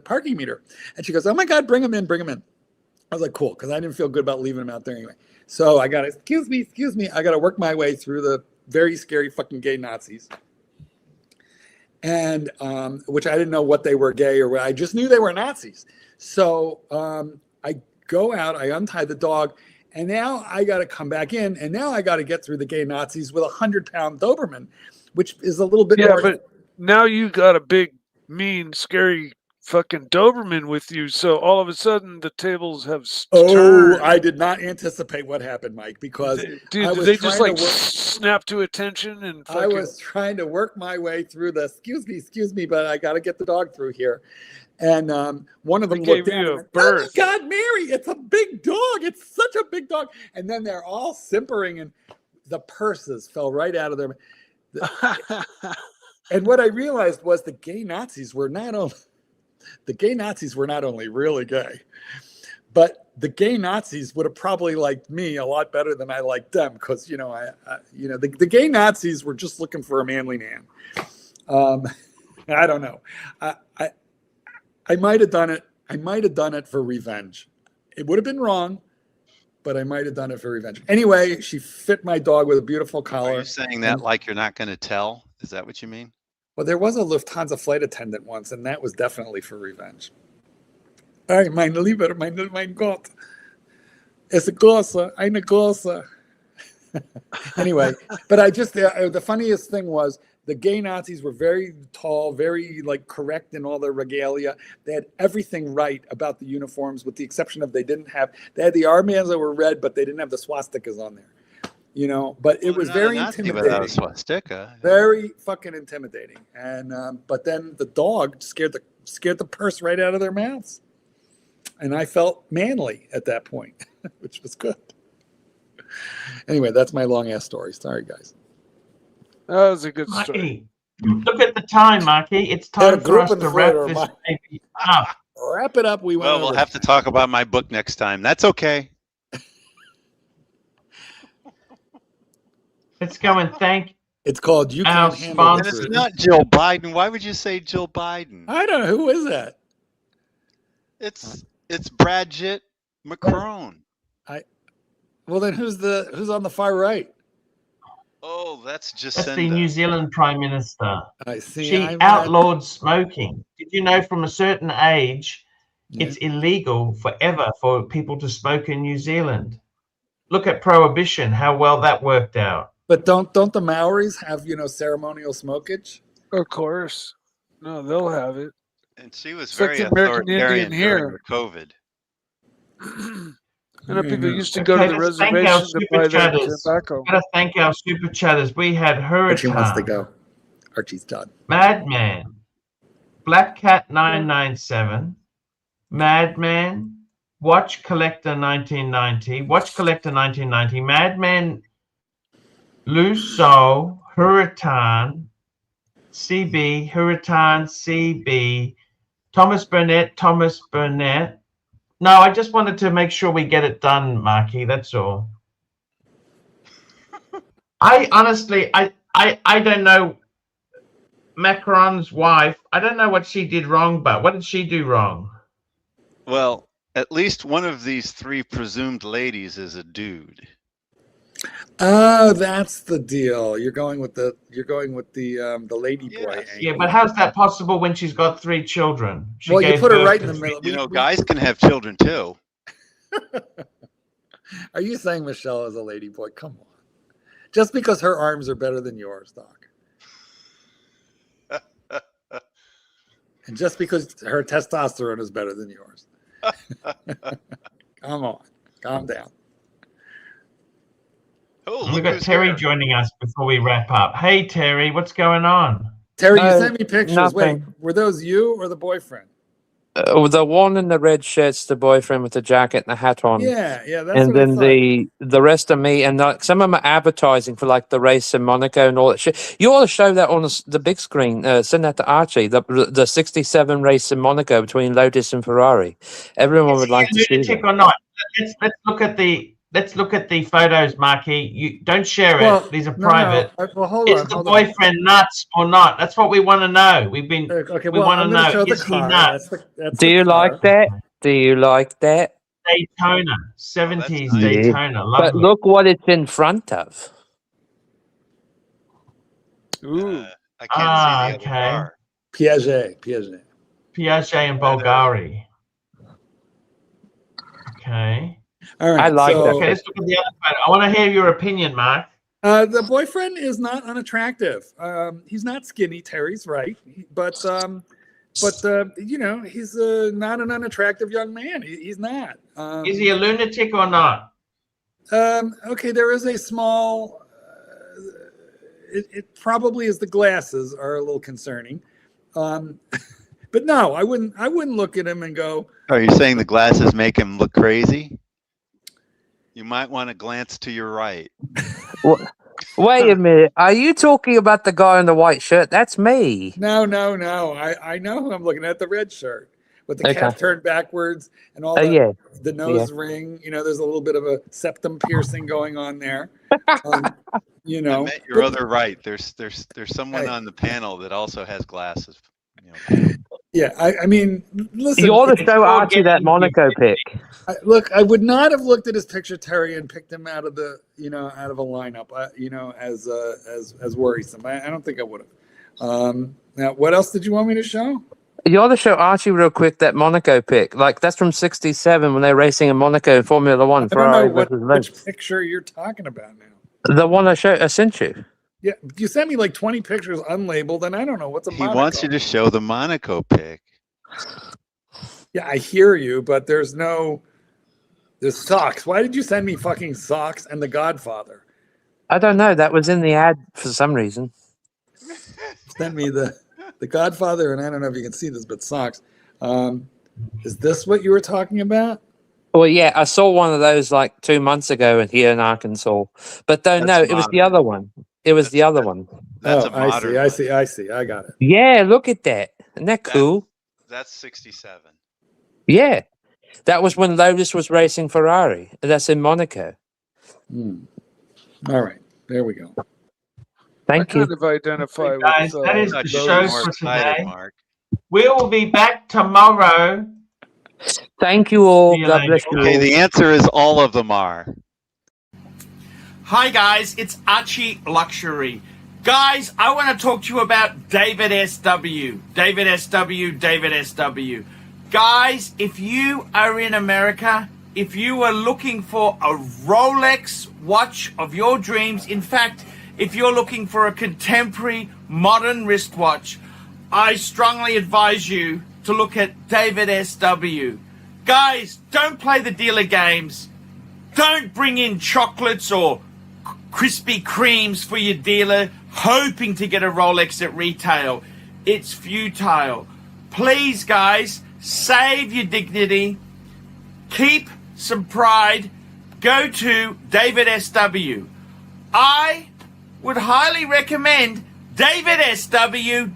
parking meter. And she goes, oh my God, bring him in. I was like, cool. Cause I didn't feel good about leaving him out there anyway. So I got to, excuse me. I got to work my way through the very scary fucking gay Nazis. And which I didn't know what they were, gay or what. I just knew they were Nazis. So I go out, I untie the dog, and now I got to come back in, and now I got to get through the gay Nazis with a 100-pound Doberman, which is a little bit more. But now you got a big, mean, scary fucking Doberman with you. So all of a sudden the tables have turned. I did not anticipate what happened, Mike, because did they just like snap to attention and fucking... I was trying to work my way through the excuse me, but I got to get the dog through here. And one of them looked down and went, oh my God, Mary, it's a big dog. It's such a big dog. And then they're all simpering, and the purses fell right out of their... And what I realized was the gay Nazis were not only really gay, but the gay Nazis would have probably liked me a lot better than I liked them, because the gay Nazis were just looking for a manly man. I don't know. I might have done it. I might have done it for revenge. It would have been wrong, but I might have done it for revenge. Anyway, she fit my dog with a beautiful collar. Are you saying that like you're not going to tell? Is that what you mean? Well, there was a Lufthansa flight attendant once, and that was definitely for revenge. Ay, mein Lieber, mein Gott. Es große, eine große. Anyway, but I just, the funniest thing was the gay Nazis were very tall, very like correct in all their regalia. They had everything right about the uniforms, with the exception of they had the armbands that were red, but they didn't have the swastikas on there. You know, but it was very intimidating. Swastika. Very fucking intimidating. And but then the dog scared the purse right out of their mouths. And I felt manly at that point, which was good. Anyway, that's my long ass story. Sorry, guys. That was a good story. Marky, look at the time, Marky. It's time for us to wrap this baby up. Wrap it up. Well, we'll have to talk about my book next time. That's okay. Let's go and thank. It's called You Our Can't Handle sponsor. It. It's not Jill Biden. Why would you say Jill Biden? I don't know. Who is that? It's Bradjit Macron. Well, then who's on the far right? Oh, that's That's the Jacinda. New Zealand Prime Minister. I see. She outlawed smoking. Did you know from a certain age, it's illegal forever for people to smoke in New Zealand? Look at prohibition, how well that worked out. But don't the Maoris have, ceremonial smokage? Of course. No, they'll have it. And she was It's like very the American authoritarian Indian during the COVID. I know people used to go to the let's thank our reservation to buy super their chatters. tobacco. Gotta thank our super chatters. We had Archie wants to Hurricane, go. Archie's done. Madman, Black Cat 997, Madman, Watch Collector 1990, Madman, Luso, Hurricane, CB, Hurricane, CB, Thomas Burnett. No, I just wanted to make sure we get it done, Marky. That's all. I honestly, I don't know Macron's wife. I don't know what she did wrong, but what did she do wrong? Well, at least one of these three presumed ladies is a dude. Oh, that's the deal. You're going with the lady boy. Yeah, but how's that possible when she's got 3 children? She Well, you gave put her birth right to in the middle. You know, guys can have children too. Are you saying Michelle is a lady boy? Come on. Just because her arms are better than yours, Doc. And just because her testosterone is better than yours. Come on. Calm down. Oh, We've got Terry joining us before we wrap up. Hey, Terry, what's going on? Terry, you sent me pictures. Nothing. Wait, were those you or the boyfriend? The one in the red shirt's the boyfriend with the jacket and the hat on. Yeah, that's And what I then thought. the rest of me, and some of them are advertising for like the race in Monaco and all that shit. You ought to show that on the big screen. Send that to Archie. The 67 race in Monaco between Lotus and Ferrari. Everyone would like to see that. Or not? Let's look at the photos, Marky. You don't share it. These are private. Well, hold Is on. the boyfriend nuts or not? That's what we want to know. We want to know. Is he nuts? Do you like that? Do you like that? Daytona, 70s nice. Daytona. But Lovely. look what it's in front of. Ooh. I can't see the other bar. Piaget and Bulgari. Okay. All right. I like that. Okay, let's look at the other photo. I want to hear your opinion, Mark. The boyfriend is not unattractive. He's not skinny. Terry's right, but you know, he's not an unattractive young man. He's not. Is he a lunatic or not? Okay, there is a small. It probably is. The glasses are a little concerning, but no, I wouldn't look at him and go. Are you saying the glasses make him look crazy? You might want to glance to your right. Wait a minute. Are you talking about the guy in the white shirt? That's me. No. I know who I'm looking at. The red shirt with the cap turned backwards and all the nose ring. You know, there's a little bit of a septum piercing going on there. You know, I your other right. There's someone on the panel that also has glasses. You know. Yeah, I mean, listen. You ought to show Archie that Monaco pic. Look, I would not have looked at his picture, Terry, and picked him out of the, out of a lineup, as worrisome. I don't think I would have. Now, what else did you want me to show? You ought to show Archie real quick that Monaco pic. Like that's from '67 when they're racing in Monaco Formula One. I don't know Ferrari which picture you're talking about now. The one I sent you. Yeah, you sent me like 20 pictures unlabeled, and I don't know what's a He Monaco. wants you to show the Monaco pic. Yeah, I hear you, but there's socks. Why did you send me fucking socks and The Godfather? I don't know. That was in the ad for some reason. Send me the Godfather, and I don't know if you can see this, but socks. Is this what you were talking about? Well, yeah, I saw one of those like 2 months ago here in Arkansas. But no, it was the other one. It was the other one. That's a modern I see. I got it. Yeah, look at that. Isn't that cool? That's 67. Yeah. That was when Lotus was racing Ferrari. That's in Monaco. All right. There we go. Thank you. I kind of identify with Guys, that is the those. show for today. We will be back tomorrow. Thank you all. See you God later. bless you Okay, all. the answer is all of them are. Hi guys, it's ArchieLuxury. Guys, I want to talk to you about David SW. David SW. Guys, if you are in America, if you are looking for a Rolex watch of your dreams, in fact, if you're looking for a contemporary modern wristwatch, I strongly advise you to look at David SW. Guys, don't play the dealer games. Don't bring in chocolates or Krispy Kremes for your dealer hoping to get a Rolex at retail. It's futile. Please, guys, save your dignity. Keep some pride. Go to David SW. I would highly recommend David SW.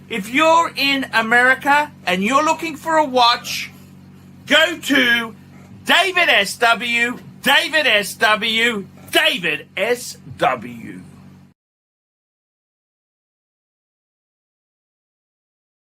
If you're in America and you're looking for a watch, go to David SW.